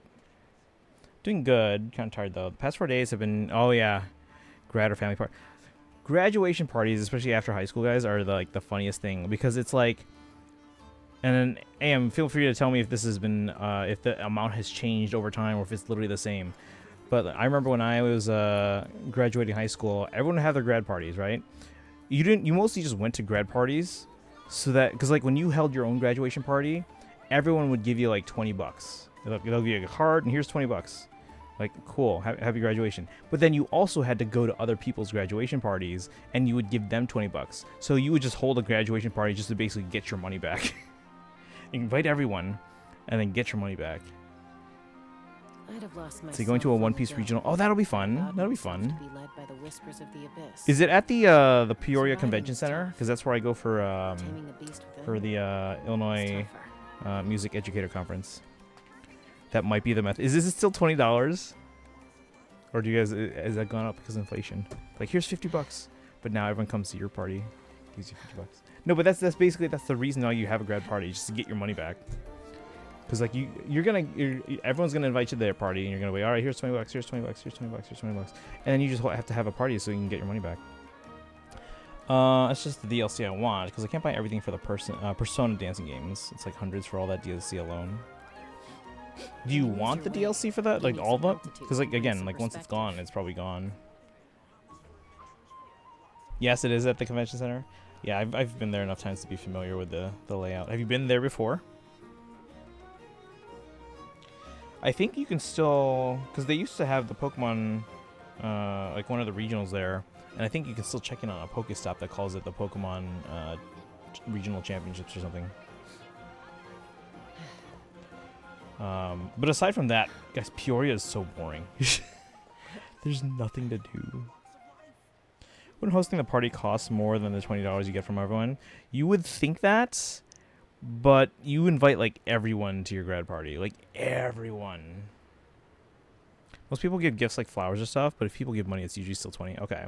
doing good. Kind of tired though. The past 4 days have been, oh yeah, grad or family party. Graduation parties, especially after high school, guys, are the funniest thing, because it's like, and then AM, feel free to tell me if this has been, if the amount has changed over time or if it's literally the same. But I remember when I was graduating high school, everyone had their grad parties, right? You mostly just went to grad parties so that, because like when you held your own graduation party, everyone would give you like 20 bucks. They'll give you a card and here's 20 bucks. Like, cool, happy graduation. But then you also had to go to other people's graduation parties and you would give them 20 bucks. So you would just hold a graduation party just to basically get your money back. Invite everyone and then get your money back.
I'd have lost myself.
So you're going to a One Piece
long ago
regional. Oh, that'll be
if I
fun.
allowed
That'll be
myself
fun.
to be led by the whispers of the abyss.
Is it at the Peoria
Surviving
Convention
is
Center?
tough.
Because that's where I go for
Taming the beast within
the
is
Illinois
tougher.
Music Educator Conference. That might be the method. Is this still $20? Or do you guys, has that gone up because of inflation? Like, here's 50 bucks. But now everyone comes to your party. Gives you 50 bucks. No, but that's basically, that's the reason why you have a grad party, just to get your money back. Because like everyone's gonna invite you to their party, and you're gonna be, all right, here's 20 bucks, here's 20 bucks, here's 20 bucks, here's 20 bucks, and then you just have to have a party so you can get your money back. It's just the DLC I want, because I can't buy everything for the Persona dancing games. It's like hundreds for all that DLC alone. Do you want the DLC for that? Like all of it? Because like again, like once it's gone, it's probably gone. Yes, it is at the convention center. Yeah, I've been there enough times to be familiar with the layout. Have you been there before? I think you can still, because they used to have the Pokemon, like one of the regionals there, and I think you can still check in on a Pokestop that calls it the Pokemon Regional Championships or something. But aside from that, guys, Peoria is so boring. There's nothing to do. When hosting the party costs more than the $20 you get from everyone, you would think that. But you invite, like, everyone to your grad party. Like, everyone. Most people give gifts like flowers or stuff, but if people give money, it's usually still 20. Okay.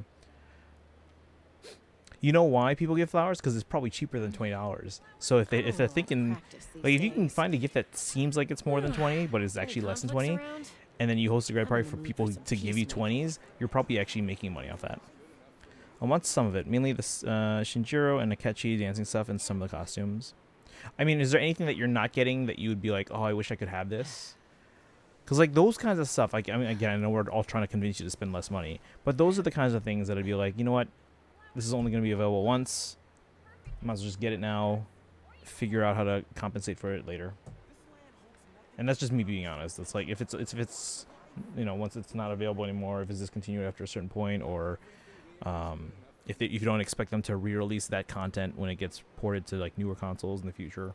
You know why people give flowers? Because it's probably cheaper than $20. So if they're thinking, like, if you can find a gift that seems like it's more than 20, but is actually less than 20, and then you host a grad party for people to give you 20s, you're probably actually making money off that. I want some of it, mainly the Shinjiro and Akechi dancing stuff and some of the costumes. I mean, is there anything that you're not getting that you would be like, oh, I wish I could have this? Because, like, those kinds of stuff, like, I mean, again, I know we're all trying to convince you to spend less money, but those are the kinds of things that I'd be like, you know what? This is only going to be available once. Might as well just get it now, figure out how to compensate for it later. And that's just me being honest. It's like, if it's you know, once it's not available anymore, if it's discontinued after a certain point, or if you don't expect them to re-release that content when it gets ported to like newer consoles in the future.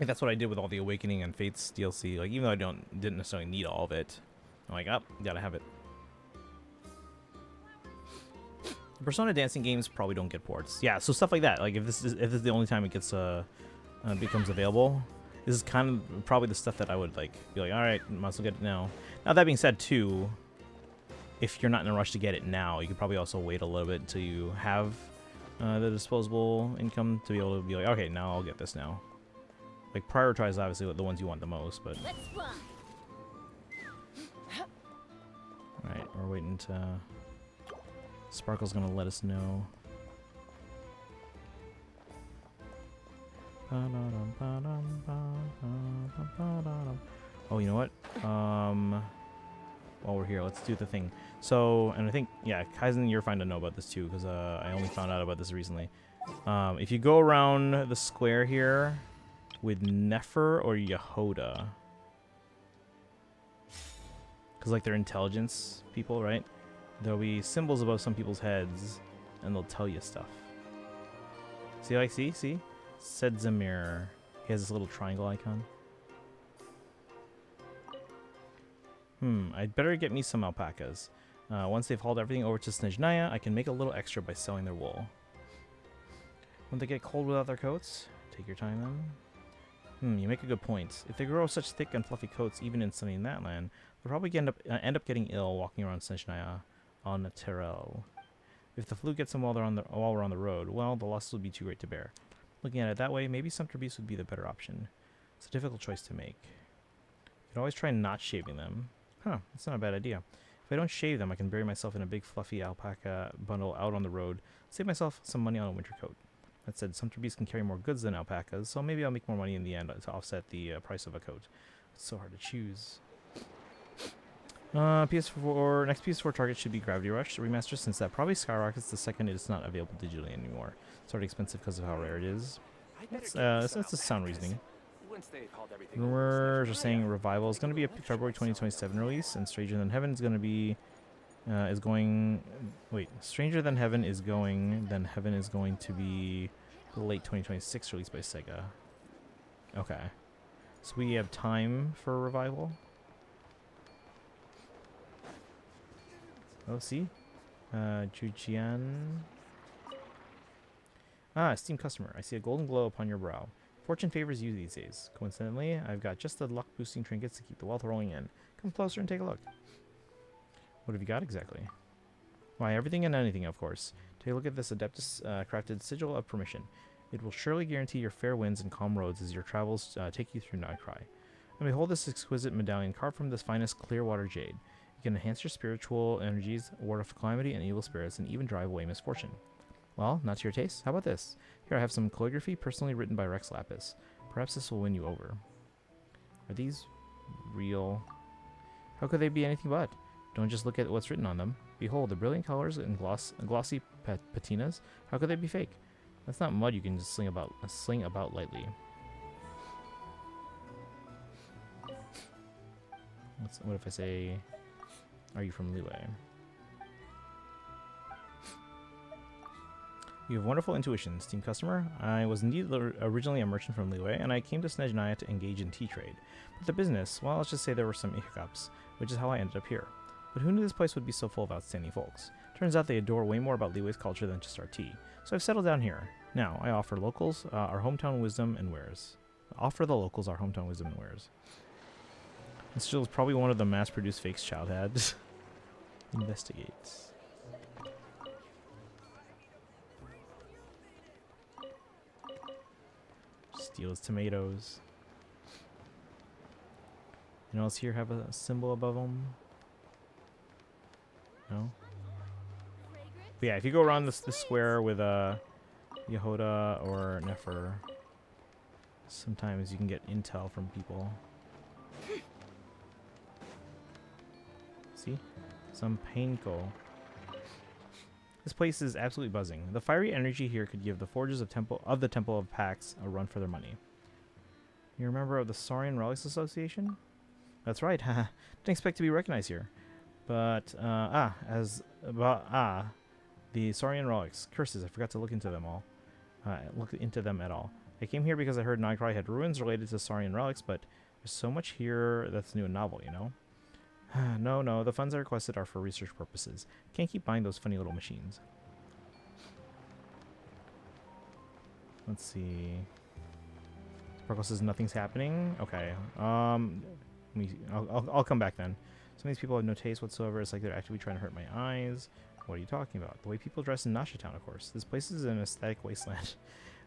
And that's what I did with all the Awakening and Fates DLC. Like, even though I didn't necessarily need all of it, I'm like, oh, gotta have it. The Persona dancing games probably don't get ports. Yeah, so stuff like that. Like, if this is the only time it gets becomes available, this is kind of probably the stuff that I would like be like, all right, might as well get it now. Now that being said, too, if you're not in a rush to get it now, you could probably also wait a little bit until you have the disposable income to be able to be like, okay, now I'll get this now. Like, prioritize obviously the ones you want the most, but. Alright, we're waiting to. Sparkle's gonna let us know. Oh, you know what? While we're here, let's do the thing. So, and I think, yeah, Kaizen, you're fine to know about this too, because I only found out about this recently. If you go around the square here with Nefer or Yehoda, because like they're intelligence people, right? There'll be symbols above some people's heads, and they'll tell you stuff. See, like, see? Sedzamir. He has this little triangle icon. I'd better get me some alpacas. Once they've hauled everything over to Snezhnaya, I can make a little extra by selling their wool. When they get cold without their coats, take your time then. You make a good point. If they grow such thick and fluffy coats even in sunny Natlan, they'll probably end up getting ill walking around Snezhnaya on Terrell. If the flu gets them while we're on the road, well, the loss will be too great to bear. Looking at it that way, maybe Sumpter Beast would be the better option. It's a difficult choice to make. You can always try not shaving them. Huh, that's not a bad idea. If I don't shave them, I can bury myself in a big fluffy alpaca bundle out on the road, save myself some money on a winter coat. That said, Sumpter Beast can carry more goods than alpacas, so maybe I'll make more money in the end to offset the price of a coat. It's so hard to choose. PS4 next PS4 target should be Gravity Rush remaster, since that probably skyrockets the second it's not available digitally anymore. It's already expensive because of how rare it is. That's a sound reasoning.
Once they've hauled everything over to
Rumors are
Snezhnaya,
saying Revival is
can
going to be a
make a little
February
extra by selling
2027
their
release,
wool.
and Stranger Than Heaven is going to be is going. Wait, Stranger Than Heaven is going. Then Heaven is going to be the late 2026 release by Sega. Okay, so we have time for Revival. Oh, see, Jujian. Ah, Steam customer. I see a golden glow upon your brow. Fortune favors you these days. Coincidentally, I've got just the luck-boosting trinkets to keep the wealth rolling in. Come closer and take a look. What have you got exactly? Why, everything and anything, of course. Take a look at this Adeptus crafted sigil of permission. It will surely guarantee your fair winds and calm roads as your travels take you through Nightcry. And behold this exquisite medallion carved from this finest clear-water jade. You can enhance your spiritual energies, ward off calamity and evil spirits, and even drive away misfortune. Well, not to your taste? How about this? Here I have some calligraphy personally written by Rex Lapis. Perhaps this will win you over. Are these real? How could they be anything but? Don't just look at what's written on them. Behold, the brilliant colors and glossy patinas. How could they be fake? That's not mud you can just sling about lightly. What if I say, are you from Liyue? You have wonderful intuition, Steam customer. I was indeed originally a merchant from Liyue, and I came to Snezhnaya to engage in tea trade. But the business, well, let's just say there were some hiccups, which is how I ended up here. But who knew this place would be so full of outstanding folks? Turns out they adore way more about Liyue's culture than just our tea. So I've settled down here. Now, I offer locals our hometown wisdom and wares. Offer the locals our hometown wisdom and wares. This is probably one of the mass-produced fakes Child had. Investigates. Steals tomatoes. You know, else here have a symbol above them? No? But yeah, if you go around this square with Yehoda or Nefer, sometimes you can get intel from people. See? Some Painko. This place is absolutely buzzing. The fiery energy here could give the forgers of the Temple of Pax a run for their money. You're a member of the Saurian Relics Association? That's right. Didn't expect to be recognized here. But the Saurian relics. Curses, I forgot to look into them at all. I came here because I heard Nightcry had ruins related to Saurian relics, but there's so much here that's new and novel, you know? No, the funds I requested are for research purposes. Can't keep buying those funny little machines. Let's see. Sparkle says nothing's happening. Okay. I'll come back then. Some of these people have no taste whatsoever. It's like they're actively trying to hurt my eyes. What are you talking about? The way people dress in Nasha Town, of course. This place is an aesthetic wasteland.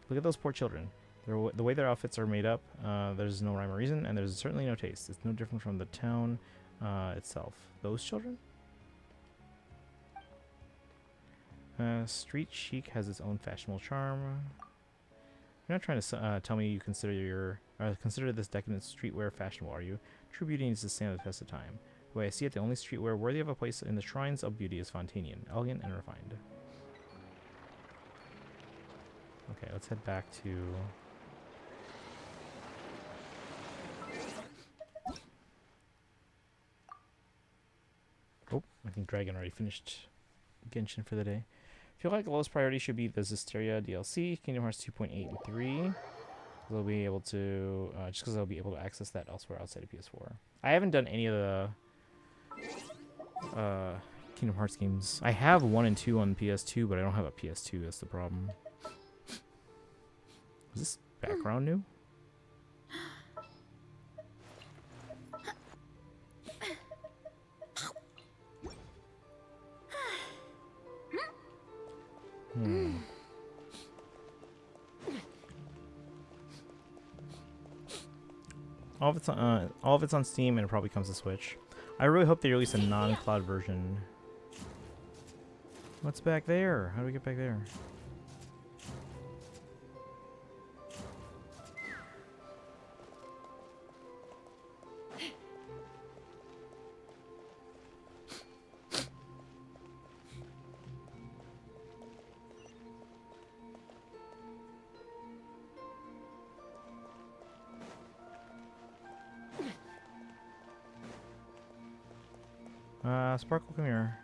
Look at those poor children. The way their outfits are made up, there's no rhyme or reason, and there's certainly no taste. It's no different from the town itself. Those children? Street chic has its own fashionable charm. You're not trying to tell me you consider this decadent streetwear fashionable, are you? True beauty needs to stand the test of time. The way I see it, the only streetwear worthy of a place in the shrines of beauty is Fontanian, elegant and refined. Okay, let's head back to... Oh, I think Dragon already finished Genshin for the day. I feel like the lowest priority should be the Zestiria DLC, Kingdom Hearts 2.8 and 3. They'll be able to, just because I'll be able to access that elsewhere outside of PS4. I haven't done any of the Kingdom Hearts games. I have 1 and 2 on PS2, but I don't have a PS2. That's the problem. Is this background new? All of it's on Steam, and it probably comes to Switch. I really hope they release a non-cloud version. What's back there? How do we get back there? Sparkle, come here.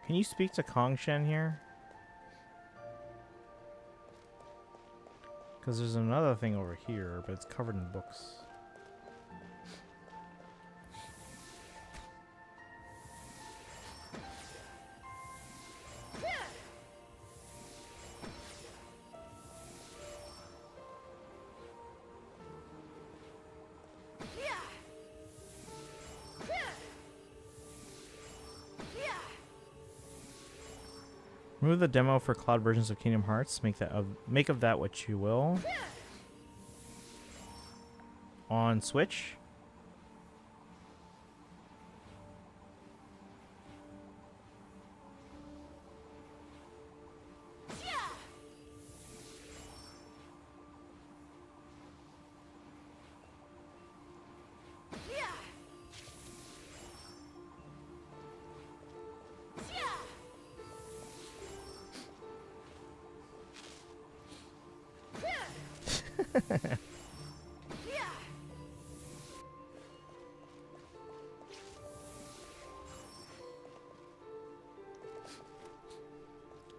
Can you speak to Kongshen here? Because there's another thing over here, but it's covered in books. Remove the demo for cloud versions of Kingdom Hearts. Make of that what you will. On Switch.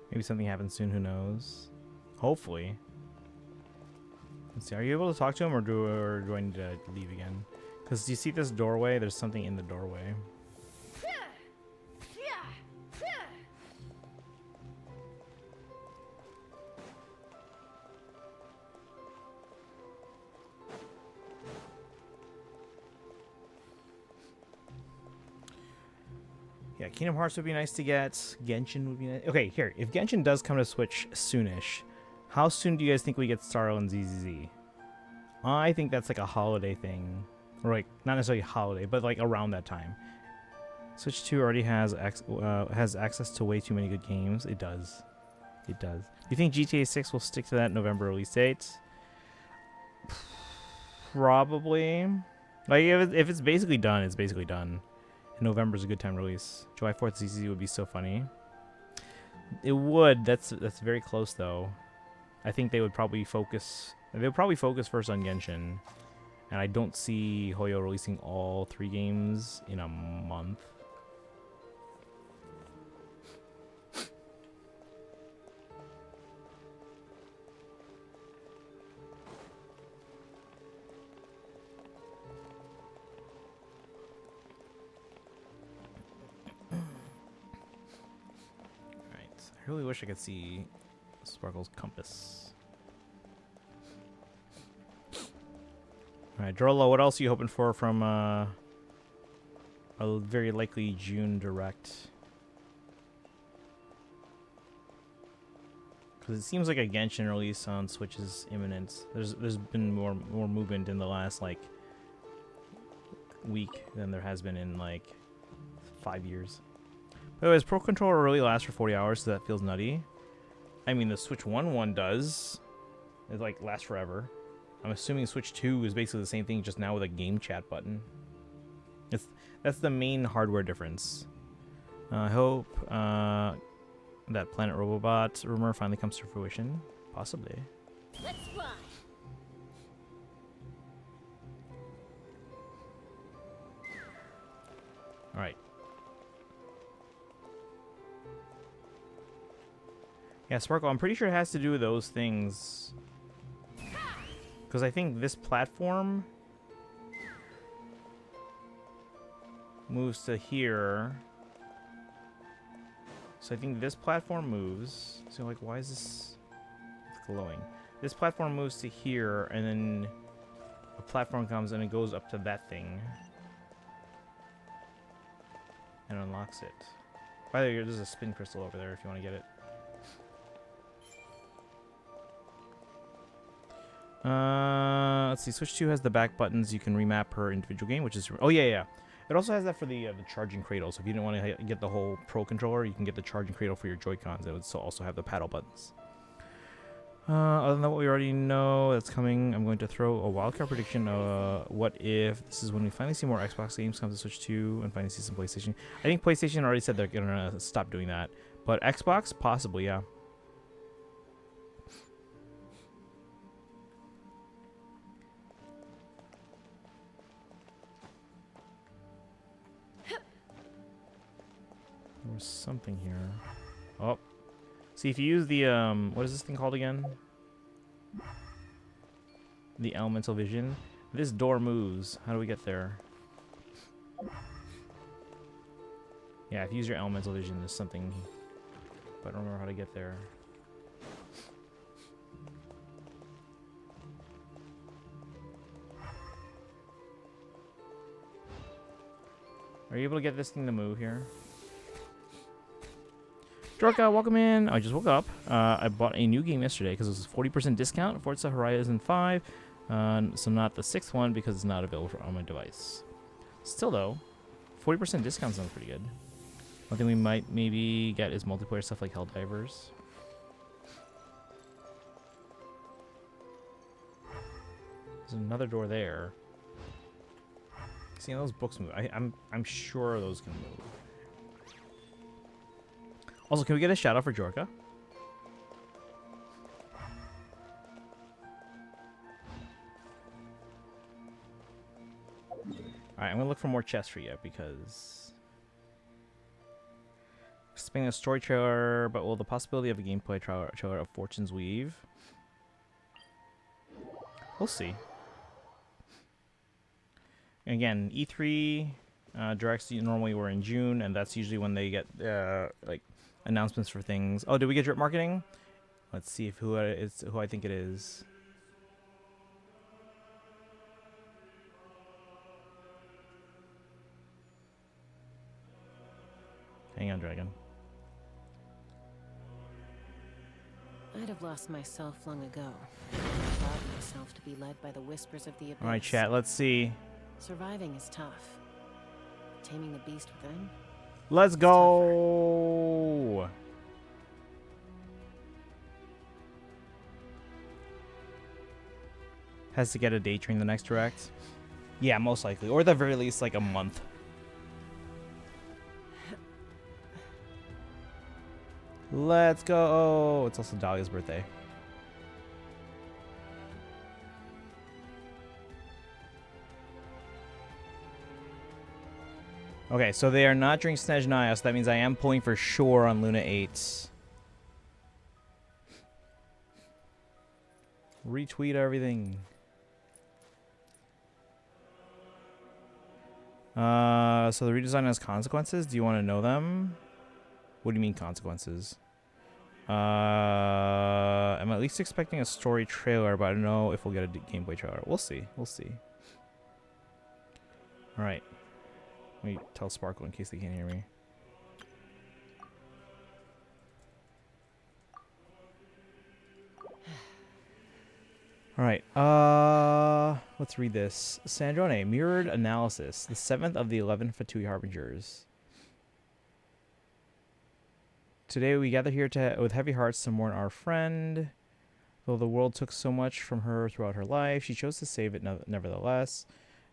Maybe something happens soon, who knows? Hopefully. Let's see, are you able to talk to him or do I need to leave again? Because do you see this doorway? There's something in the doorway. Yeah, Kingdom Hearts would be nice to get. Genshin would be nice. Okay, here. If Genshin does come to Switch soonish, how soon do you guys think we get Starro and ZZZ? I think that's like a holiday thing. Or like, not necessarily holiday, but like around that time. Switch 2 already has access to way too many good games. It does. It does. Do you think GTA 6 will stick to that November release date? Probably. Like, if it's basically done, it's basically done. November's a good time to release. July 4th ZZ would be so funny. It would. That's very close though. I think they would probably focus. They'll probably focus first on Genshin, and I don't see Hoyo releasing all 3 games in a month. I really wish I could see Sparkle's compass. Alright, Drolo, what else are you hoping for from a very likely June direct? Because it seems like a Genshin release on Switch is imminent. There's been more movement in the last like week than there has been in like 5 years. By the way, does Pro Controller really last for 40 hours, so that feels nutty? I mean, the Switch 1 does. It, like, lasts forever. I'm assuming Switch 2 is basically the same thing, just now with a game chat button. That's the main hardware difference. I hope that Planet Robobot rumor finally comes to fruition. Possibly.
Let's fly.
Alright. Yeah, Sparkle, I'm pretty sure it has to do with those things. Because I think this platform moves to here. So I think this platform moves. So, like, why is this glowing? This platform moves to here, and then a platform comes and it goes up to that thing. And unlocks it. By the way, there's a spin crystal over there if you want to get it. Let's see. Switch 2 has the back buttons you can remap per individual game, which is... Oh, yeah. It also has that for the charging cradle. So if you didn't want to get the whole Pro Controller, you can get the charging cradle for your Joy-Cons. It would also have the paddle buttons. Other than that, what we already know that's coming, I'm going to throw a wildcard prediction. What if this is when we finally see more Xbox games come to Switch 2 and finally see some PlayStation? I think PlayStation already said they're going to stop doing that. But Xbox, possibly, yeah. There was something here. Oh. See, if you use the, what is this thing called again? The elemental vision. This door moves. How do we get there? Yeah, if you use your elemental vision, there's something. But I don't remember how to get there. Are you able to get this thing to move here? Dorka, welcome in. I just woke up. I bought a new game yesterday because it was a 40% discount. Forza Horizon 5. So not the 6th one because it's not available on my device. Still though, 40% discount sounds pretty good. One thing we might maybe get is multiplayer stuff like Helldivers. There's another door there. See, those books move. I'm sure those can move. Also, can we get a shout out for Jorka? Alright, I'm gonna look for more chests for you because expanding a story trailer, but will the possibility of a gameplay trailer of Fortune's Weave? We'll see. Again, E3 directs normally were in June, and that's usually when they get like announcements for things. Oh, did we get drip marketing? Let's see if who I think it is. Hang on, Dragon.
I'd have lost myself long ago. I allowed myself to be led by the whispers of the abyss.
All right, chat. Let's see.
Surviving is tough. Taming the beast within.
Let's go. Has to get a date during the next direct. Yeah, most likely, or at the very least, like a month. Let's go. It's also Dahlia's birthday. Okay, so they are not during Snezhnaya, so that means I am pulling for sure on Luna 8. Retweet everything. So the redesign has consequences. Do you want to know them? What do you mean consequences? I'm at least expecting a story trailer, but I don't know if we'll get a gameplay trailer. We'll see. We'll see. All right. Let me tell Sparkle in case they can't hear me. All right. Let's read this. Sandrone, mirrored analysis. The 7th of the 11 Fatui Harbingers. Today we gather here with heavy hearts to mourn our friend. Though the world took so much from her throughout her life, she chose to save it nevertheless.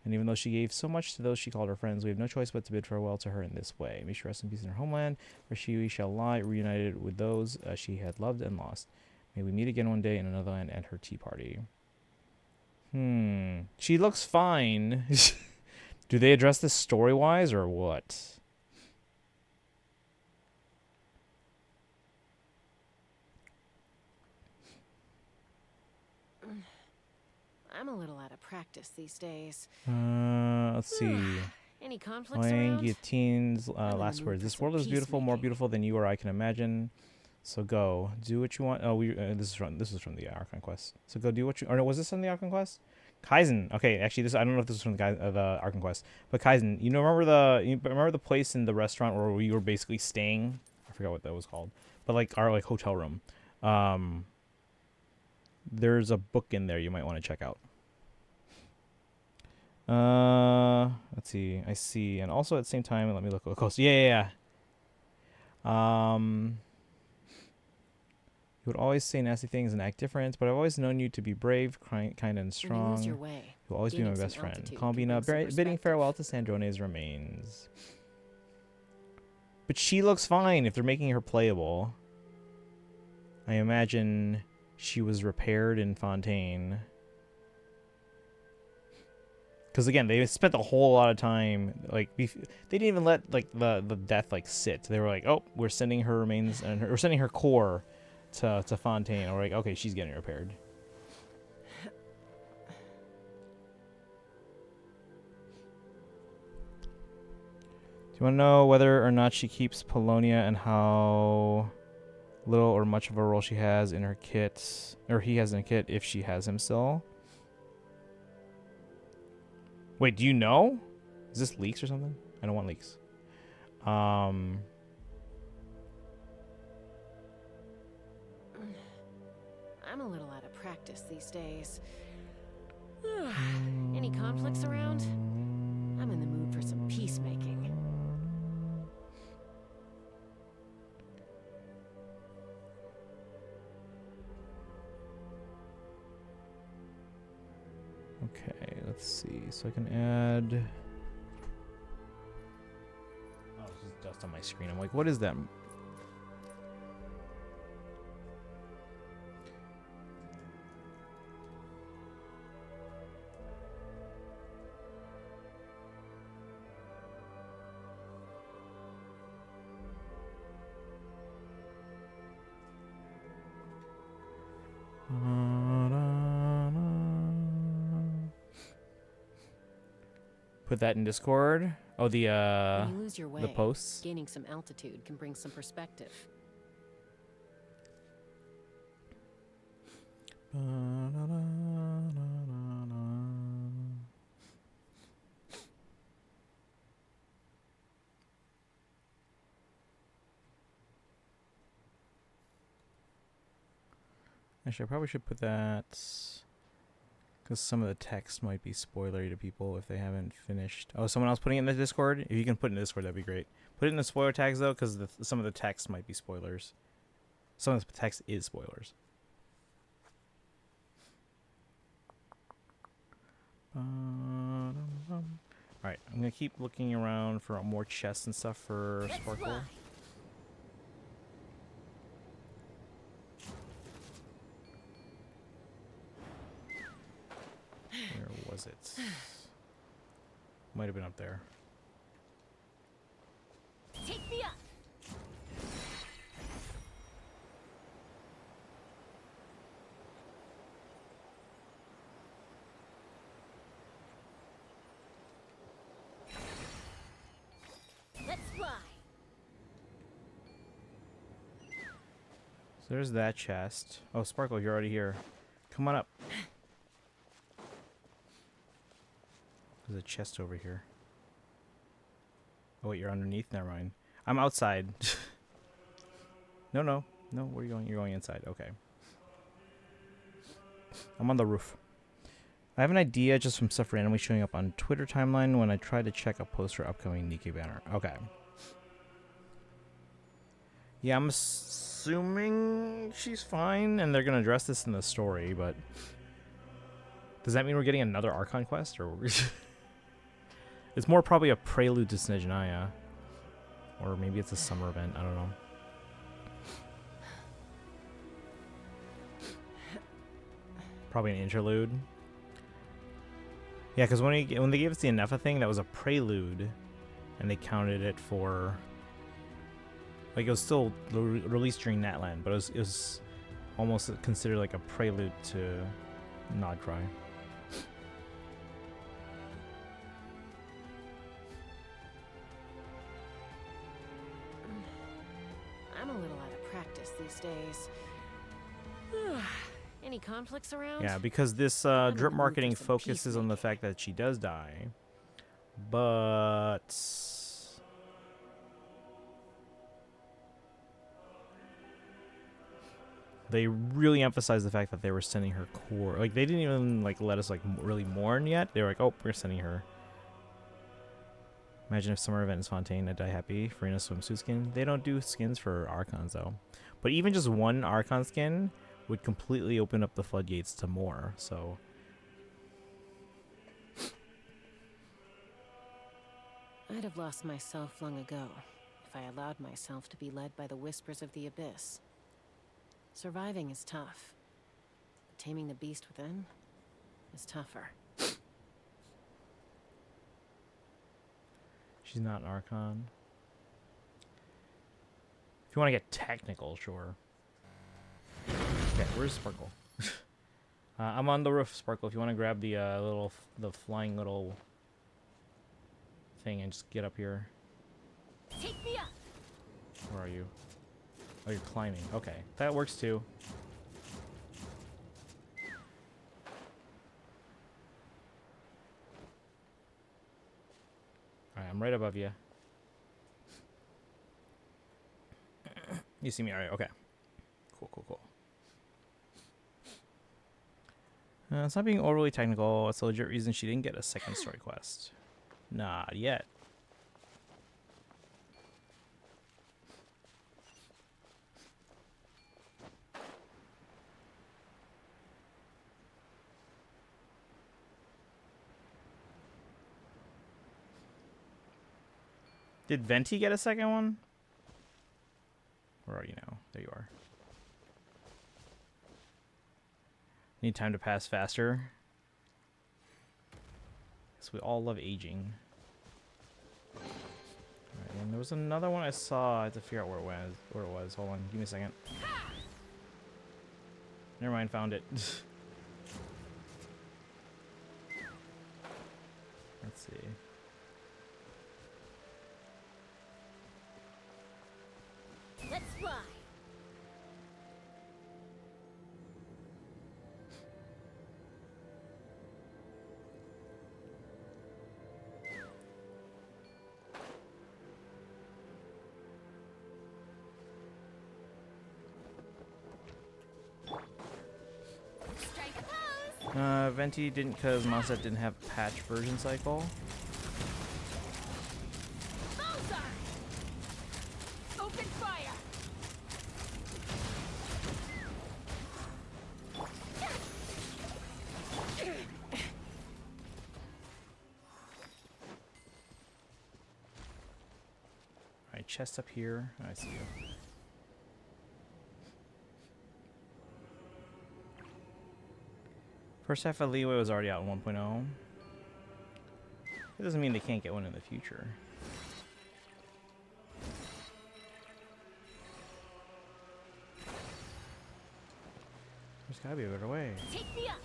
And even though she gave so much to those she called her friends, we have no choice but to bid farewell to her in this way. May she rest in peace in her homeland, where she shall lie, reunited with those she had loved and lost. May we meet again one day in another land and her tea party. She looks fine. Do they address this story-wise or what?
I'm a little out of practice these days.
Let's see.
Any conflicts
Playing
around?
guillotines.
I'm in the
Last
mood
words.
for
This
some
world is beautiful, more
peacemaking.
beautiful than you or I can imagine. So go, do what you want. Oh, this is from the Archon Quest. So go do what you. Or no, was this from the Archon Quest? Kaizen. Okay, actually, I don't know if this is from the Archon Quest, but Kaizen. You know, remember the place in the restaurant where we were basically staying? I forgot what that was called, but like our hotel room. There's a book in there you might want to check out. Let's see. I see, and also at the same time, let me look close. Yeah. You would always say nasty things and act different, but I've always known you to be brave, kind, and strong.
When you lose your way,
You'll always be my
gaining
best
some
friend.
altitude can bring
Kalbina,
some
bidding
perspective.
farewell to Sandrone's remains. But she looks fine if they're making her playable. I imagine she was repaired in Fontaine. Because again, they spent a whole lot of time like they didn't even let like the death like sit. They were like, oh, we're sending her remains and we're sending her core to Fontaine. We're like, okay, she's getting repaired. Do you want to know whether or not she keeps Polonia and how little or much of a role she has in her kit, or he has in a kit if she has him still? Wait, do you know? Is this leaks or something? I don't want leaks.
I'm a little out of practice these days. Any conflicts around? I'm in the mood for some peacemaking.
Okay, let's see. So I can add... Oh, there's just dust on my screen. I'm like, what is that? Put that in Discord. Oh,
When you lose your way,
the posts.
gaining some altitude can bring some perspective.
Actually, I probably should put that because some of the text might be spoilery to people if they haven't finished. Oh, someone else putting it in the Discord? If you can put it in the Discord, that'd be great. Put it in the spoiler tags, though, because some of the text might be spoilers. Some of the text is spoilers. Alright, I'm going to keep looking around for more chests and stuff for Sparkle. Where was it? Might have been up there.
Take me up. Let's fly.
So there's that chest. Oh, Sparkle, you're already here. Come on up. There's a chest over here. Oh, wait, you're underneath? Never mind. I'm outside. No, where are you going? You're going inside. Okay. I'm on the roof. I have an idea just from stuff randomly showing up on Twitter timeline when I try to check a post for upcoming Nikke banner. Okay. Yeah, I'm assuming she's fine, and they're going to address this in the story, but... Does that mean we're getting another Archon quest, or... It's more probably a prelude to Snezhnaya. Or maybe it's a summer event, I don't know. Probably an interlude. Yeah, because when they gave us the Anefa thing, that was a prelude. And they counted it for... Like, it was still released during Natland, but it was almost considered like a prelude to Nodcry.
I'm a little out of practice these days. Any conflicts around?
Yeah, because this
in the
drip
mood
marketing
for some
focuses on the fact that she does die. But... They really emphasize the fact that they were sending her core. Like, they didn't even, like, let us, like, really mourn yet. They were like, oh, we're sending her. Imagine if summer event is Fontaine, I'd die happy. Farina swimsuit skin. They don't do skins for Archons, though. But even just one Archon skin would completely open up the floodgates to more, so...
I'd have lost myself long ago if I allowed myself to be led by the whispers of the abyss. Surviving is tough. But taming the beast within is tougher.
She's not an Archon. If you want to get technical, sure. Okay, where's Sparkle? I'm on the roof, Sparkle. If you want to grab the the flying little thing and just get up here.
Take me up.
Where are you? Oh, you're climbing. Okay, that works too. Alright, I'm right above you. You see me? Alright, okay. Cool, cool, cool. It's not being overly technical. It's a legit reason she didn't get a second story quest. Not yet. Did Venti get a second one? Where are you now? There you are. Need time to pass faster. Because we all love aging. Alright, and there was another one I saw. I had to figure out where it was. Hold on, give me a second. Never mind, found it. Let's see.
Let's fly. Strike a pose.
Venti didn't because Monset didn't have patch version cycle.
Bullseye. Open fire.
Alright, chest up here. I see you. First half of Leeway was already out in 1.0. It doesn't mean they can't get one in the future. There's gotta be a better way.
Take me up.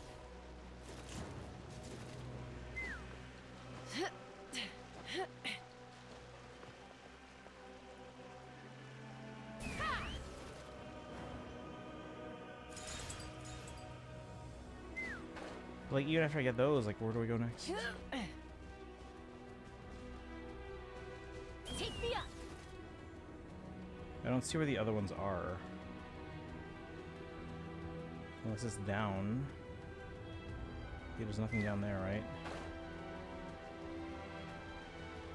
Like, even after I get those, like, where do we go next?
Take me up.
I don't see where the other ones are. Unless it's down. Yeah, there's nothing down there, right?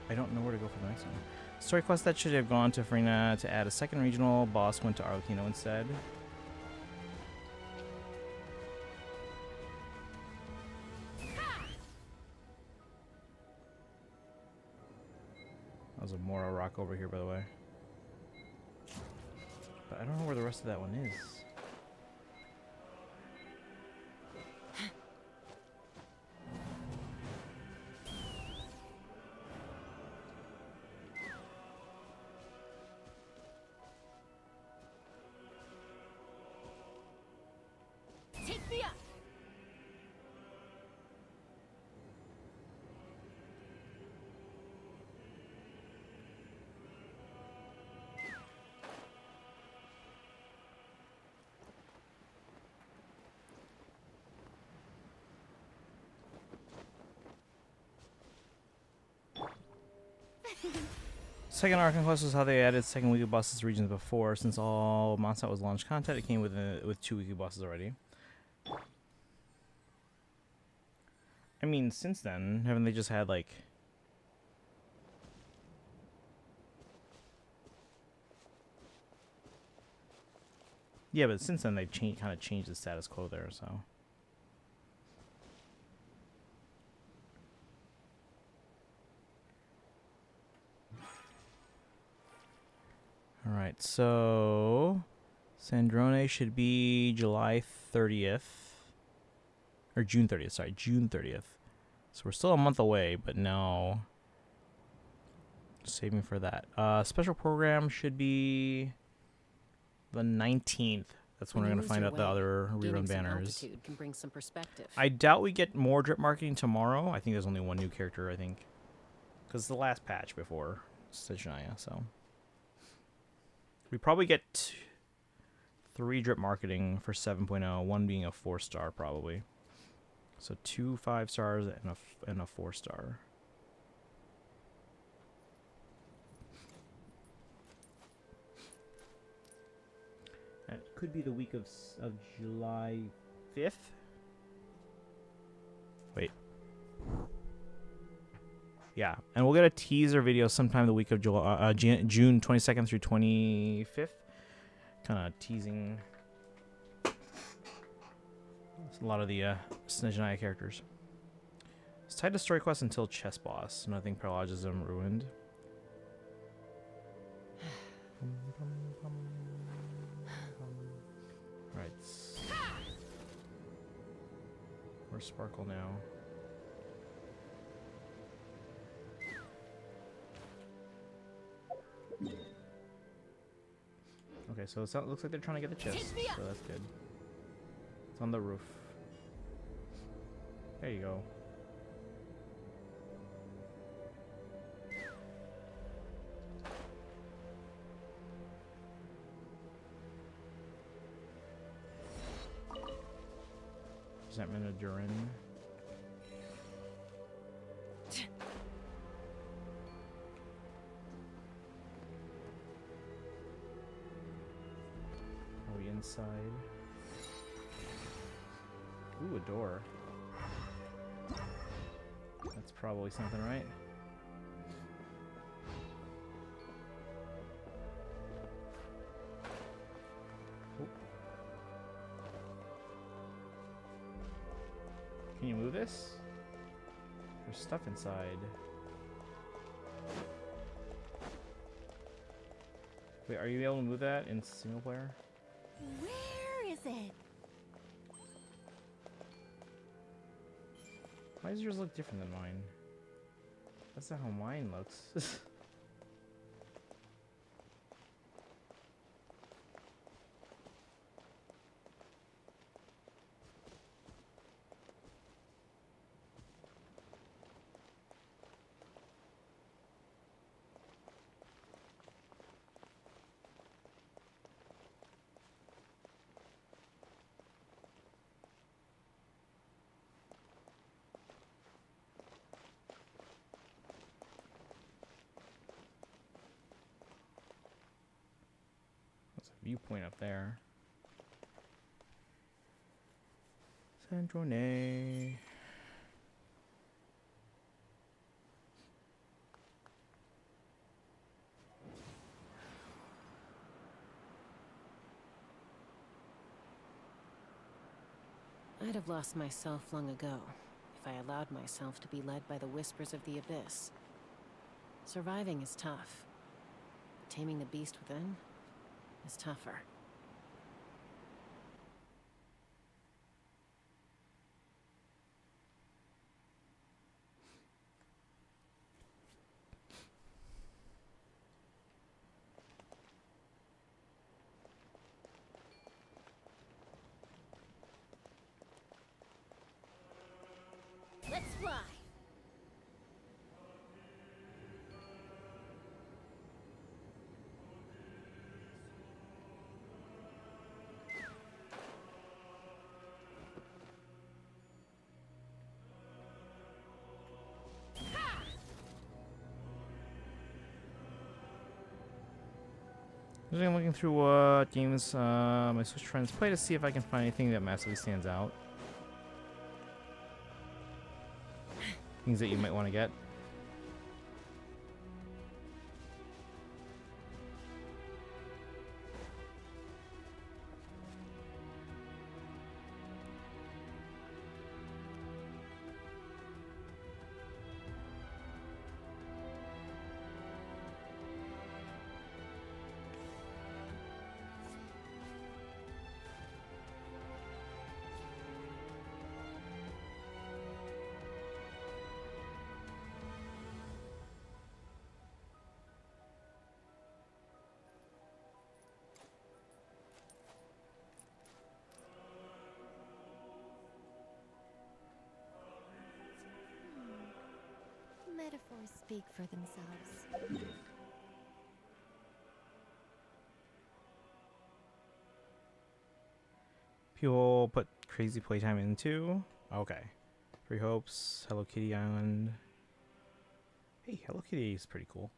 I don't know where to go for the next one. Story quest that should have gone to Farina to add a second regional boss went to Arlecchino instead. There's a Mora rock over here, by the way. But I don't know where the rest of that one is.
Take me up.
Second Archon quest was how they added second weekly bosses to regions before. Since all Mondstadt was launched content, it came with 2 weekly bosses already. I mean, since then, haven't they just had like... Yeah, but since then they've kind of changed the status quo there, so... Alright, so... Sandrone should be July 30th. Or June 30th, sorry, June 30th. So we're still a month away, but now... Saving for that. Special program should be the 19th. That's when we're going to find out the other rerun banners.
Can bring some perspective.
I doubt we get more drip marketing tomorrow. I think there's only one new character, I think. Because the last patch before Sandrone, so. We probably get 3 drip marketing for 7.0, one being a 4-star probably. So 2 5-stars and a 4-star. That could be the week of July 5th. Wait. Yeah, and we'll get a teaser video sometime the week of June 22nd through 25th. Kind of teasing a lot of the Sandrone characters. It's tied to story quest until chess boss. Nothing paralyzes them ruined. Right. Where's Sparkle now? Okay, so it looks like they're trying to get the chest, so that's good. It's on the roof. There you go. Resentment of Durin. Are we inside? Ooh, a door. That's probably something, right? Can you move this? There's stuff inside. Wait, are you able to move that in single player?
Where is it?
Why does yours look different than mine? That's not how mine looks. Viewpoint up there. Sandrone.
I'd have lost myself long ago if I allowed myself to be led by the whispers of the abyss. Surviving is tough. Taming the beast within is tougher.
Let's fly.
I'm looking through what games my Switch friends play to see if I can find anything that massively stands out. Things that you might want to get.
metaphors speak for themselves.
People put crazy playtime into. Okay. Free Hopes, Hello Kitty Island. Hey, Hello Kitty is pretty cool.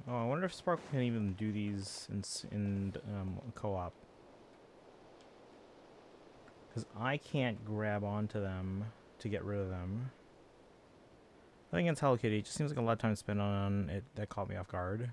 Oh, I wonder if Sparkle can even do these in co-op. Because I can't grab onto them to get rid of them. I think it's Hello Kitty. It just seems like a lot of time spent on it that caught me off guard.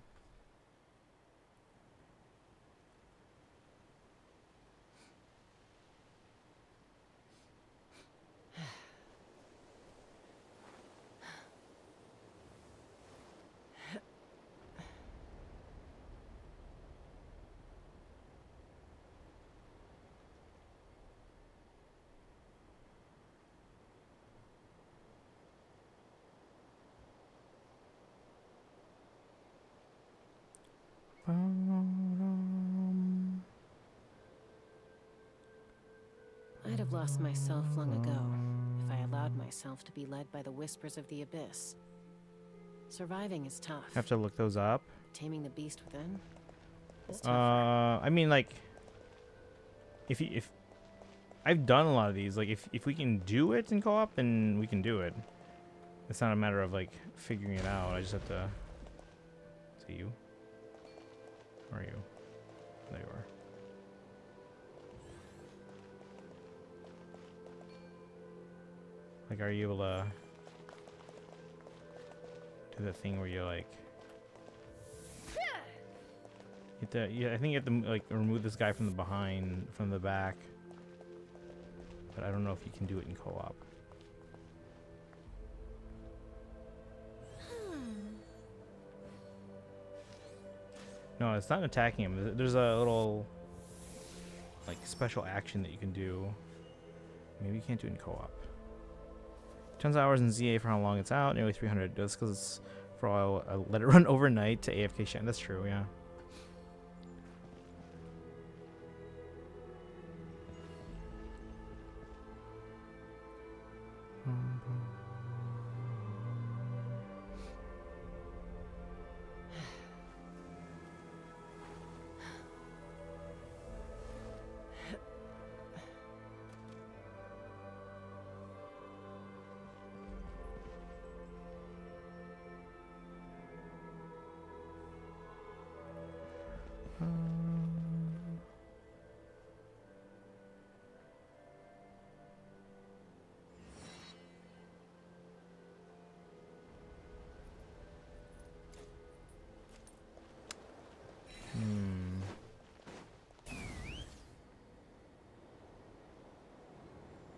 I'd have lost myself long ago if I allowed myself to be led by the whispers of the abyss. Surviving is tough.
Have to look those up.
Taming the beast within is tougher.
I mean, like, if I've done a lot of these, like, if we can do it in co-op, then we can do it. It's not a matter of like figuring it out. I just have to see you. Where are you? There you are. Like, are you able to do the thing where you like? You have to, yeah, I think you have to like remove this guy from the back. But I don't know if you can do it in co-op. No, it's not attacking him. There's a little like special action that you can do. Maybe you can't do it in co-op. Tons of hours in ZA for how long it's out. Nearly 300. That's because it's for a while. I let it run overnight to AFK shine. That's true, yeah.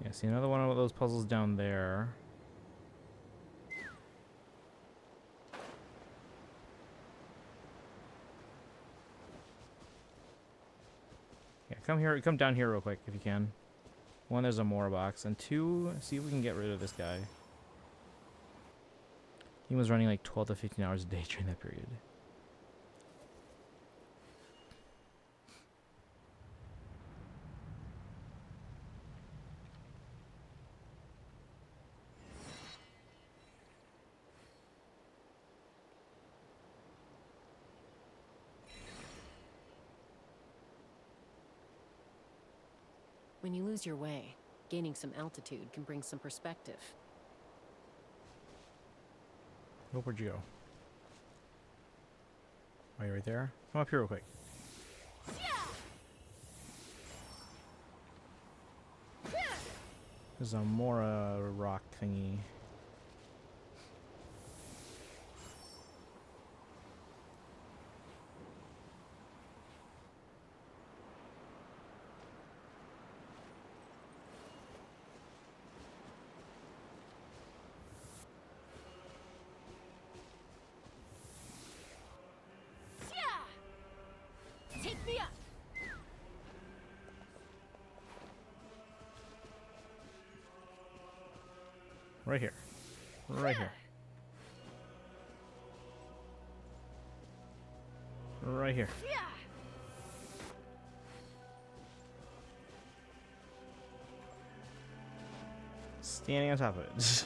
Yeah, see another one of those puzzles down there. Yeah, come down here real quick if you can. One, there's a Mora box, and two, see if we can get rid of this guy. He was running like 12 to 15 hours a day during that period.
When you lose your way, gaining some altitude can bring some perspective.
Oh, where'd you go? Are you right there? Come up here real quick. There's a Mora rock thingy. Right here. Right here. Standing on top of it.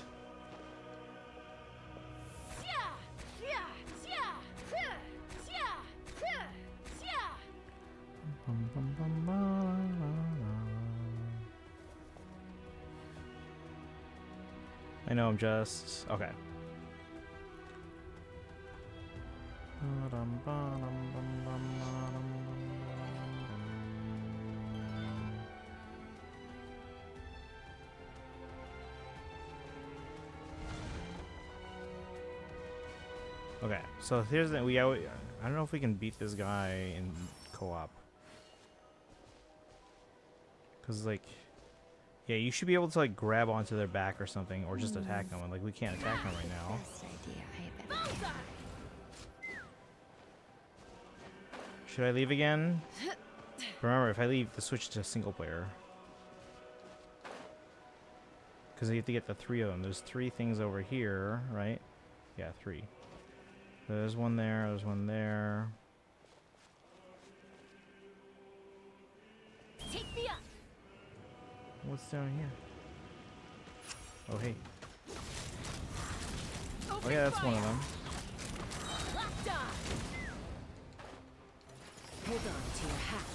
I know I'm just okay. Okay, so here's the I don't know if we can beat this guy in co-op. Cause like, yeah, you should be able to like grab onto their back or something, or just attack them. And like we can't attack them right now.
Best idea I have ever had.
Should I leave again? Remember, if I leave, the switch to single player. Because you have to get the 3 of them. There's 3 things over here, right? Yeah, 3. There's one there. There's one there.
Take me up.
What's down here? Oh, hey. Oh, yeah, that's one of them.
Locked on.
Hold on to your hats.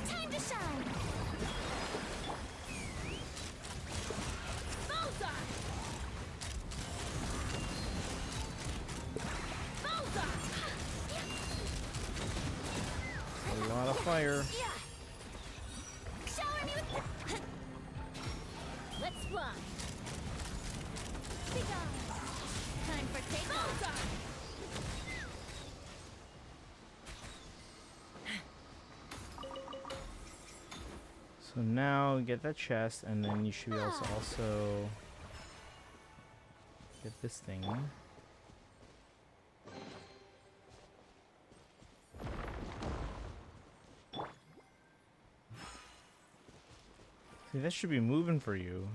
Time to shine. Bullseye.
A lot of fire.
Yeah. Shower me with. Let's fly. Be gone. Time for takeoff.
So now get that chest, and then you should be able to also get this thing. See, that should be moving for you.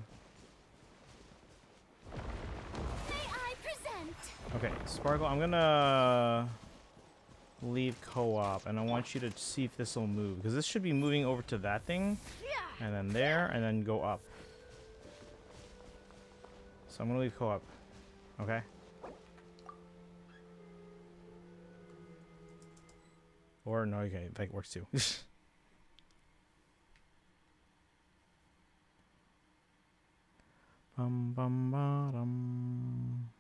May I present?
Okay, Sparkle, I'm gonna leave co-op, and I want you to see if this will move, because this should be moving over to that thing, and then there, and then go up. So I'm gonna leave co-op. Okay. Or no, okay, that works too. Bum bum ba dum.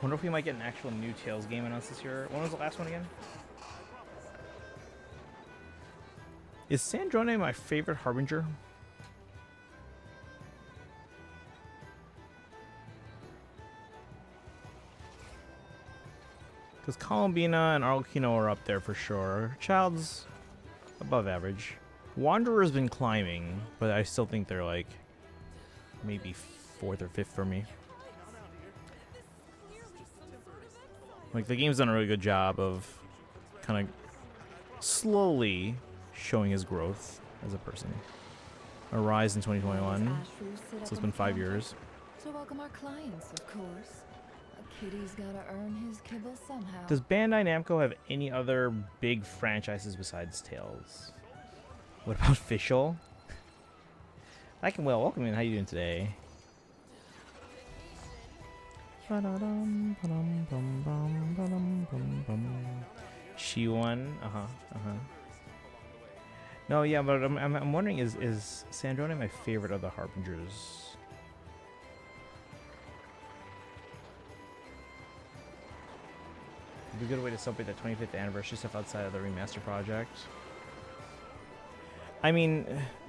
Wonder if we might get an actual new Tales game announced this year. When was the last one again? Is Sandrone my favorite Harbinger? Because Columbina and Arlecchino are up there for sure. Child's above average. Wanderer's been climbing, but I still think they're like maybe 4th or 5th for me. Like, the game's done a really good job of kind of slowly showing his growth as a person. A rise in 2021, so it's been 5 years.
To welcome our clients, of course. A kitty's gotta earn his kibble somehow.
Does Bandai Namco have any other big franchises besides Tales? What about Fischl? I can well welcome in. How you doing today? She won. No, yeah, but I'm wondering, is Sandrone my favorite of the Harbingers? It'd be a good way to celebrate the 25th anniversary stuff outside of the remaster project. I mean,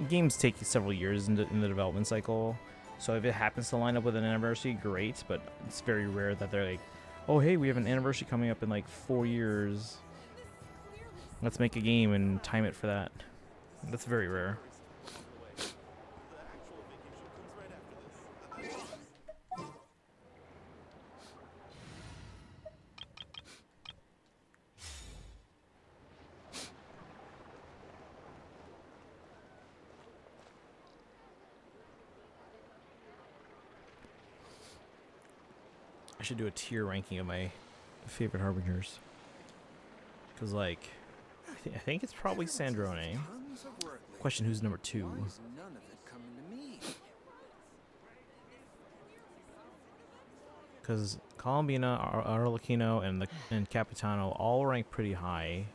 games take several years in the development cycle. So if it happens to line up with an anniversary, great. But it's very rare that they're like, oh hey, we have an anniversary coming up in like 4 years. Let's make a game and time it for that. That's very rare. I should do a tier ranking of my favorite harbingers. Because, like, I think it's probably Sandrone. Question, who's number 2?
Why is none of it coming to me?
Because Colombina, Arlecchino, and Capitano all rank pretty high.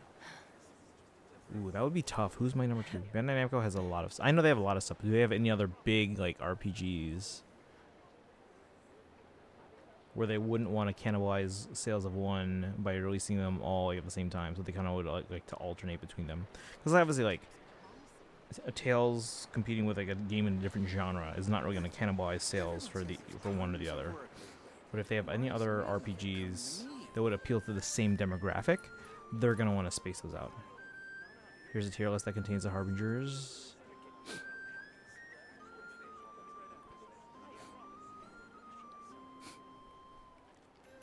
Ooh, that would be tough. Who's my number 2? Bandai Namco has a lot of... I know they have a lot of stuff. But do they have any other big, like, RPGs where they wouldn't want to cannibalize sales of one by releasing them all like, at the same time? So they kind of would like to alternate between them. Because obviously, like, a Tales competing with like a game in a different genre is not really going to cannibalize sales for one or the other. But if they have any other RPGs that would appeal to the same demographic, they're going to want to space those out. Here's a tier list that contains the Harbingers.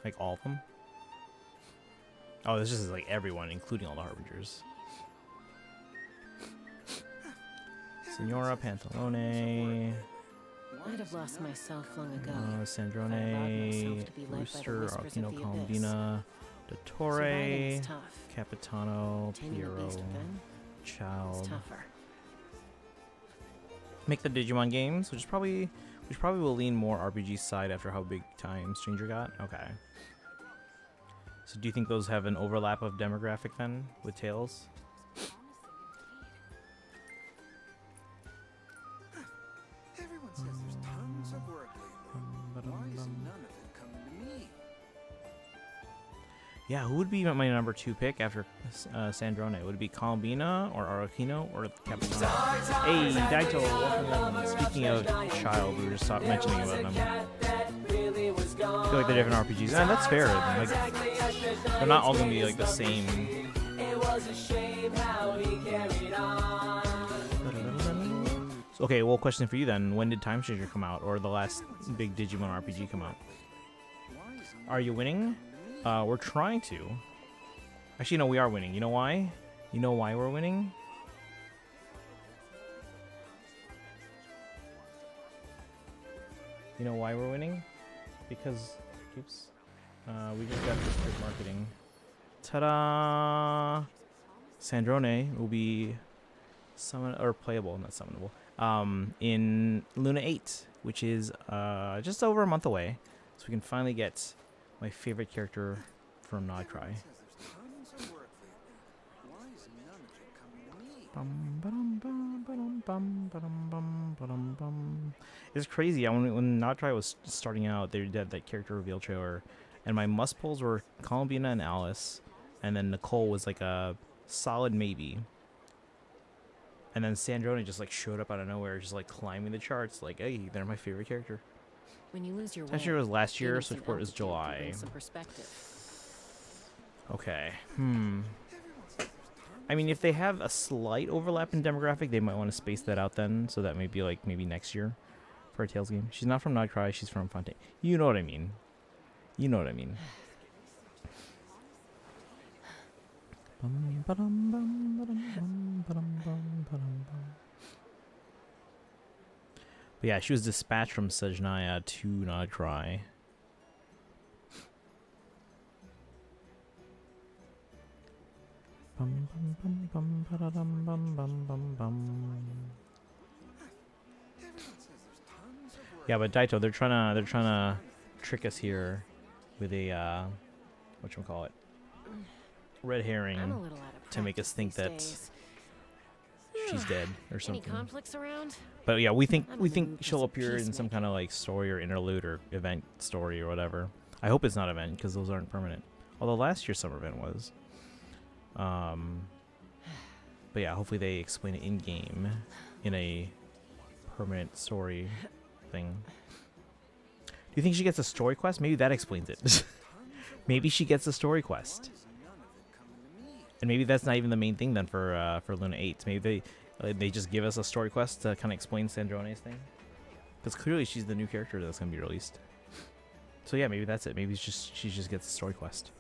Like all of them? Oh, this is like everyone, including all the Harbingers. Senora, Pantalone,
I'd have lost myself long ago.
Sandrone, Rooster, Arlecchino, Colombina, Dottore, Capitano, Piero, Child. Make the Digimon games, which probably will lean more RPG side after how big time Stranger got. Okay. So do you think those have an overlap of demographic then with Tales?
Everyone says there's tons of work lately. Why is none of it coming to me?
Yeah, who would be my number 2 pick after Sandrone? Would it be Colombina or Arlecchino or Capitano? Hey, Daito, welcome. Speaking of Child, we were just mentioning about them. I feel like they're different RPGs, and that's fair. Like, they're not all gonna be like the same. So, okay, well, question for you then: when did Time Stranger come out, or the last big Digimon RPG come out? Are you winning? We're trying to. Actually, no, we are winning. You know why? You know why we're winning? You know why we're winning? Because, oops, we just got this great marketing. Ta-da! Sandrone will be playable, not summonable, in Luna 8, which is just over a month away. So we can finally get my favorite character from Nodcry. It's crazy. When Nodcry was starting out, they did that character reveal trailer, and my must pulls were Colombina and Alice, and then Nicole was like a solid maybe. And then Sandrone just like showed up out of nowhere, just like climbing the charts. Like, hey, they're my favorite character.
When you lose your way,
Time was last year, Switchport is July. Okay. I mean, if they have a slight overlap in demographic, they might want to space that out then, so that maybe next year for a Tales game. She's not from Nodcry, she's from Fontaine. You know what I mean. You know what I mean. But yeah, she was dispatched from Sajnaya to Nodcry. Yeah, but Daito, they're trying to trick us here with a whatchamacallit, red herring to make us think that she's dead or something.
Any conflicts around?
But yeah, we think she'll appear in some kind of like story or interlude or event story or whatever. I hope it's not event because those aren't permanent. Although last year's summer event was. But yeah, hopefully they explain it in game in a permanent story thing. Do you think she gets a story quest? Maybe that explains it. Maybe she gets a story quest. And maybe that's not even the main thing then for Luna 8. Maybe they just give us a story quest to kind of explain Sandrone's thing. Because clearly she's the new character that's going to be released. So yeah, maybe that's it. Maybe it's just she just gets a story quest,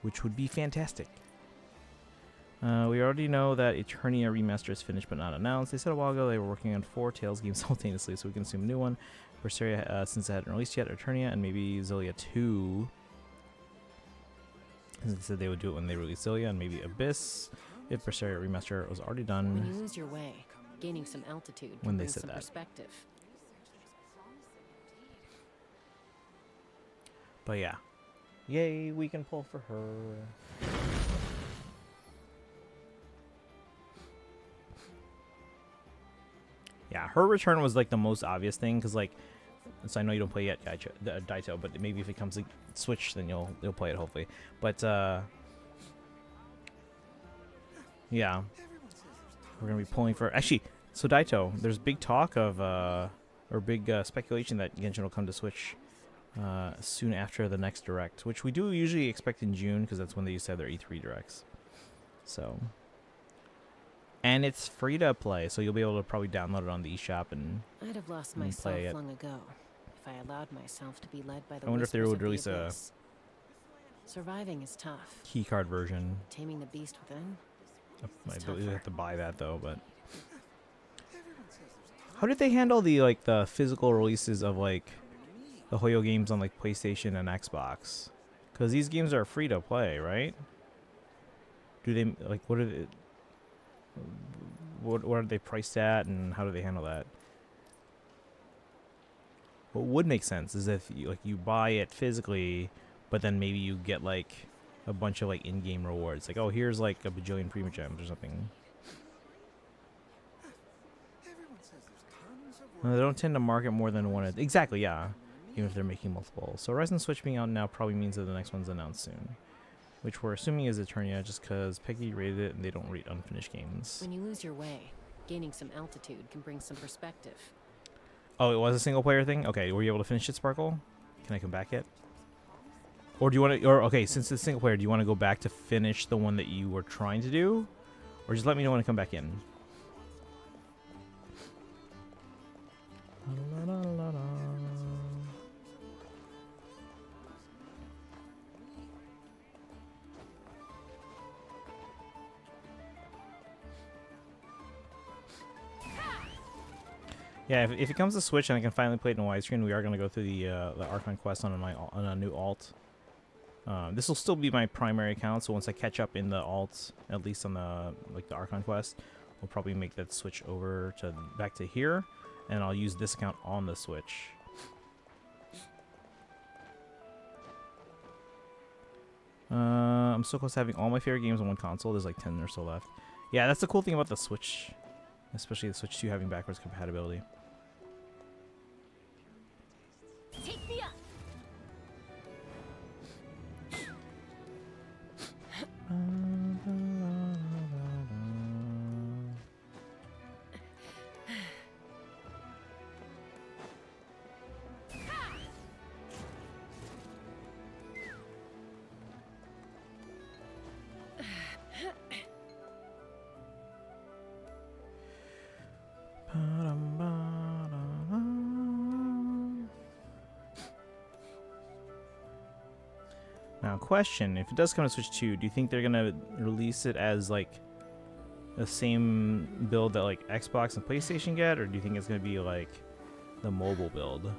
which would be fantastic. We already know that Eternia Remaster is finished but not announced. They said a while ago they were working on 4 Tales games simultaneously, so we can assume a new one. Berseria, since it hadn't released yet, Eternia, and maybe Xillia 2. They said they would do it when they release Xillia, and maybe Abyss, if Berseria Remaster was already done.
When you lose your way, gaining some altitude
When
can
they
bring
said
some
that.
perspective.
But yeah. Yay, we can pull for her. Yeah, her return was like the most obvious thing, because like, so I know you don't play yet, Daito, but maybe if it comes to Switch, then you'll play it hopefully. But yeah, we're gonna be pulling for actually. So Daito, there's big talk of or big speculation that Genshin will come to Switch soon after the next Direct, which we do usually expect in June, because that's when they used to have their E3 Directs. So. And it's free to play, so you'll be able to probably download it on the eShop and
I'd have lost
and
myself
play it.
long ago if I allowed myself to be led by the
I wonder if they
whispers
would
of the
release a
abyss. Surviving is tough.
keycard version.
Taming the beast within.
I
It's
believe you have
tougher.
to buy that though, but how did they handle the physical releases of like the Hoyo games on like PlayStation and Xbox? Because these games are free to play, right? Do they like what are they? What are they priced at, and how do they handle that? What would make sense is if you buy it physically, but then maybe you get like a bunch of like in-game rewards, like, oh, here's like a bajillion Prima Gems or something. They don't tend to market more than one. Exactly, yeah. Even if they're making multiple. So Rise and Switch being out now probably means that the next one's announced soon. Which we're assuming is Eternia, just because Peggy rated it and they don't rate unfinished games.
When you lose your way, gaining some altitude can bring some perspective.
Oh, it was a single player thing? Okay, were you able to finish it, Sparkle? Can I come back yet? Or do you want to, or okay, since it's single player, do you want to go back to finish the one that you were trying to do? Or just let me know when I come back in. Yeah, if it comes to Switch and I can finally play it in widescreen, we are going to go through the Archon quest on a new alt. This will still be my primary account, so once I catch up in the alts, at least on the Archon quest, we'll probably make that switch over to back to here, and I'll use this account on the Switch. I'm so close to having all my favorite games on one console. There's like 10 or so left. Yeah, that's the cool thing about the Switch, especially the Switch 2 having backwards compatibility.
Take me up.
Now, question, if it does come to Switch 2, do you think they're going to release it as, like, the same build that, like, Xbox and PlayStation get, or do you think it's going to be, like, the mobile build?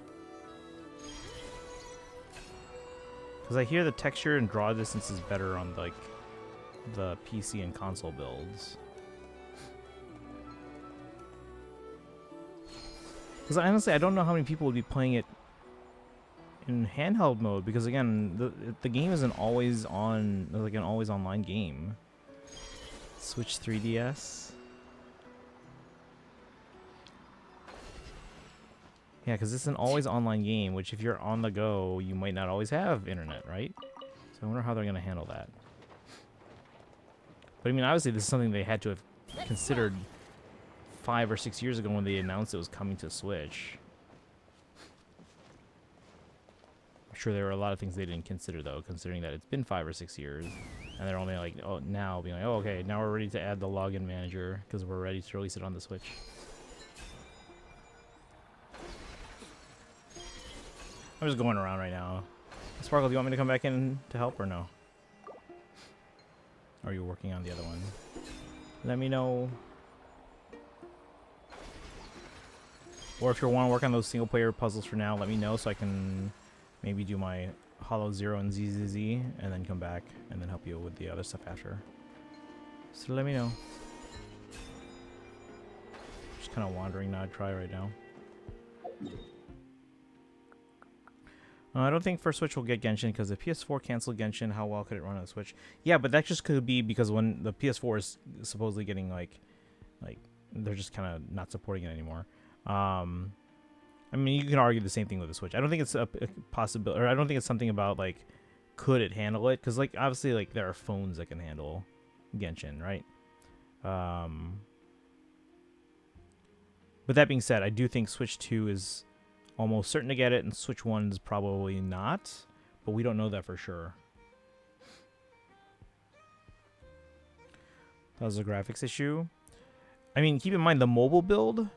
Because I hear the texture and draw distance is better on, like, the PC and console builds. Because honestly, I don't know how many people would be playing it in handheld mode, because again, the game is an always on, like an always online game. Switch 3DS. Yeah, because it's an always online game, which if you're on the go, you might not always have internet, right? So I wonder how they're going to handle that. But I mean, obviously this is something they had to have considered 5 or 6 years ago when they announced it was coming to Switch. I'm sure there were a lot of things they didn't consider though, considering that it's been 5 or 6 years, and they're only like, oh, now being like, oh, okay, now we're ready to add the login manager because we're ready to release it on the Switch. I'm just going around right now. Sparkle, do you want me to come back in to help or no? Or are you working on the other one? Let me know. Or if you want to work on those single player puzzles for now, let me know so I can maybe do my Hollow Zero and ZZZ and then come back and then help you with the other stuff after. So let me know. Just kind of wandering Nod Try right now. I don't think for Switch we'll get Genshin because the PS4 canceled Genshin. How well could it run on the Switch? Yeah, but that just could be because when the PS4 is supposedly getting like they're just kind of not supporting it anymore. I mean, you can argue the same thing with the Switch. I don't think it's a possibility, or I don't think it's something about like could it handle it? Because like obviously like there are phones that can handle Genshin, right? But that being said, I do think Switch 2 is almost certain to get it, and Switch 1 is probably not, but we don't know that for sure. That was a graphics issue. I mean, keep in mind the mobile build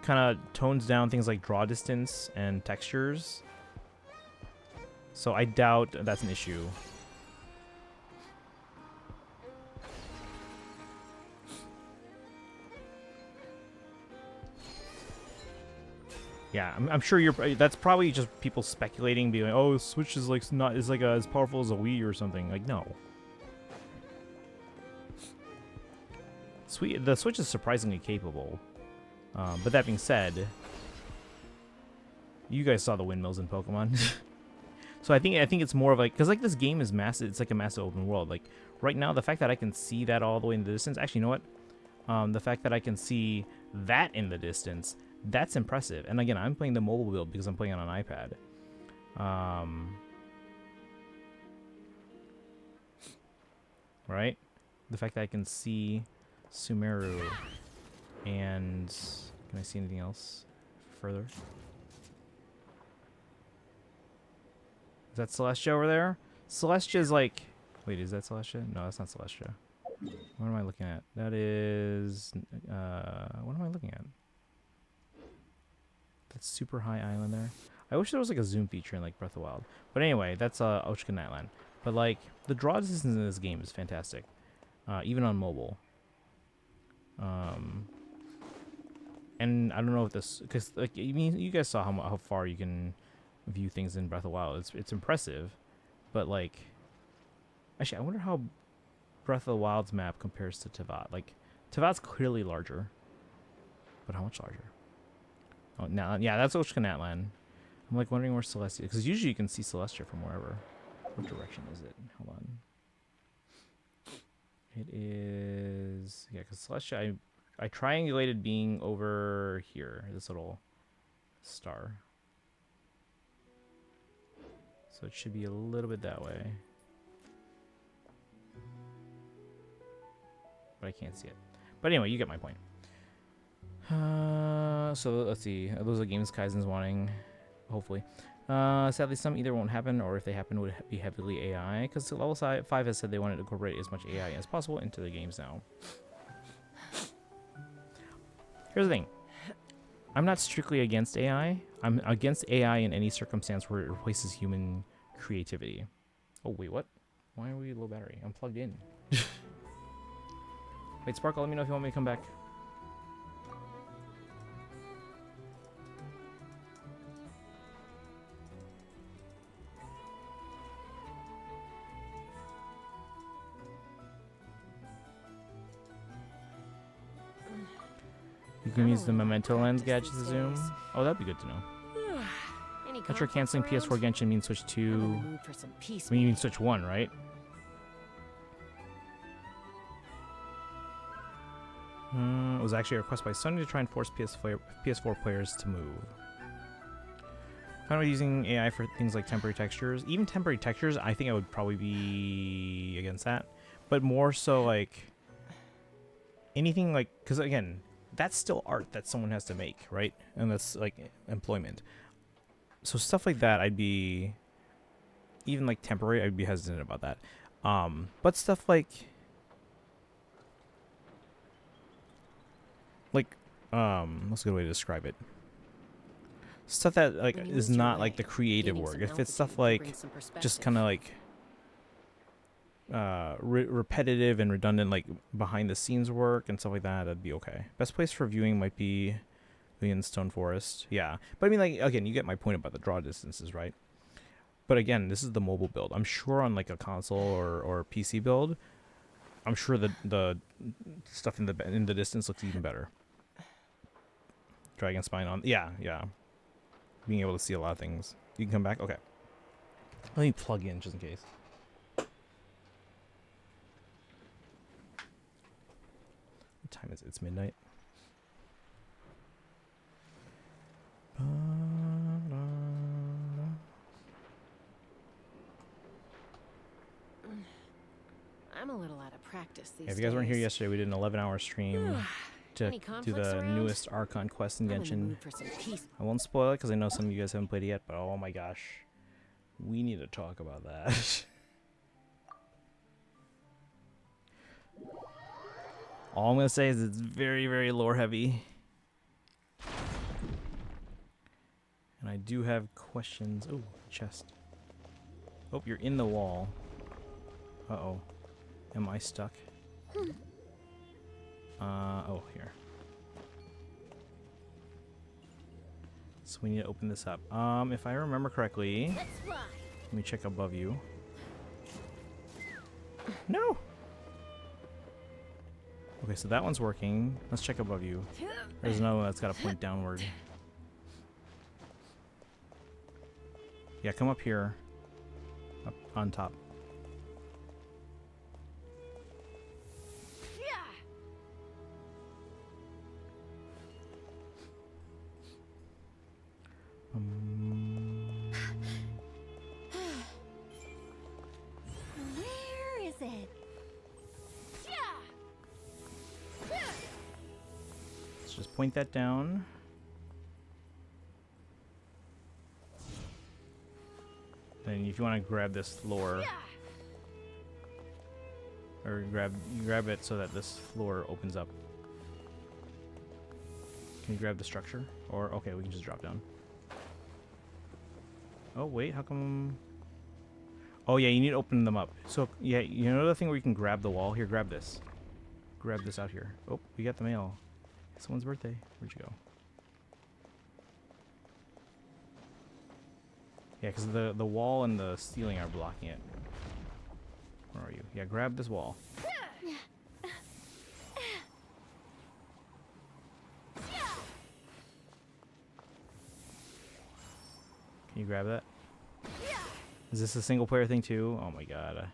kind of tones down things like draw distance and textures, so I doubt that's an issue. Yeah, I'm sure that's probably just people speculating, being like, "Oh, Switch is like not as powerful as a Wii or something." Like, no. The Switch is surprisingly capable. But that being said, you guys saw the windmills in Pokemon, so I think it's more of like, because like this game is massive. It's like a massive open world. Like right now, the fact that I can see that all the way in the distance. Actually, you know what? The fact that I can see that in the distance. That's impressive. And again, I'm playing the mobile build because I'm playing on an iPad. Right? The fact that I can see Sumeru and can I see anything else further? Is that Celestia over there? Celestia's like... Wait, is that Celestia? No, that's not Celestia. What am I looking at? That is... what am I looking at? That super high island there. I wish there was like a zoom feature in like Breath of the Wild. But anyway, that's Ochka Nightland. But like the draw distance in this game is fantastic, even on mobile. And I don't know if this, because like I mean, you guys saw how far you can view things in Breath of the Wild. It's impressive, but like, actually, I wonder how Breath of the Wild's map compares to Teyvat. Like Tevat's clearly larger, but how much larger? Oh, now, yeah, that's Ochka Nightland. I'm like wondering where Celestia, because usually you can see Celestia from wherever. What direction is it? Hold on. It is, yeah, because Celestia, I triangulated being over here, this little star. So it should be a little bit that way. But I can't see it. But anyway, you get my point. So let's see. Those are games Kaizen's wanting, hopefully. Sadly, some either won't happen, or if they happen, would be heavily AI. Because level 5 has said they wanted to incorporate as much AI as possible into the games now. Here's the thing. I'm not strictly against AI. I'm against AI in any circumstance where it replaces human creativity. Oh, wait, what? Why are we low battery? I'm plugged in. Wait, Sparkle, let me know if you want me to come back. You can use the memento lens gadget to zoom. Oh, that'd be good to know. Not sure canceling PS4 Genshin means Switch 2. I mean, you mean Switch 1, right? It was actually a request by Sony to try and force PS4 players to move. Kind of using AI for things like temporary textures. Even temporary textures, I think I would probably be against that. But more so like anything like, because again, that's still art that someone has to make, right? And that's like employment. So stuff like that, I'd be even like temporary. I'd be hesitant about that. But stuff like what's a good way to describe it? Stuff that like
When you
is
lose your
not
way,
like the creative
gaining
work.
some
If it's stuff
altitude can
like
bring some
just
perspective.
kind of like repetitive and redundant, like behind the scenes work and stuff like that, that'd be okay. Best place for viewing might be in Stone Forest. Yeah, but I mean, like, again, you get my point about the draw distances, right? But again, this is the mobile build. I'm sure on like a console or PC build, I'm sure the stuff in the distance looks even better. Dragon spine on, yeah. Being able to see a lot of things. You can come back. Okay. Let me plug in just in case. What time is it? It's midnight.
I'm a little out of practice these
Yeah, if you guys weren't here
days.
yesterday, we did an 11-hour stream to
Any
do
conflicts
the
around?
newest Archon quest in
I'm in the
Genshin.
mood for some peace.
I won't spoil it because I know some of you guys haven't played it yet, but oh my gosh. We need to talk about that. All I'm going to say is it's very, very lore heavy. And I do have questions. Oh, chest. Oh, you're in the wall. Uh-oh. Am I stuck? Oh, here. So we need to open this up. If I remember correctly, let me check above you. No! Okay, so that one's working. Let's check above you. There's another one that's got to point downward. Yeah, come up here. Up on top.
Where is it?
Let's just point that down. And if you want to grab this floor, or grab it so that this floor opens up. Can you grab the structure? Or okay, we can just drop down. Oh wait, how come? Oh yeah, you need to open them up. So yeah, you know the thing where you can grab the wall? Here, grab this. Grab this out here. Oh, we got the mail. It's someone's birthday. Where'd you go? Yeah, because the wall and the ceiling are blocking it. Where are you? Yeah, grab this wall. Can you grab that? Is this a single player thing too? Oh my god.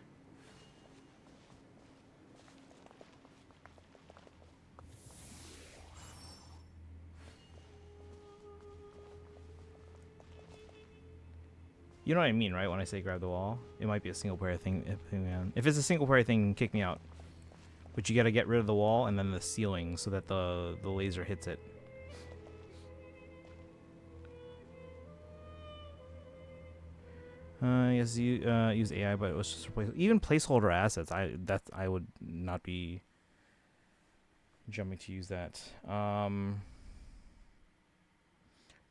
You know what I mean, right? When I say grab the wall, it might be a single player thing. If it's a single player thing, kick me out. But you gotta get rid of the wall and then the ceiling so that the laser hits it. Yes, you use AI, but it was just replace even placeholder assets. I would not be jumping to use that.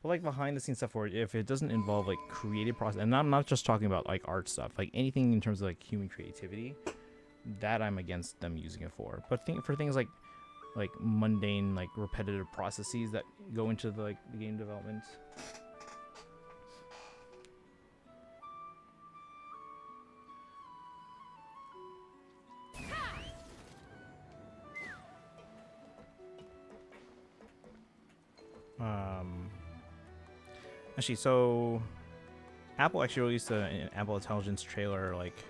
But like behind the scenes stuff, where if it doesn't involve like creative process, and I'm not just talking about like art stuff, like anything in terms of like human creativity, that I'm against them using it for. But for things like mundane, like repetitive processes that go into the game development. Actually, so Apple actually released an Apple Intelligence trailer like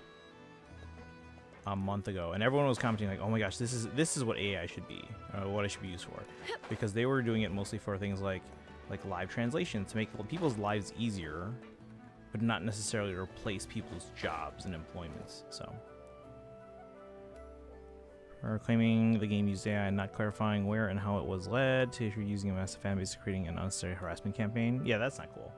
a month ago, and everyone was commenting like, "Oh my gosh, this is what AI should be, what it should be used for," because they were doing it mostly for things like live translation to make people's lives easier, but not necessarily replace people's jobs and employments. So, or claiming the game used AI and not clarifying where and how it was led to if you're using a massive fan base creating an unnecessary harassment campaign. Yeah, that's not cool.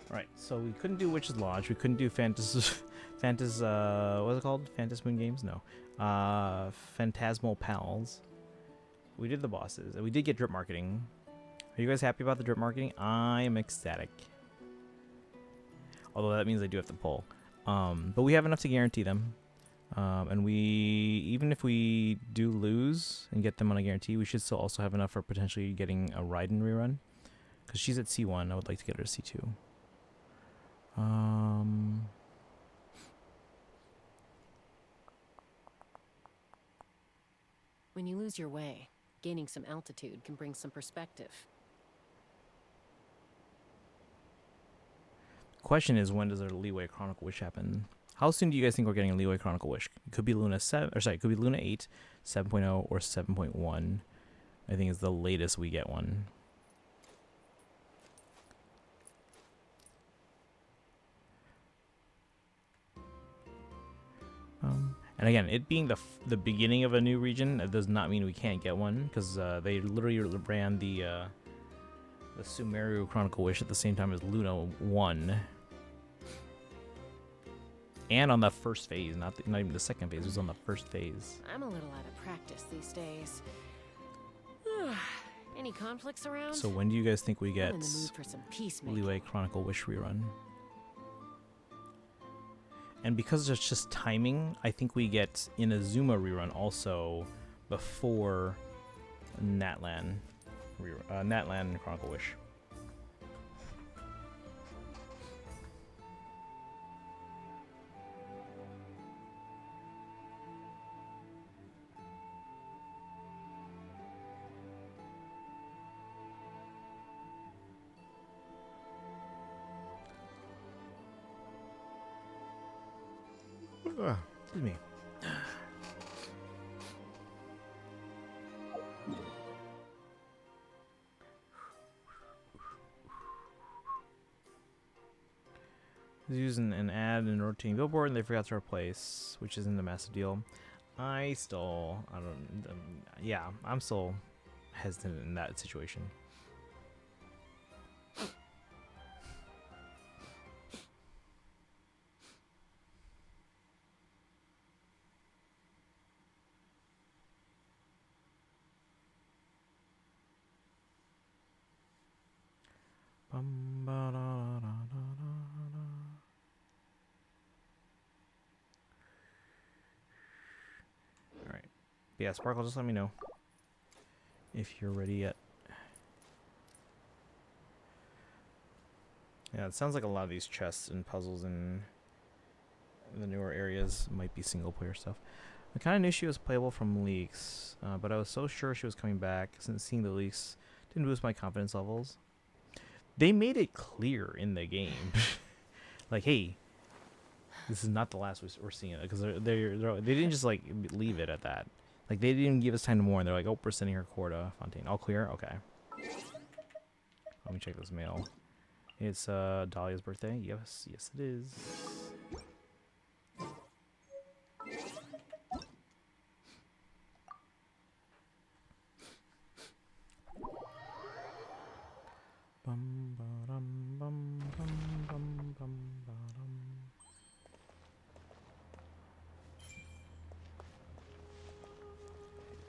Alright, so we couldn't do Witch's Lodge. We couldn't do what is it called? Phantas Moon Games? No. Phantasmal Pals. We did the bosses. And we did get drip marketing. Are you guys happy about the drip marketing? I am ecstatic. Although that means I do have to pull. But we have enough to guarantee them. And even if we do lose and get them on a guarantee, we should still also have enough for potentially getting a Raiden rerun. Because she's at C1. I would like to get her to C2.
When you lose your way, gaining some altitude can bring some perspective.
Question is, when does a Leeway Chronicle Wish happen? How soon do you guys think we're getting a Leeway Chronicle Wish? It could be Luna 7, or sorry, it could be Luna 8, 7.0, or 7.1. I think is the latest we get one. And again, it being the beginning of a new region, that does not mean we can't get one, because they literally ran the Sumeru Chronicle Wish at the same time as Luna 1. And on the first phase, not even the second phase, it was on the first phase.
I'm a little out of practice these days. Any conflicts around?
So when do you guys think we get
I'm in the mood for some peacemaking.
Leeway Chronicle Wish rerun? And because it's just timing, I think we get Inazuma rerun also before Natlan Natlan Chronicle Wish. Excuse me. Using an ad and rotating billboard, and they forgot to replace, which isn't a massive deal. I'm still hesitant in that situation. Alright. Yeah, Sparkle, just let me know if you're ready yet. Yeah, it sounds like a lot of these chests and puzzles in the newer areas might be single player stuff. I kind of knew she was playable from leaks, but I was so sure she was coming back since seeing the leaks didn't boost my confidence levels. They made it clear in the game, like, hey, this is not the last we're seeing it, because they didn't just like leave it at that. Like, they didn't even give us time to mourn. They're like, oh, we're sending her core to Fontaine. All clear? Okay. Let me check this mail. It's Dahlia's birthday. Yes, it is.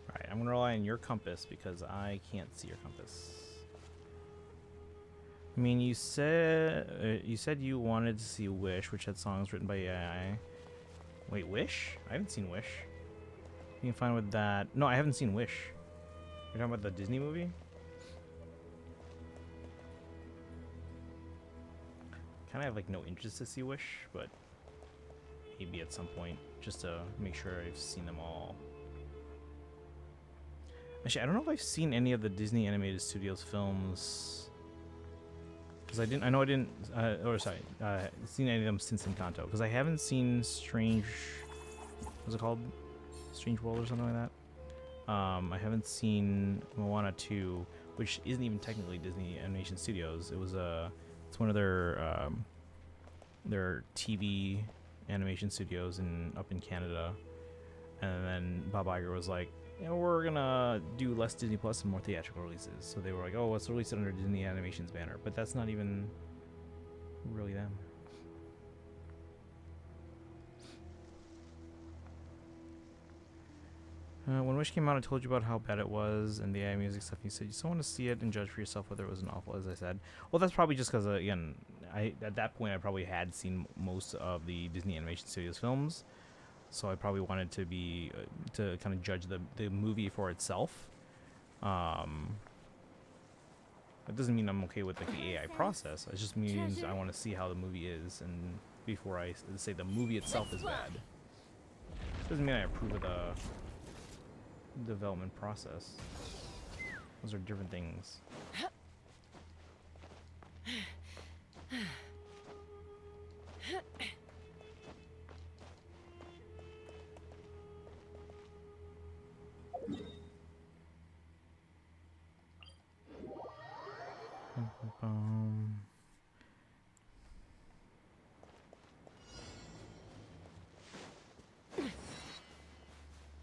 Alright, I'm gonna rely on your compass because I can't see your compass. I mean, you said you wanted to see Wish, which had songs written by AI. Wait, Wish? I haven't seen Wish. You can find with that. No, I haven't seen Wish. You're talking about the Disney movie? Kind of have like no interest to see Wish, but maybe at some point, just to make sure I've seen them all. Actually, I don't know if I've seen any of the Disney Animated Studios films, because I didn't seen any of them since Encanto, because I haven't seen Strange, what's it called? Strange World or something like that. I haven't seen Moana 2, which isn't even technically Disney Animation Studios. It's one of their TV animation studios up in Canada. And then Bob Iger was like, we're gonna do less Disney Plus and more theatrical releases. So they were like, oh, let's release it under Disney Animation's banner. But that's not even really them. When Wish came out, I told you about how bad it was and the AI music stuff. You said you still want to see it and judge for yourself whether it was an awful, as I said. Well, that's probably just because, again, at that point, I probably had seen most of the Disney Animation Studios films. So I probably wanted to be, to kind of judge the movie for itself. It doesn't mean I'm okay with like the AI process. It just means I want to see how the movie is, and before I say the movie itself is bad. Doesn't mean I approve of the development process. Those are different things.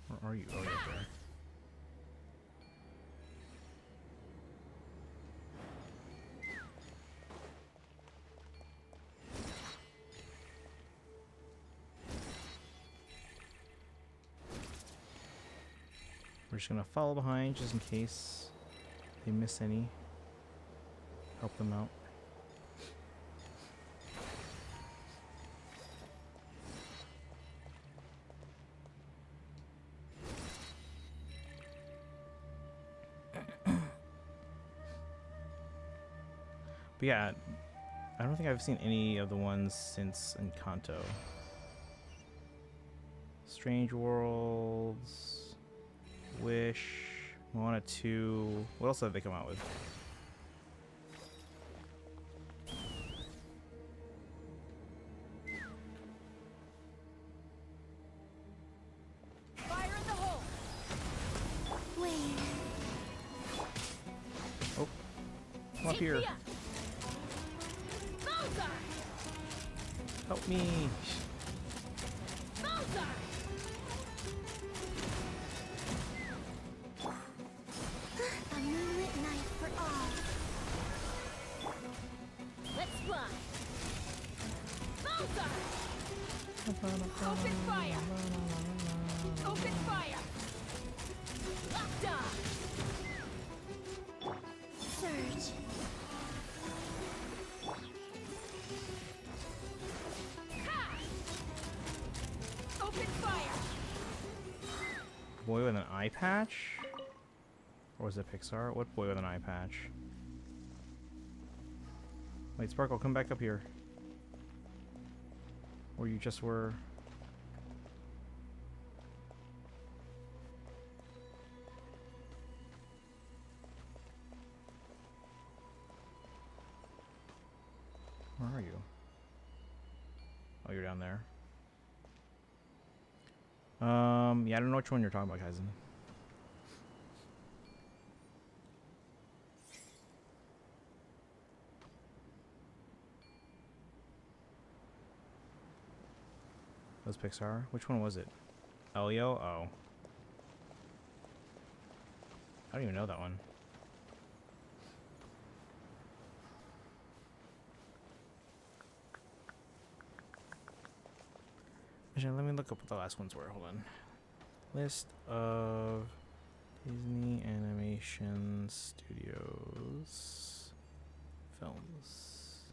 Where are you? Oh, you're up there. We're just gonna follow behind just in case they miss any. Help them out. But yeah, I don't think I've seen any of the ones since Encanto. Strange Worlds, Wish, Moana 2. What else have they come out with?
Fire in the hole. Wait.
Oh, come up here. Help me.
A moonlit night for all. Let's fly. Open fire. Open fire. Lockdown. Surge. Open fire.
Boy with an eye patch? Or was it Pixar? What boy with an eye patch? Wait, Sparkle, come back up here. Or you just were... Where are you? Oh, you're down there. Yeah, I don't know which one you're talking about, Kaizen. That was Pixar? Which one was it? Elio? Oh. I don't even know that one. Actually, let me look up what the last ones were. Hold on. List of Disney Animation Studios films.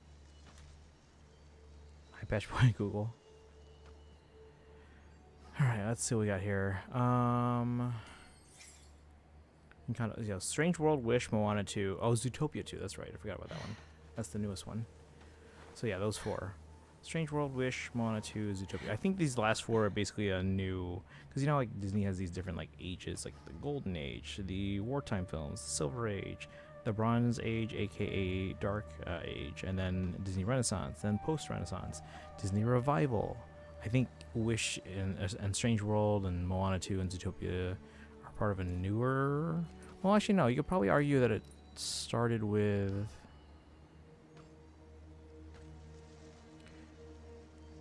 Eye patch by Google. Alright, let's see what we got here. Kind of, yeah, Strange World, Wish, Moana 2. Oh, Zootopia 2. That's right. I forgot about that one. That's the newest one. So yeah, those four. Strange World, Wish, Moana 2, Zootopia. I think these last four are basically a new... Because, you know, like, Disney has these different, like, ages. Like, the Golden Age, the Wartime films, the Silver Age, the Bronze Age, a.k.a. Dark Age, and then Disney Renaissance, then Post-Renaissance, Disney Revival. I think Wish and Strange World and Moana 2 and Zootopia are part of a newer... Well, actually, no. You could probably argue that it started with...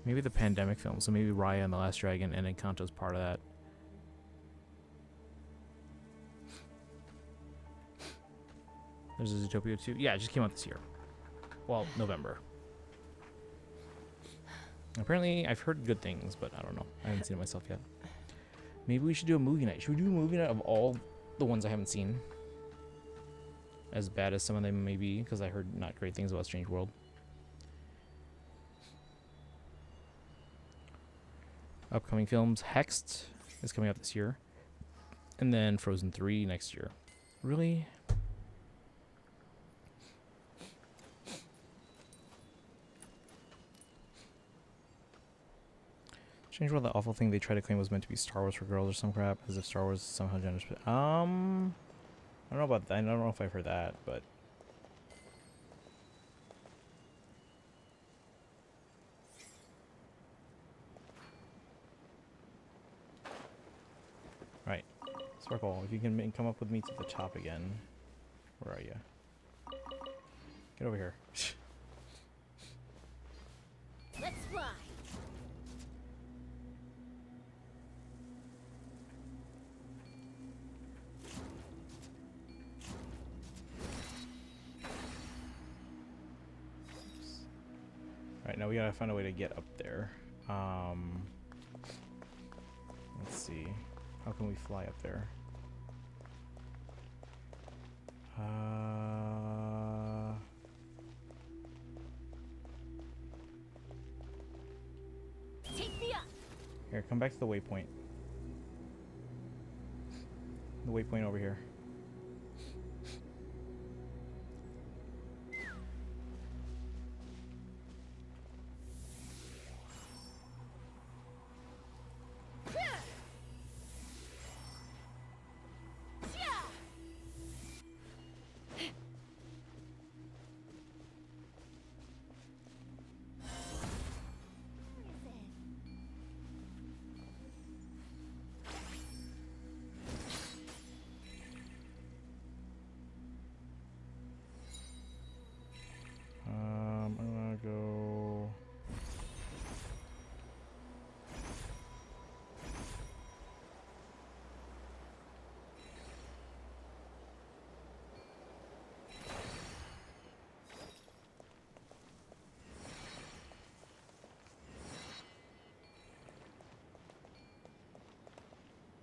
Maybe the pandemic film, so maybe Raya and the Last Dragon and Encanto's part of that. There's a Zootopia 2. Yeah, it just came out this year. Well, November. Apparently, I've heard good things, but I don't know. I haven't seen it myself yet. Maybe we should do a movie night. Should we do a movie night of all the ones I haven't seen? As bad as some of them may be, because I heard not great things about Strange World. Upcoming films. Hexed is coming out this year. And then Frozen 3 next year. Really? Strange World, the awful thing they tried to claim was meant to be Star Wars for girls or some crap, as if Star Wars is somehow gender specific. I don't know about that. I don't know if I've heard that, but right. Sparkle, if you can come up with me to the top again. Where are you? Get over here.
Let's fly.
Right, now we gotta find a way to get up there. Let's see. How can we fly up there?
Take me up.
Here, come back to the waypoint. The waypoint over here. I'm gonna go.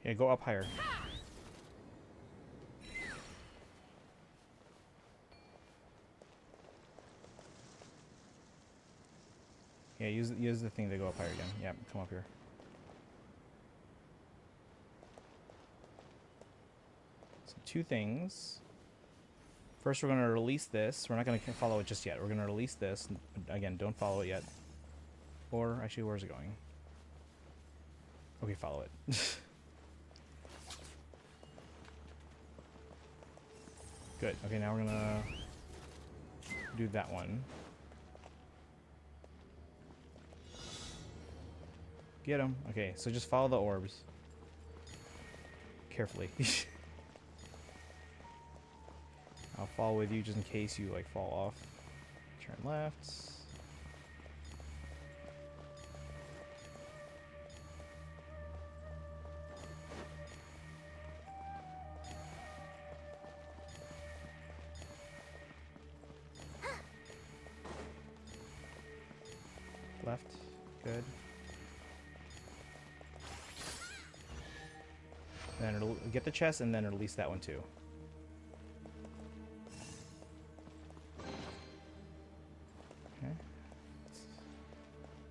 Yeah, go up higher. Yeah, use the thing to go up higher again. Yeah, come up here. So 2 things. First, we're gonna release this. We're not gonna follow it just yet. We're gonna release this. Again, don't follow it yet. Or actually, where's it going? Okay, follow it. Good. Okay, now we're gonna do that one. Get him. Okay, so just follow the orbs. Carefully. I'll follow with you just in case you like fall off. Turn left. Left. Good. Then it'll get the chest and then release that one too. Okay.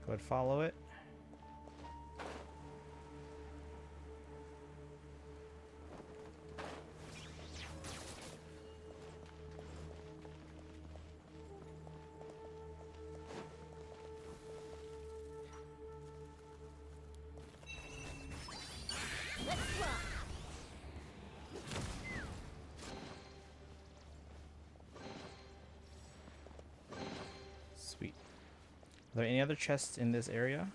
Go ahead, follow it.
Let's fly.
Sweet. Are there any other chests in this area?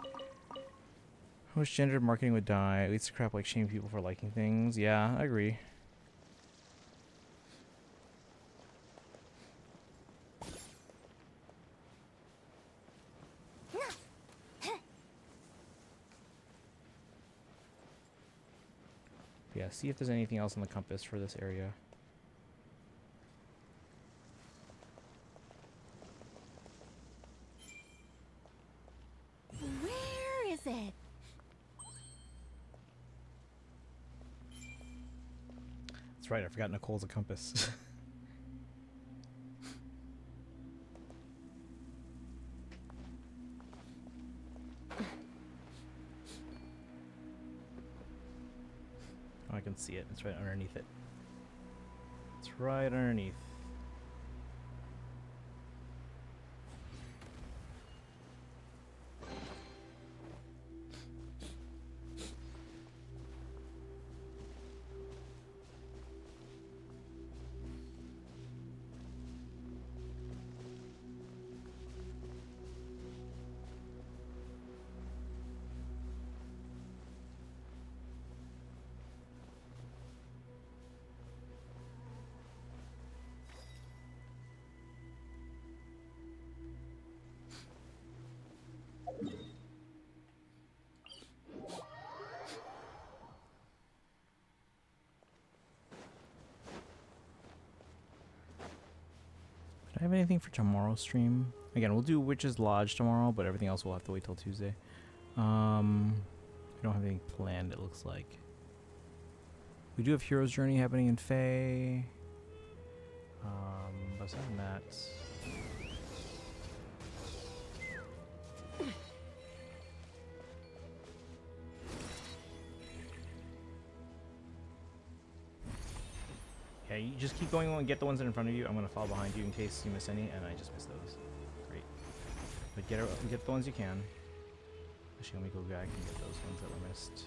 I wish gendered marketing would die. It leads to crap like shaming people for liking things. Yeah, I agree. yeah, see if there's anything else on the compass for this area.
Where is it?
That's right, I forgot Nicole's a compass. Oh, I can see it. It's right underneath it. It's right underneath. Do I have anything for tomorrow's stream? Again, we'll do Witch's Lodge tomorrow, but everything else will have to wait till Tuesday. We don't have anything planned, it looks like. We do have Hero's Journey happening in Faye. But aside from that... Yeah, you just keep going and get the ones that are in front of you. I'm going to follow behind you in case you miss any, and I just missed those. Great. But get the ones you can. Actually, let me go back and get those ones that were missed.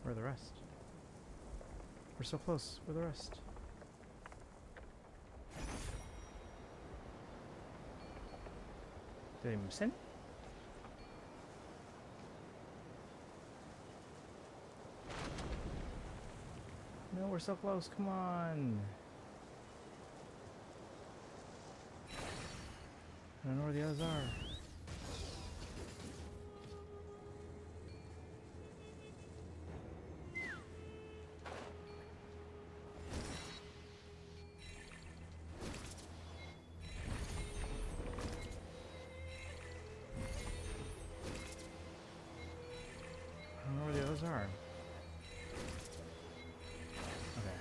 Where are the rest? We're so close. Where are the rest? Did I miss any? No, we're so close. Come on. I don't know where the others are. Are. Okay.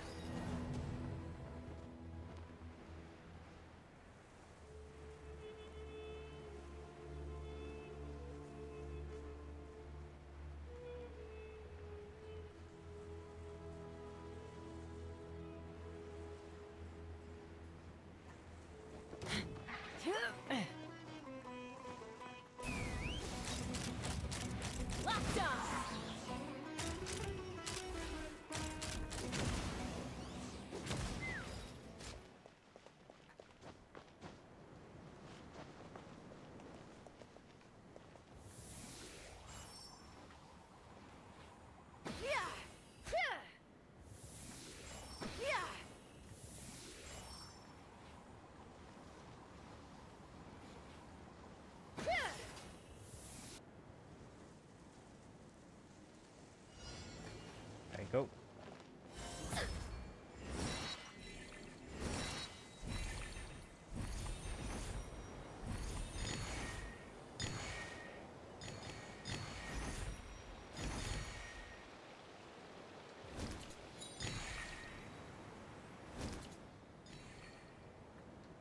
There you go.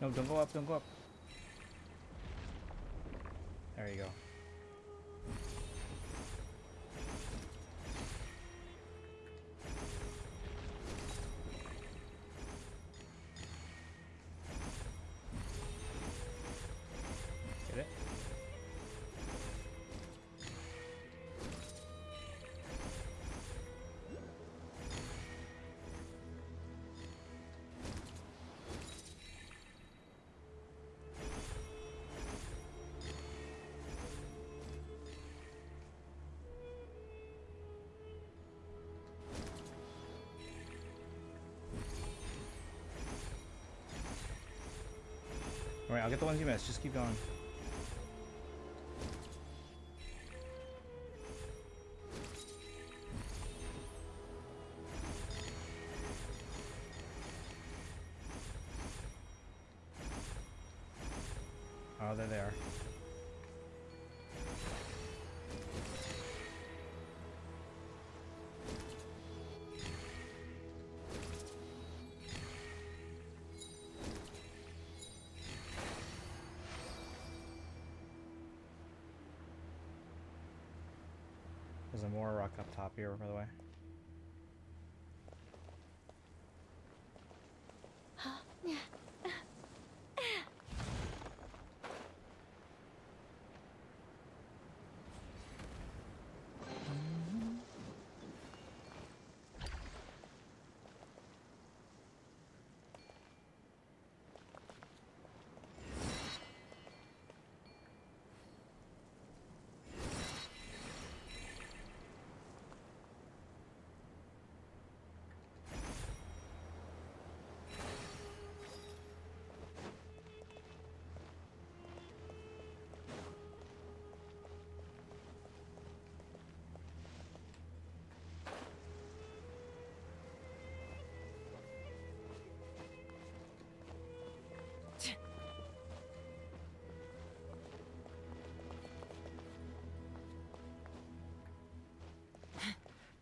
No, don't go up, don't go up. There you go. I'll get the ones you missed. Just keep going. Oh, there they are. There's a more rock up top here, by the way.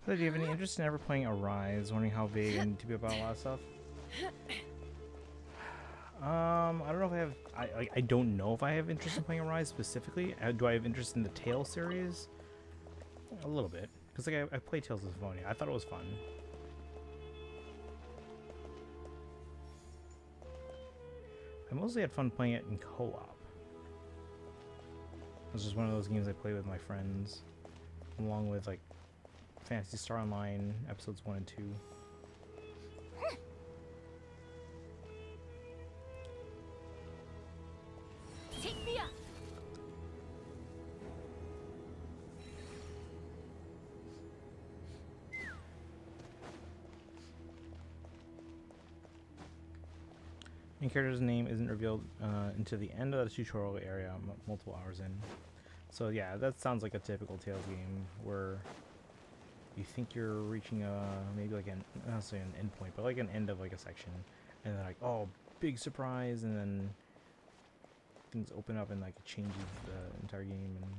So do you have any interest in ever playing Arise? Wondering how big and to be about a lot of stuff? I don't know if I have. I don't know if I have interest in playing Arise specifically. Do I have interest in the Tales series? A little bit, because like I played Tales of Symphonia. I thought it was fun. I mostly had fun playing it in co-op. It was just one of those games I play with my friends, along with like Phantasy Star Online episodes 1 and 2.
Take me up.
Main character's name isn't revealed until the end of the tutorial area, multiple hours in. So yeah, that sounds like a typical Tales game where you think you're reaching maybe like an, not say an end point, but like an end of like a section, and then like, oh, big surprise, and then things open up and like it changes the entire game. And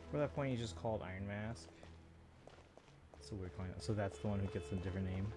for that point, he's just called Iron Mask. It's a weird coin. So that's the one who gets a different name.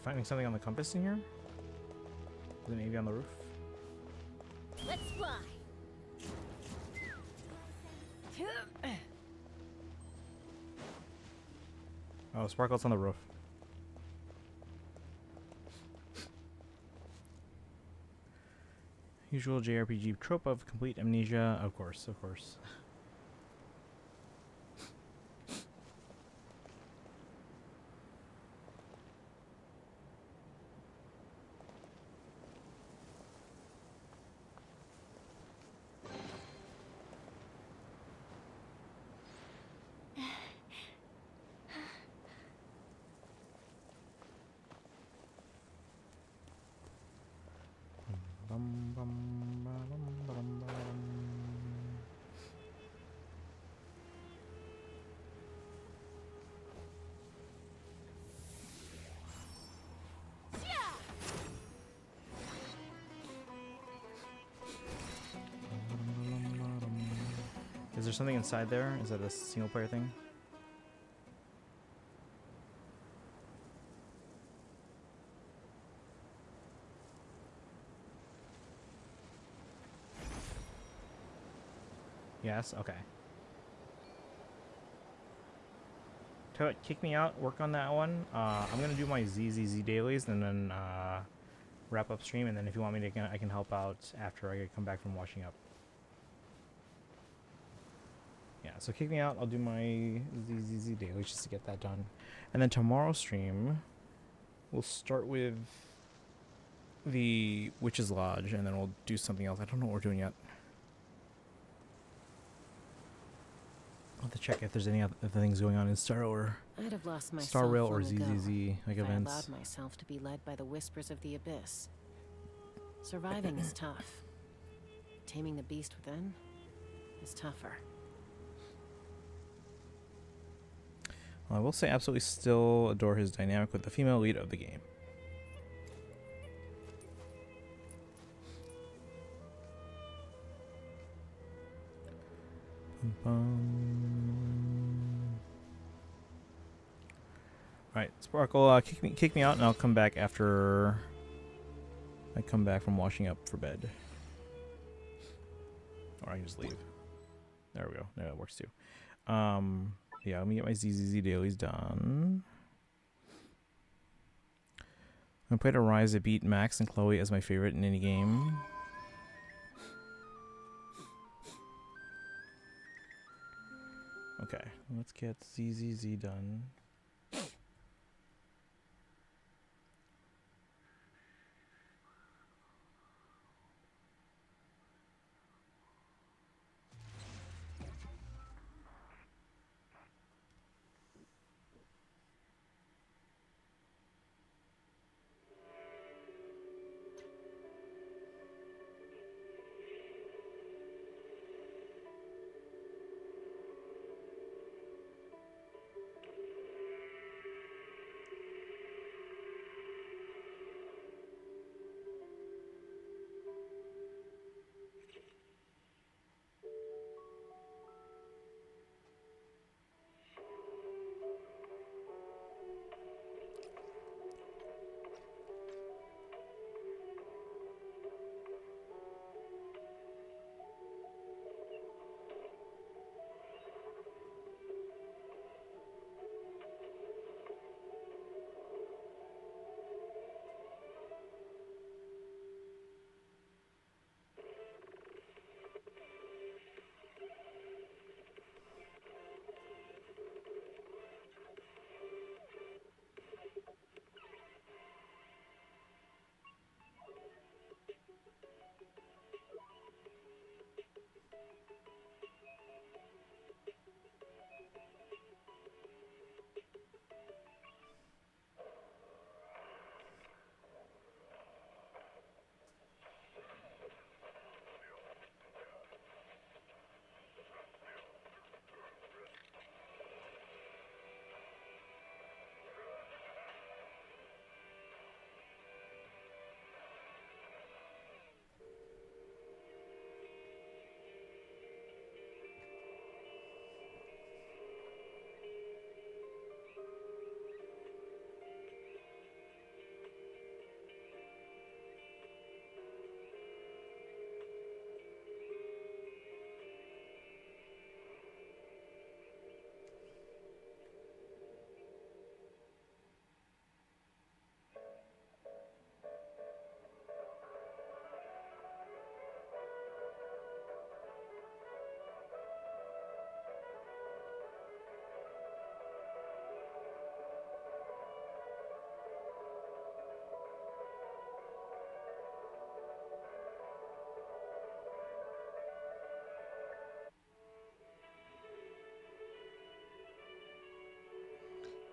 Finding something on the compass in here? Is it maybe on the roof?
Let's fly.
Oh, Sparkle's on the roof. Usual JRPG trope of complete amnesia. Of course, of course. there something inside there? Is that a single player thing? Yes? Okay. Tell it, kick me out, work on that one. I'm gonna do my ZZZ dailies and then wrap up stream, and then if you want me to, I can help out after I come back from washing up. Yeah, so kick me out, I'll do my ZZZ dailies just to get that done. And then tomorrow's stream, we'll start with the Witch's Lodge, and then we'll do something else. I don't know what we're doing yet. I'll have to check if there's any other things going on in Star or
I'd have lost myself
Star Rail or
long ago
ZZZ like
if I
events.
allowed myself to be led by the whispers of the abyss. Surviving is tough. Taming the beast within is tougher.
Well, I will say absolutely still adore his dynamic with the female lead of the game. Alright, Sparkle, kick me out and I'll come back after I come back from washing up for bed. Or I can just leave. There we go. No, that works too. Yeah, let me get my ZZZ dailies done. I'm going to Rise. I beat Max and Chloe as my favorite in any game. Okay, let's get ZZZ done.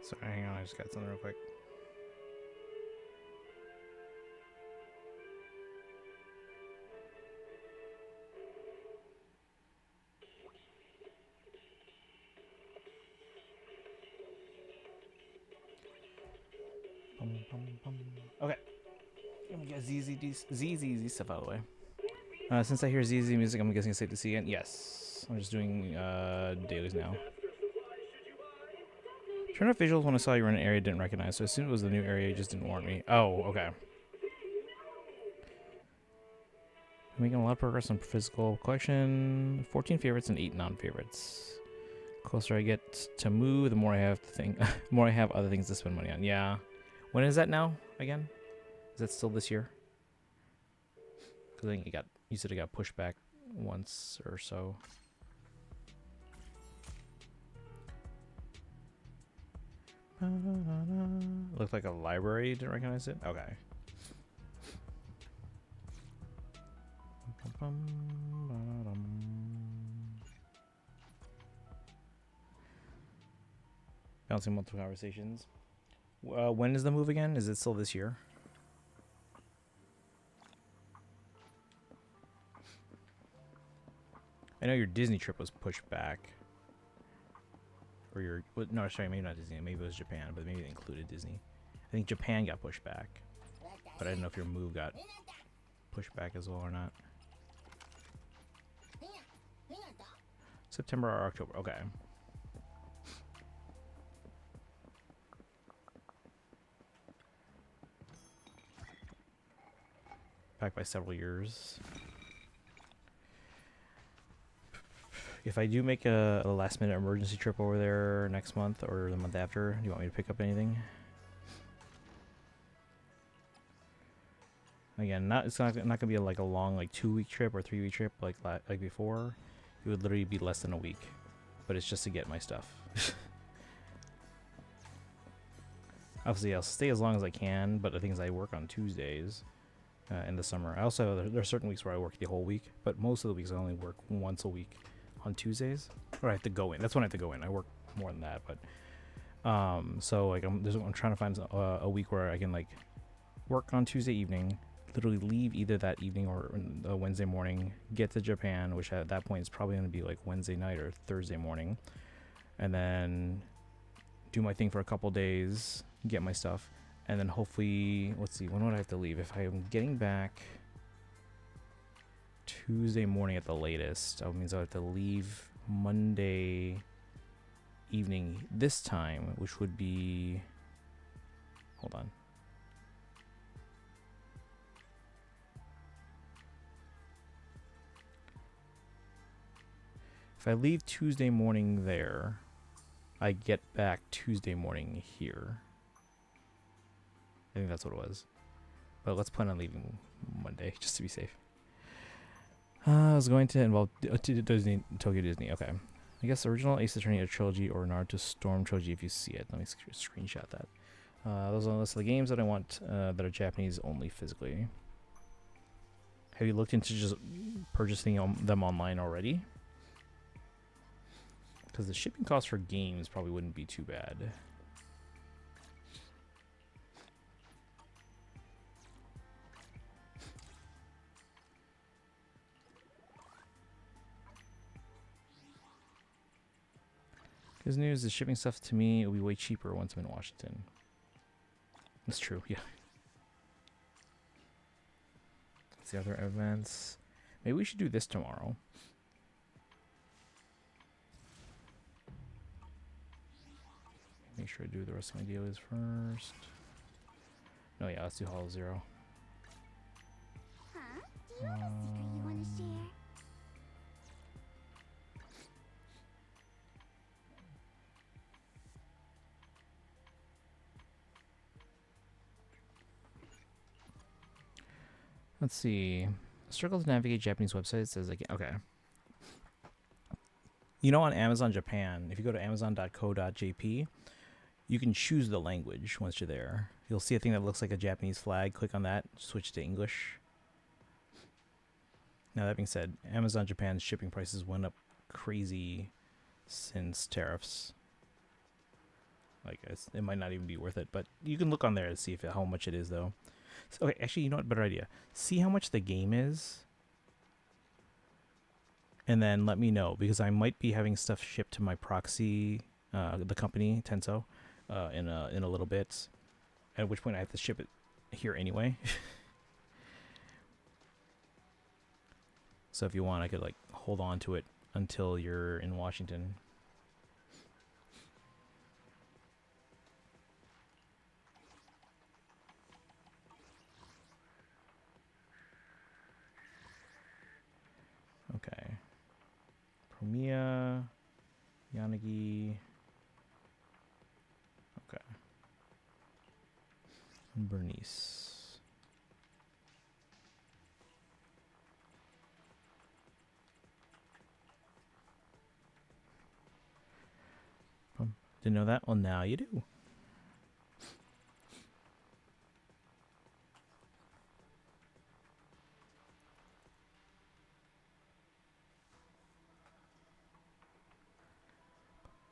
Sorry, hang on, I just got something real quick. Okay. Let me get ZZZ stuff out of the way. Since I hear ZZ music, I'm guessing it's safe to see again. Yes. dailies. I'm just doing dailies now. Turn off visuals when I saw you were in an area I didn't recognize, so I assumed it was the new area, you just didn't warn me. Oh, okay. Making a lot of progress on physical collection. 14 favorites and 8 non-favorites. Closer I get to Moo, the more I have to think, more I have other things to spend money on. Yeah. When is that now again? Is that still this year? Because I think you said it got pushed back once or so. Looked like a library. Didn't recognize it. Okay. Bouncing multiple conversations. When is the move again? Is it still this year? I know your Disney trip was pushed back. Or your... No, sorry, maybe not Disney. Maybe it was Japan, but maybe it included Disney. I think Japan got pushed back. But I don't know if your move got pushed back as well or not. September or October. Okay. Back by several years. If I do make a last minute emergency trip over there next month or the month after, do you want me to pick up anything? Again, it's not gonna be like a long 2-week trip or 3-week trip like before. It would literally be less than a week, but it's just to get my stuff. Obviously, I'll stay as long as I can, but the thing is, I work on Tuesdays in the summer. I also there are certain weeks where I work the whole week, but most of the weeks I only work once a week on Tuesdays, or I have to go in. That's when I have to go in. I work more than that, but so I'm trying to find a week where I can work on Tuesday evening, literally leave either that evening or Wednesday morning, get to Japan, which at that point is probably going to be Wednesday night or Thursday morning, and then do my thing for a couple days, get my stuff, and then hopefully, let's see, when would I have to leave? If I am getting back Tuesday morning at the latest, that means I have to leave Monday evening this time, which would be, hold on. If I leave Tuesday morning there, I get back Tuesday morning here. I think that's what it was. But let's plan on leaving Monday, just to be safe. I was going to involve Disney, Tokyo Disney. Okay. I guess original Ace Attorney trilogy or Naruto Storm trilogy if you see it. Let me screenshot that. Those are the list of the games that I want that are Japanese only physically. Have you looked into just purchasing them online already? Because the shipping cost for games probably wouldn't be too bad. Good news, the shipping stuff to me will be way cheaper once I'm in Washington. That's true, yeah. What's the other events? Maybe we should do this tomorrow. Make sure I do the rest of my dailies first. No, yeah, let's do Hollow Zero.
Huh? Do you have a secret you want to share?
Let's see. Struggle to navigate Japanese websites says again. Okay. You know, on Amazon Japan, if you go to amazon.co.jp, you can choose the language once you're there. You'll see a thing that looks like a Japanese flag. Click on that, switch to English. Now, that being said, Amazon Japan's shipping prices went up crazy since tariffs. It might not even be worth it, but you can look on there to see how much it is, though. So, okay, actually, you know what? Better idea. See how much the game is, and then let me know, because I might be having stuff shipped to my proxy, the company Tenso, in a little bit. At which point I have to ship it here anyway. So if you want, I could hold on to it until you're in Washington. Okay. Promia, Yanagi. Okay. And Bernice. Didn't know that? Well, now you do.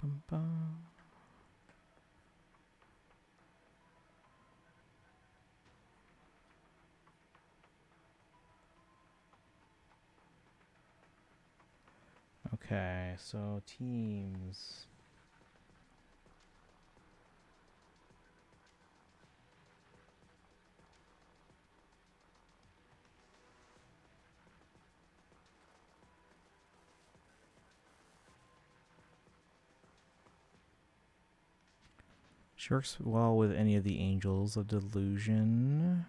Bum, bum. Okay, so teams. She works well with any of the Angels of Delusion.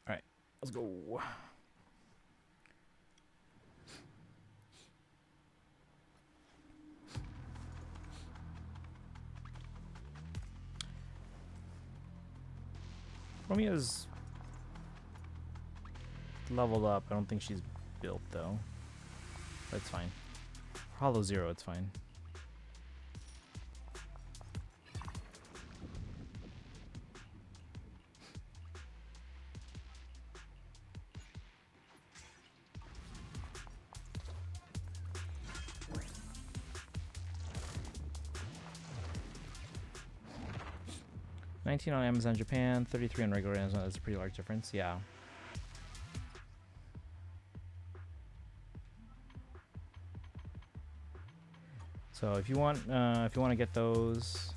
All right, let's go. Romeo's leveled up. I don't think she's built though. That's fine. Hollow Zero, it's fine. $19 on Amazon Japan, $33 on regular Amazon. That's a pretty large difference. Yeah. So if you want to get those,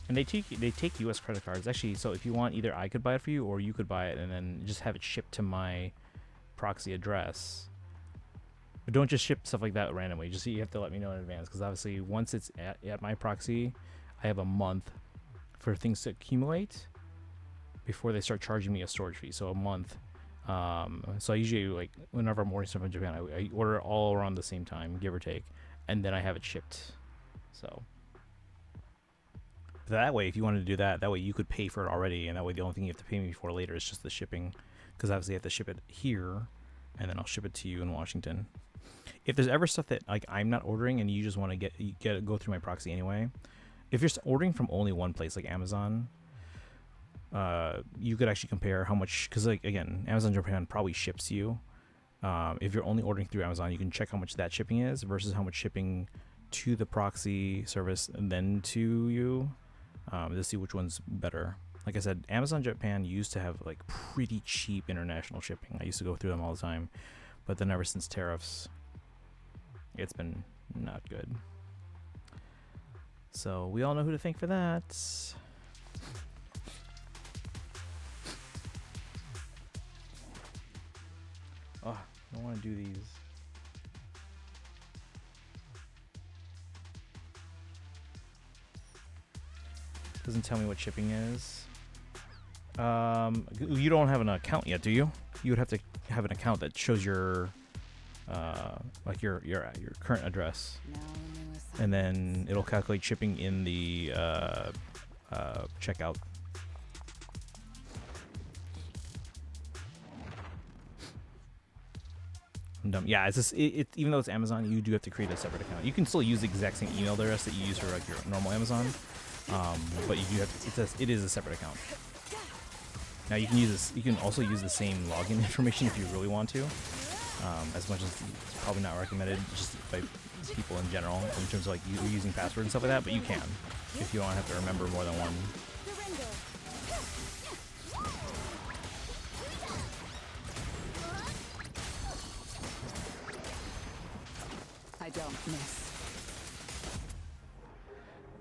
and they take U.S. credit cards actually. So if you want, either I could buy it for you, or you could buy it and then just have it shipped to my proxy address. But don't just ship stuff like that randomly. Just you have to let me know in advance, because obviously once it's at my proxy, I have a month for things to accumulate before they start charging me a storage fee. So a month. So I usually, like, whenever I'm ordering stuff in Japan, I order it all around the same time, give or take, and then I have it shipped. So that way, if you wanted to do that, that way you could pay for it already, and that way the only thing you have to pay me for later is just the shipping, because obviously I have to ship it here, and then I'll ship it to you in Washington. If there's ever stuff that, like, I'm not ordering and you just want to go through my proxy anyway, if you're ordering from only one place like Amazon, you could actually compare how much, because, like, again, Amazon Japan probably ships you. If you're only ordering through Amazon, you can check how much that shipping is versus how much shipping to the proxy service and then to you, to see which one's better. Like I said, Amazon Japan used to have, like, pretty cheap international shipping. I used to go through them all the time, but then ever since tariffs, it's been not good. So we all know who to thank for that. Oh, I don't want to do these. Doesn't tell me what shipping is. You don't have an account yet, do you? You would have to have an account that shows your like your current address, and then it'll calculate shipping in the checkout. I'm dumb. Yeah, it's just even though it's Amazon, you do have to create a separate account. You can still use the exact same email address that you use for, like, your normal Amazon, but you do have to, it is a separate account. Now you can use this. You can also use the same login information if you really want to. As much as it's probably not recommended just by people in general in terms of, like, you using password and stuff like that, but you can if you don't have to remember more than one.
don't miss.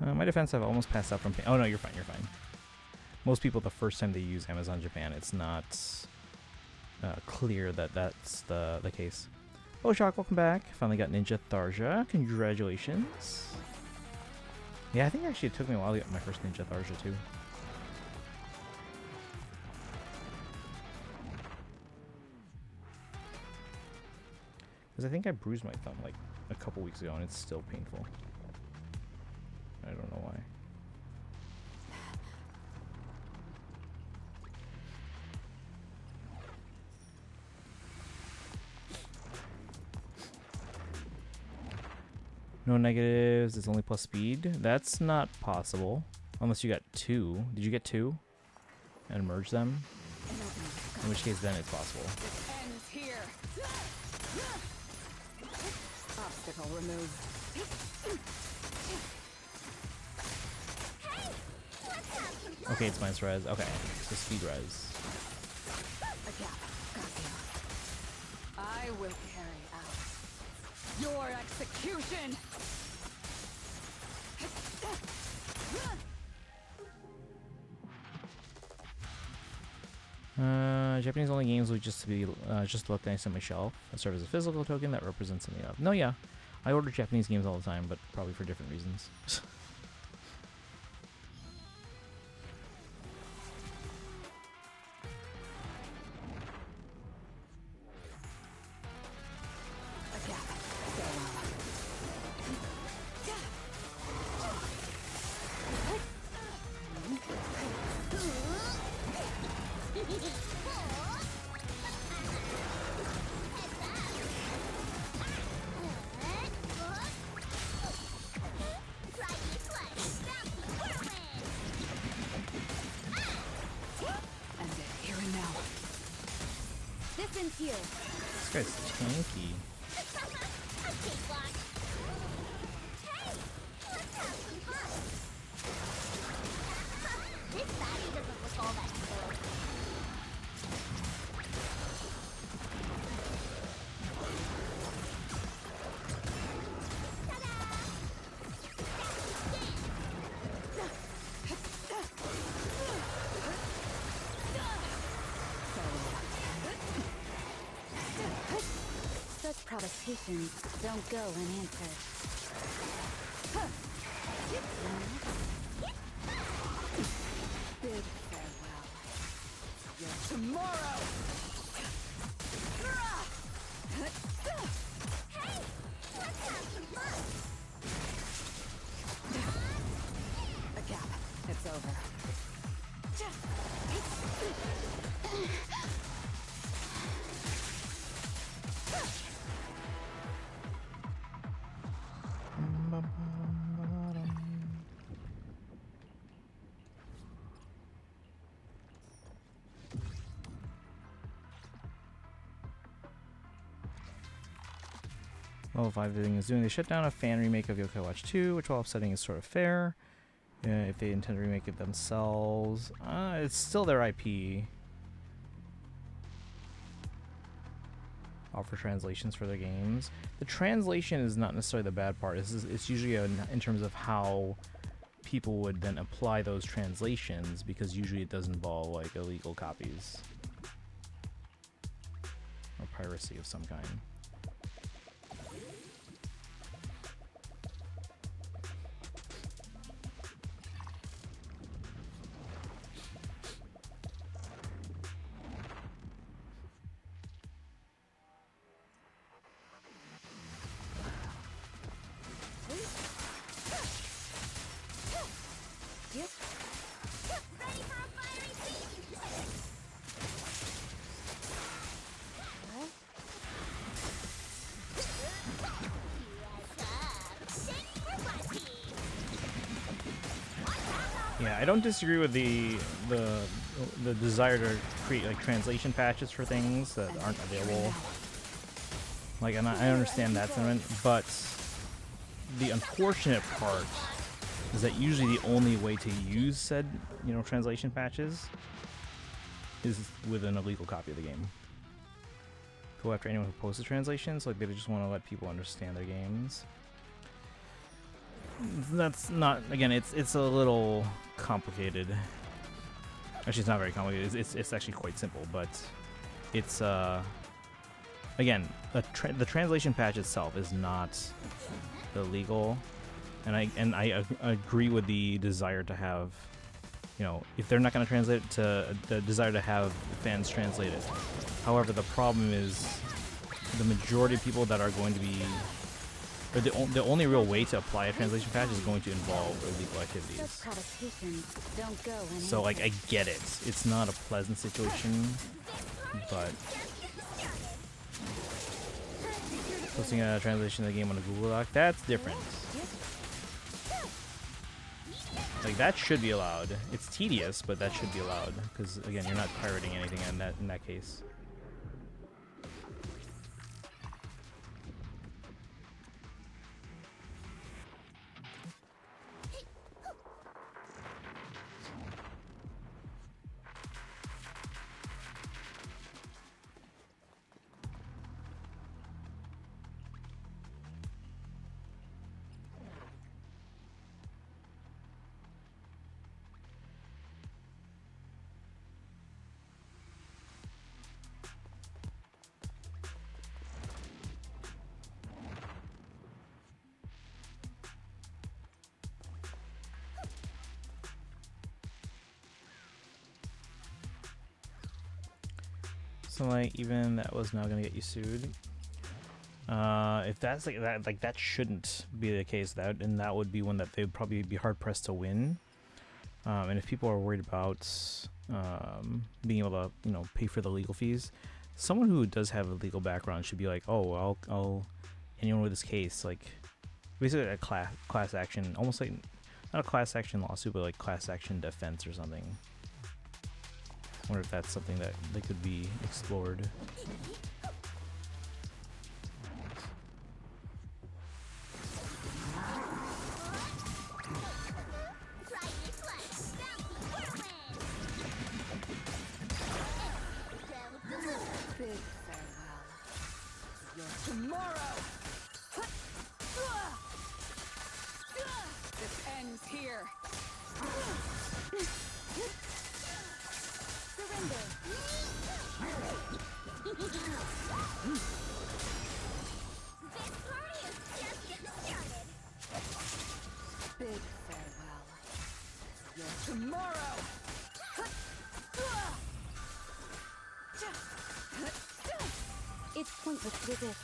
My defense, I've almost passed out from pain. Oh no, you're fine, you're fine. Most people, the first time they use Amazon Japan, it's not clear that that's the case. Oh, Shock, welcome back. Finally got Ninja Tharja. Congratulations. Yeah, I think actually it took me a while to get my first Ninja Tharja too. Because I think I bruised my thumb like a couple weeks ago and it's still painful. I don't know why. No negatives, it's only plus speed. That's not possible. Unless you got 2. Did you get 2? And merge them? In which case then it's possible.
Ends here. Obstacle removed.
Okay, it's minus res. Okay, so speed res.
A gap. Got you. I will carry out your execution.
Japanese only games would just look nice on my shelf and serve as a physical token that represents something else. No, yeah. I order Japanese games all the time, but probably for different reasons.
Here.
This guy's tanky.
This baddie doesn't look all that good. Such provocations don't go unanswered. Big farewell. Your tomorrow! Hey! Let's have some fun!
A gap. It's over.
Level 5 thing is doing. They shut down a fan remake of Yokai Watch 2, which while upsetting is sort of fair. If they intend to remake it themselves, it's still their IP. Offer translations for their games. The translation is not necessarily the bad part. It's usually in terms of how people would then apply those translations, because usually it does involve like illegal copies or piracy of some kind. Yeah, I don't disagree with the desire to create like translation patches for things that aren't available. Like, and I understand that sentiment, but the unfortunate part is that usually the only way to use said, translation patches is with an illegal copy of the game. go after anyone who posts the translations. Like they just want to let people understand their games. That's not, again, it's a little complicated. Actually, it's not very complicated. It's actually quite simple, but it's again, the translation patch itself is not illegal, and I agree with the desire to have, you know, if they're not going to translate it, to the desire to have fans translate it. However, the problem is the majority of people that are going to be, or the only real way to apply a translation patch is going to involve illegal activities. So like, I get it. It's not a pleasant situation, but posting a translation of the game on a Google Doc, that's different. Like that should be allowed. It's tedious, but that should be allowed because again, you're not pirating anything in that case. So like, even that was now gonna get you sued. If that's like that, like that shouldn't be the case. That would be one that they would probably be hard pressed to win. And if people are worried about being able to, you know, pay for the legal fees, someone who does have a legal background should be like, oh, I'll anyone with this case, like basically a class action, almost like not a class action lawsuit, but like class action defense or something. I wonder if that's something that they could be explored.
Tomorrow! This ends here. Big farewell. Tomorrow!
It's pointless to resist.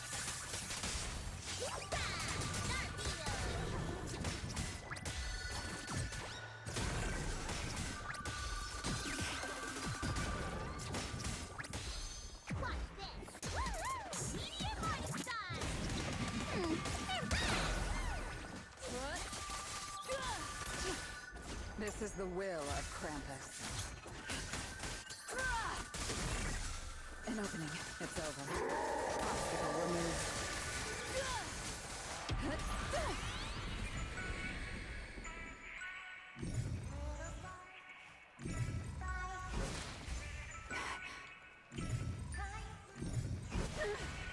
This is the will of Krampus. An opening. It's over. Obstacle removed.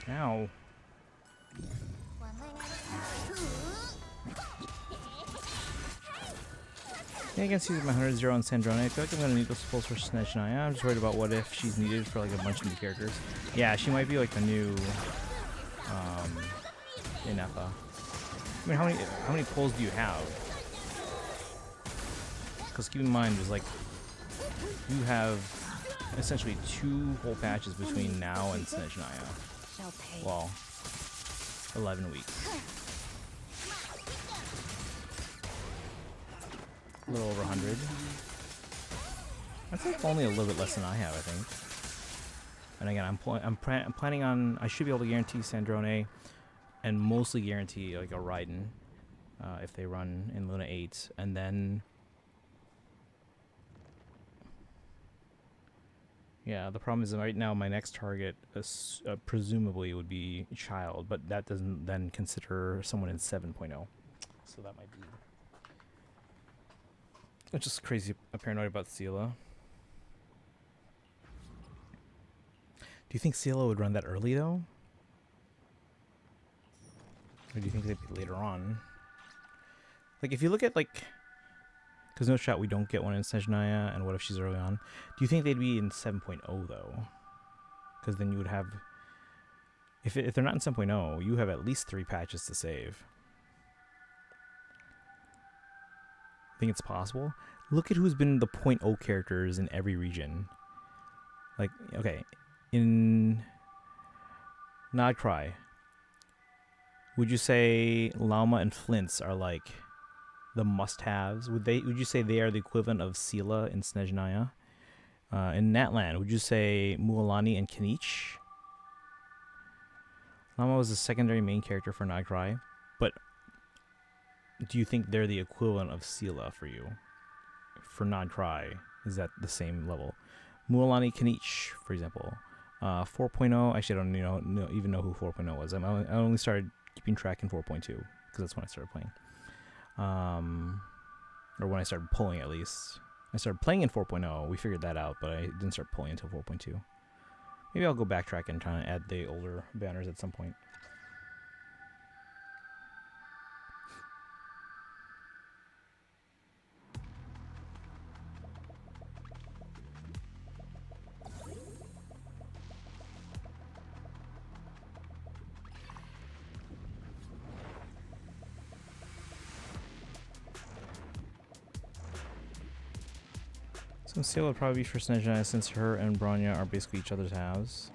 Ow. Yeah, I can see my 100-0 on Sandrone. I feel like I'm gonna need those pulls for Snezhnaya. I'm just worried about what if she's needed for like a bunch of new characters. Yeah, she might be like the new Inefa. I mean, how many pulls do you have? Because keep in mind, there's like, you have essentially 2 whole patches between now and Snezhnaya. Well, 11 weeks. A little over 100. That's like only a little bit less than I have, I think. And again, I'm planning on, I should be able to guarantee Sandrone, and mostly guarantee like a Raiden, if they run in Luna 8, and then yeah, the problem is right now my next target presumably would be Child, but that doesn't then consider someone in 7.0, so that might be. It's just crazy paranoid about Sela. Do you think Sela would run that early though? Or do you think they'd be later on? Like, if you look at, like... Because no shot we don't get one in Snezhnaya, and what if she's early on? Do you think they'd be in 7.0, though? Because then you would have... If they're not in 7.0, you have at least 3 patches to save. Think it's possible? Look at who's been the 0.0 characters in every region. Like, okay, in Nodcry, would you say Lauma and Flints are like the must-haves? Would you say they are the equivalent of Sela in Snezhnaya? In Natlan, would you say Mualani and Kinich? Lauma was a secondary main character for Nodcry, but do you think they're the equivalent of Sela for you? For Nodcry, is that the same level? Mualani Kinich, for example. 4.0, actually I don't even know who 4.0 was. I only started keeping track in 4.2, because that's when I started playing. Or when I started pulling, at least. I started playing in 4.0, we figured that out, but I didn't start pulling until 4.2. Maybe I'll go backtrack and try and add the older banners at some point. So Sela would probably be for Snezhnaya since her and Bronya are basically each other's halves.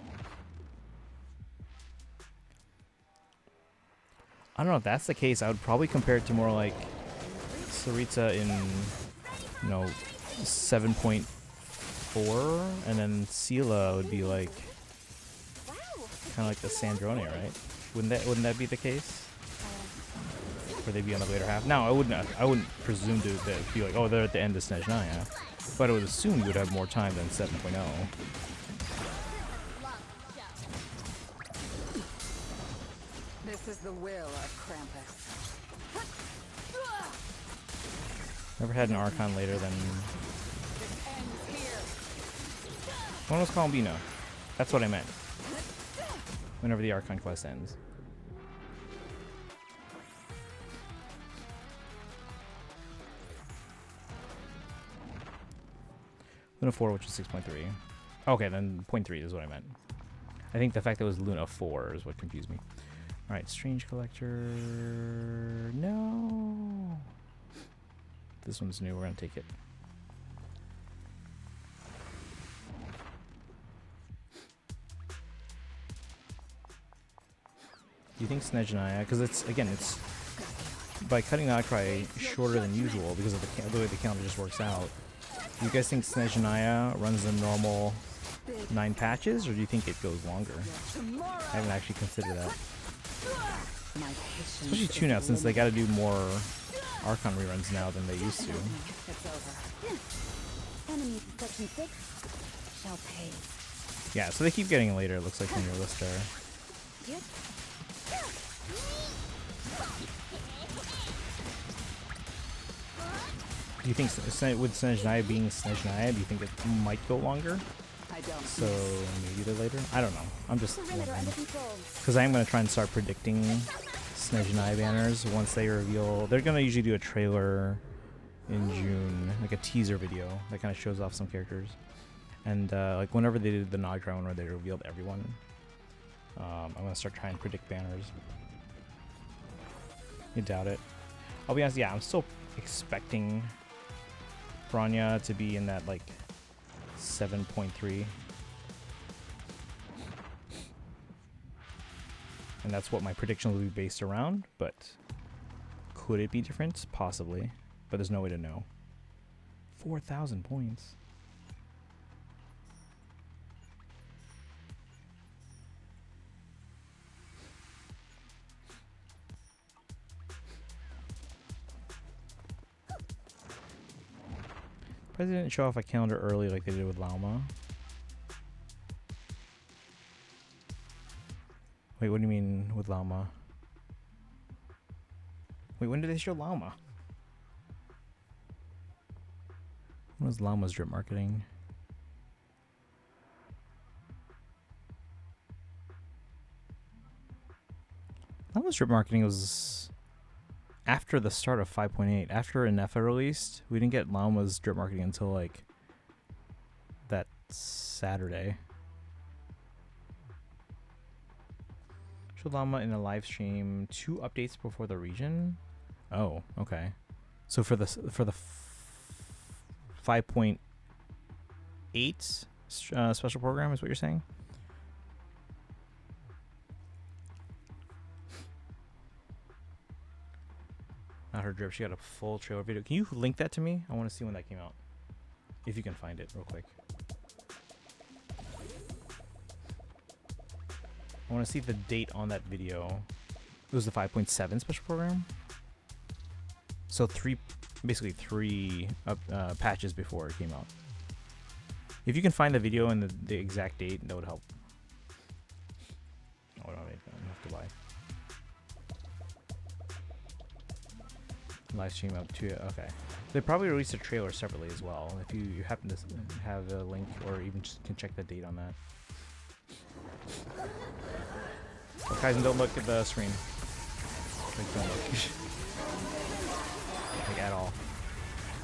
I don't know if that's the case. I would probably compare it to more like Saritsa in, 7.4, and then Sela would be like kind of like the Sandrone, right? Wouldn't that be the case? Or they'd be on the later half? No, I wouldn't presume to be like, oh, they're at the end of Snezhnaya. But I would assume you would have more time than 7.0.
This is the will of Krampus.
Never had an Archon later than... When was Columbina? That's what I meant. Whenever the Archon quest ends. Luna 4, which is 6.3. Okay, then 0.3 is what I meant. I think the fact that it was Luna 4 is what confused me. Alright, Strange Collector... No! This one's new, we're gonna take it. Do you think Snezhnaya... Because it's, again, it's... By cutting Nodcry shorter than usual, because of the way the calendar just works out, do you guys think Snezhnaya runs the normal 9 patches, or do you think it goes longer? I haven't actually considered that. Especially 2 now, since they gotta do more Archon reruns now than they used to. Yeah, so they keep getting later, it looks like, from your list there. Do you think with Snezhnaya being Snezhnaya, do you think it might go longer? So maybe they're later? I don't know. I'm just wondering. Because I am going to try and start predicting Snezhnaya banners once they reveal. They're going to usually do a trailer in June, like a teaser video that kind of shows off some characters. And like whenever they did the Nodcry one where they revealed everyone, I'm going to start trying to predict banners. You doubt it. I'll be honest, yeah, I'm still expecting Bronya to be in that like 7.3, and that's what my prediction will be based around. But could it be different? Possibly, but there's no way to know. 4,000 points. President didn't show off a calendar early like they did with Lauma. Wait, what do you mean with Lauma? Wait, when did they show Lauma? When was Lauma's drip marketing? That was drip marketing. It was after the start of 5.8. After Inefa released, we didn't get Llama's drip marketing until like that Saturday. Showed Llama in a live stream 2 updates before the region. Oh, okay. So for the 5.8 special program is what you're saying? Not her drip. She got a full trailer video. Can you link that to me? I want to see when that came out. If you can find it real quick. I want to see the date on that video. It was the 5.7 special program. So basically three patches before it came out. If you can find the video and the exact date, that would help. Oh, I don't have to buy. Live stream up to it. Okay. They probably released a trailer separately as well. If you happen to have a link, or even just can check the date on that. Oh, Kaizen, don't look at the screen. Like, don't look. Like, at all.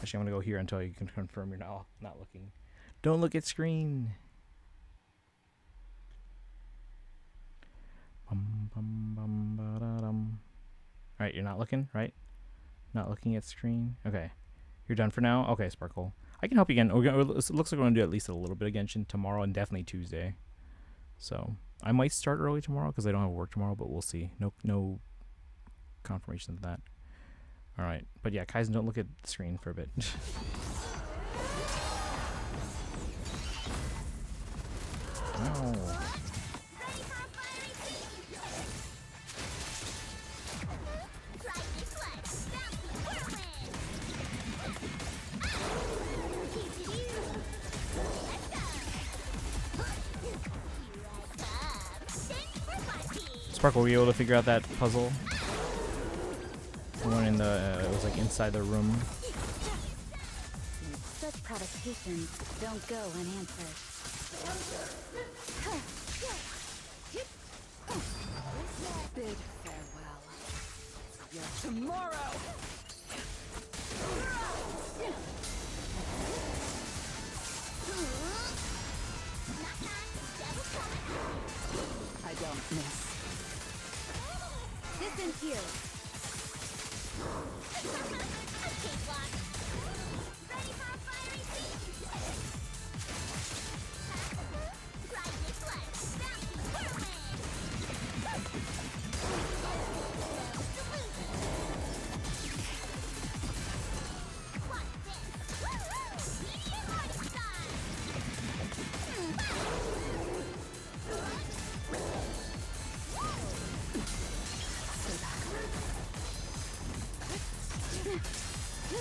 Actually, I'm gonna go here until you can confirm you're not looking. Don't look at screen. Alright, you're not looking, right? Not looking at screen. Okay. You're done for now? Okay, Sparkle. I can help you again. It looks like we're going to do at least a little bit of Genshin tomorrow and definitely Tuesday. So, I might start early tomorrow because I don't have work tomorrow, but we'll see. No confirmation of that. Alright. But yeah, Kaizen, don't look at the screen for a bit. No. Sparkle, were you able to figure out that puzzle? The one in the, it was like inside the room.
Such provocations don't go unanswered.
Bid farewell. Your tomorrow! I don't miss.
Distance here.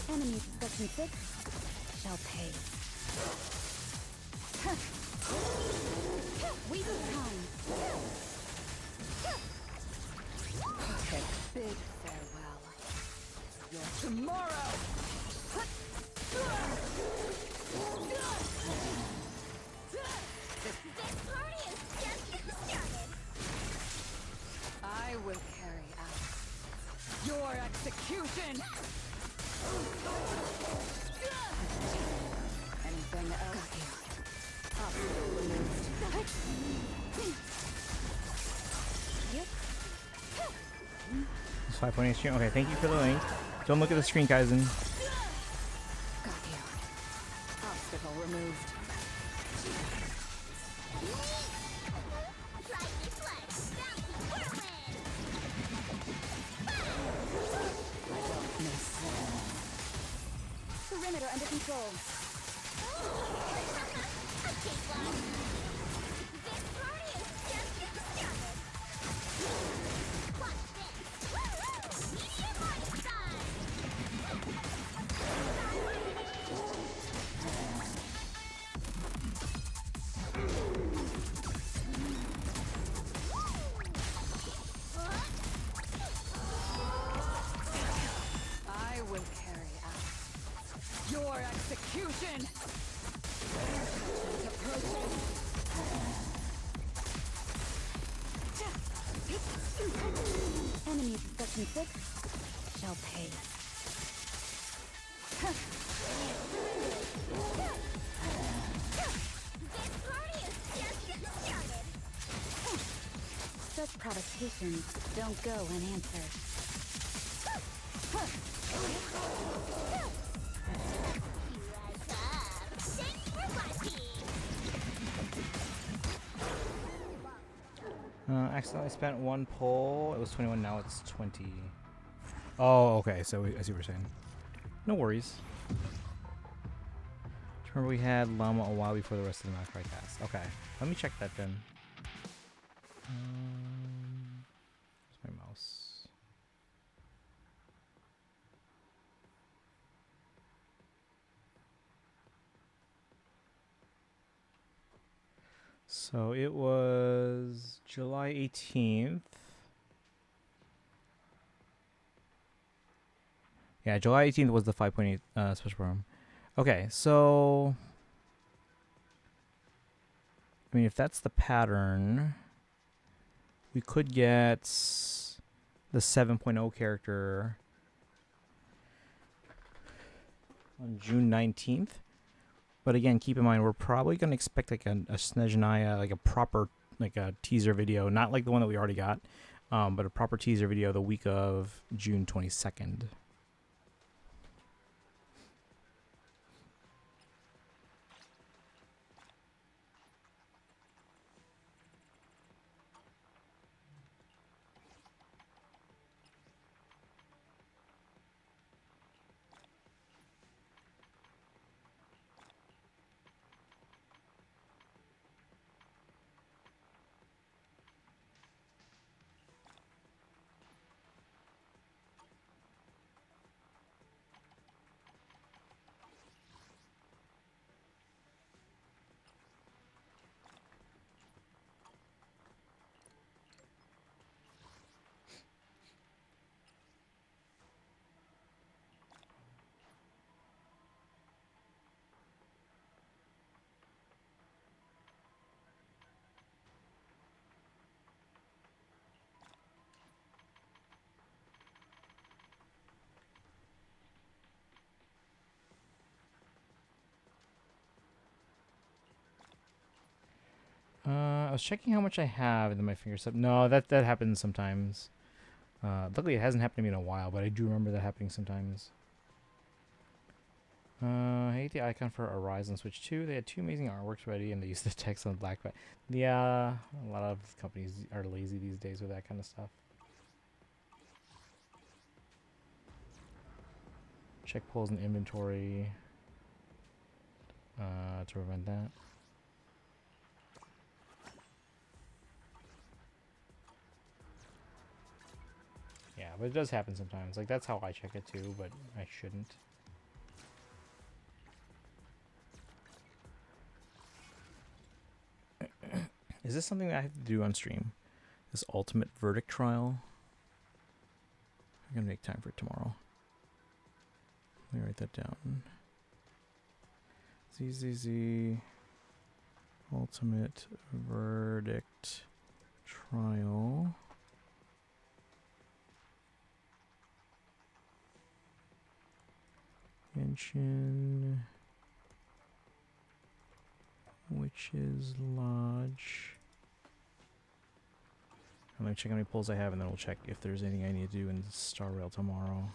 Enemy suspecting 6 shall pay. Weasel time.
Okay, bid farewell. Your tomorrow!
This party is just getting started.
I will carry out your execution! Anything else? Obstacle removed.
It's 5.8 stream. Okay, thank you for the link. Don't look at the screen, Kaizen.
Got you. Obstacle removed.
Perimeter under control.
I will carry out your execution!
6 shall pay.
This party is just getting started.
Such provocations don't go unanswered.
Shake your body.
Accidentally spent 1 pull. It was 21, now it's 20. Oh, okay, so I see what you're saying. No worries. Remember we had Llama a while before the rest of the Macro cast. Okay, let me check that then. Where's my mouse? So it was July 18th. Yeah, July 18th was the 5.8 special program. Okay, so I mean, if that's the pattern, we could get the 7.0 character on June 19th. But again, keep in mind, we're probably going to expect like a Snezhnaya, like a proper, like a teaser video, not like the one that we already got, but a proper teaser video the week of June 22nd. I was checking how much I have in my finger sub. No, that happens sometimes. Luckily, it hasn't happened to me in a while, but I do remember that happening sometimes. I hate the icon for Arise on Switch 2. They had 2 amazing artworks ready, and they used the text on the black. But yeah, a lot of companies are lazy these days with that kind of stuff. Check pulls and inventory to prevent that. Yeah, but it does happen sometimes. Like, that's how I check it too, but I shouldn't. Is this something that I have to do on stream? This ultimate verdict trial? I'm gonna make time for it tomorrow. Let me write that down. ZZZ ultimate verdict trial. Genshin Witch's Lodge. I'm gonna check how many pulls I have, and then we'll check if there's anything I need to do in Star Rail tomorrow.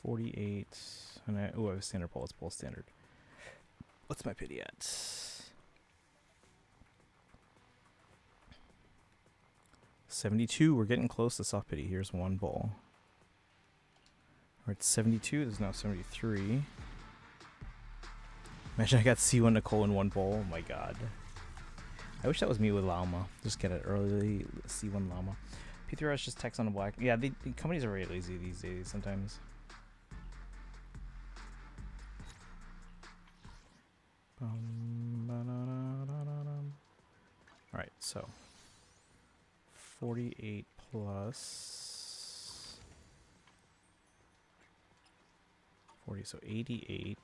$48, and I have a standard pull. Let's pull standard. What's my pity at? 72. We're getting close to soft pity. Here's 1 pull. We're at 72. There's now 73. Imagine I got C1 Nicole in 1 pull. Oh my god. I wish that was me with Llama. Just get it early. C1 Llama. P3R is just text on a black. Yeah, the companies are very lazy these days sometimes. Alright, so 48 plus 40, so 88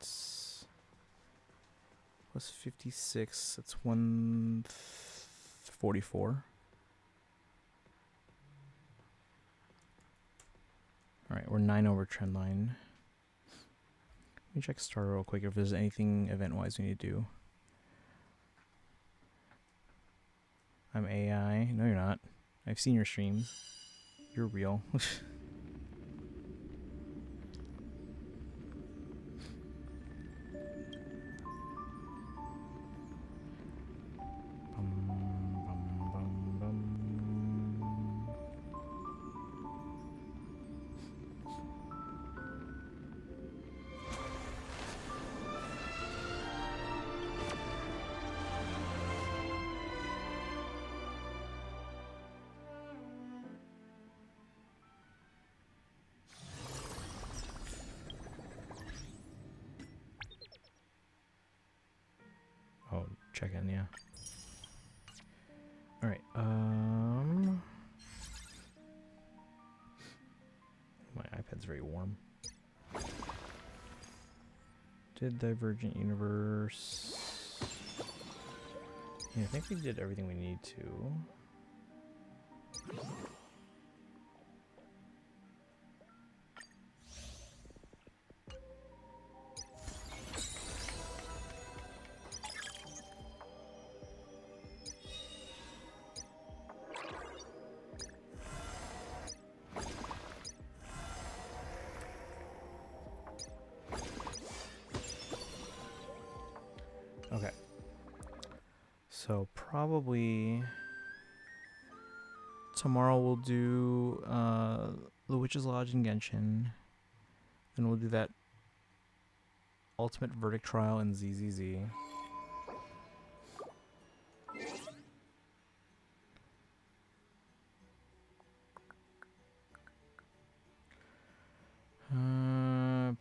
plus 56, that's 130. 44. Alright, we're 9 over trend line. Let me check star real quick if there's anything event-wise we need to do. I'm AI. No, you're not. I've seen your streams. You're real. Oh, check in, yeah. All right. My iPad's very warm. Did Divergent Universe? Yeah, I think we did everything we need to. Okay. So probably tomorrow we'll do the Witch's Lodge in Genshin. Then we'll do that Ultimate Verdict Trial in ZZZ.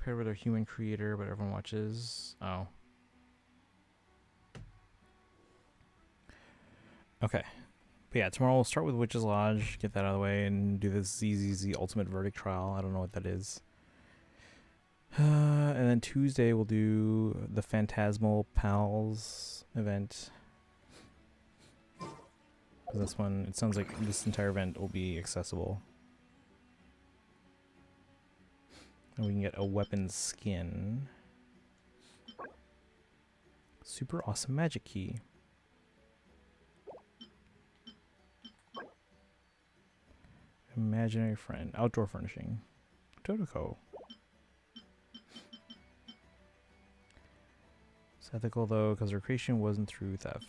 Paired with a human creator, but everyone watches. Oh. Okay. But yeah, tomorrow we'll start with Witch's Lodge, get that out of the way, and do this ZZZ Ultimate Verdict Trial. I don't know what that is. And then Tuesday we'll do the Phantasmal Pals event. This one, it sounds like this entire event will be accessible. And we can get a weapon skin. Super awesome magic key. Imaginary friend. Outdoor furnishing. Totoko. It's ethical though, because her creation wasn't through theft.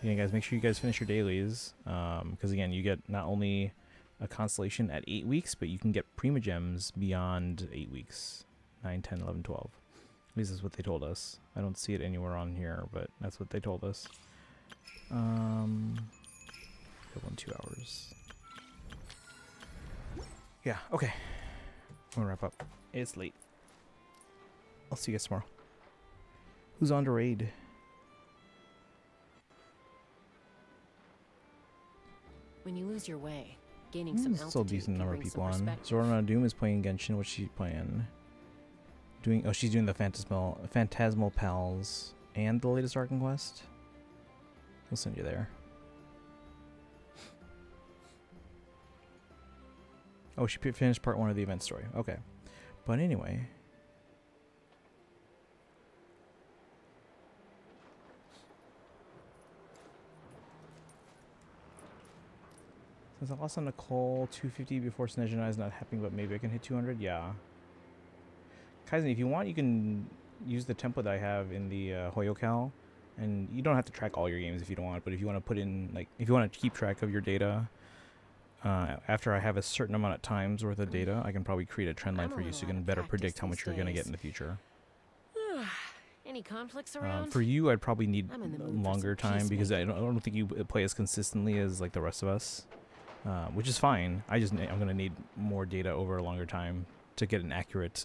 Again, guys, make sure you guys finish your dailies. Because again, you get not only a constellation at 8 weeks, but you can get Prima Gems beyond 8 weeks. 9, 10, 11, 12. At least that's what they told us. I don't see it anywhere on here, but that's what they told us. 1, 2 hours. Yeah, okay. I'm gonna wrap up. It's late. I'll see you guys tomorrow. Who's on to raid?
When you lose your way, gaining some altitude
Still a decent number of
can bring
people
some
on.
perspective.
Zorana Doom is playing Genshin. What's she playing? Doing? Oh, she's doing the Phantasmal Pals and the latest Arc Quest. We'll send you there. Oh, she finished part 1 of the event story. Okay. But anyway. Since I lost on Nicole 250 before Snezhana is not happening, but maybe I can hit 200? Yeah. Kaizen, if you want, you can use the template I have in the HoYoCal. And you don't have to track all your games if you don't want, but if you want to put in, like, if you want to keep track of your data, after I have a certain amount of times worth of data, I can probably create a trend line for you so you can better predict how much you're going to get in the future.
Any conflicts around?
For you, I'd probably need
I'm in the mood for
longer
some
time because I don't think you play as consistently as like the rest of us, which is fine. I'm going to need more data over a longer time to get an accurate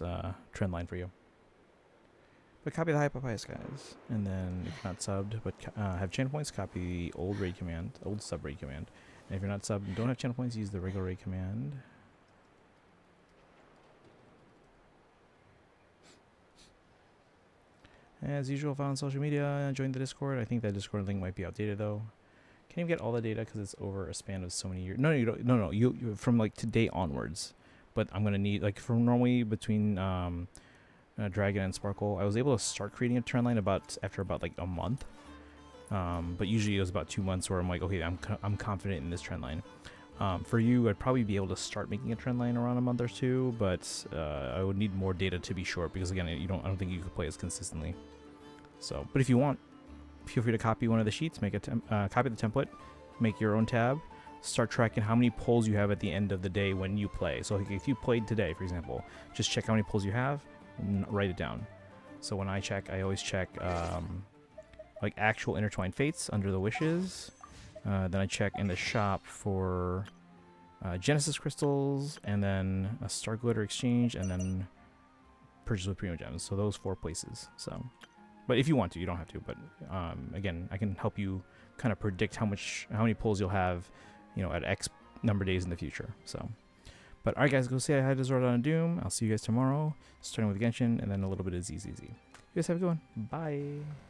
trend line for you. But copy the High Papayas, guys. And then, if you're not subbed, but have channel points, copy the old raid command, old sub raid command. And if you're not subbed and don't have channel points, use the regular raid command. As usual, found on social media, join the Discord. I think that Discord link might be outdated though. Can't even get all the data because it's over a span of so many years. No, you don't. No, you from like today onwards. But I'm gonna need like from normally between Dragon and Sparkle, I was able to start creating a trend line after about like a month. But usually it was about 2 months where I'm like, okay, I'm confident in this trend line. For you, I'd probably be able to start making a trend line around a month or two, but I would need more data to be sure because again, I don't think you could play as consistently. So, but if you want, feel free to copy one of the sheets, make a copy the template, make your own tab, start tracking how many pulls you have at the end of the day when you play. So like if you played today, for example, just check how many pulls you have, and write it down. So when I check, I always check like actual intertwined fates under the wishes. Then I check in the shop for Genesis crystals, and then a Star Glitter exchange, and then purchase with Primo Gems. So those 4 places. So, but if you want to, you don't have to. But again, I can help you kind of predict how many pulls you'll have, you know, at X number of days in the future. So, but alright, guys, go say hi to Zordon and Doom. I'll see you guys tomorrow, starting with Genshin, and then a little bit of ZZZ. You guys have a good one. Bye.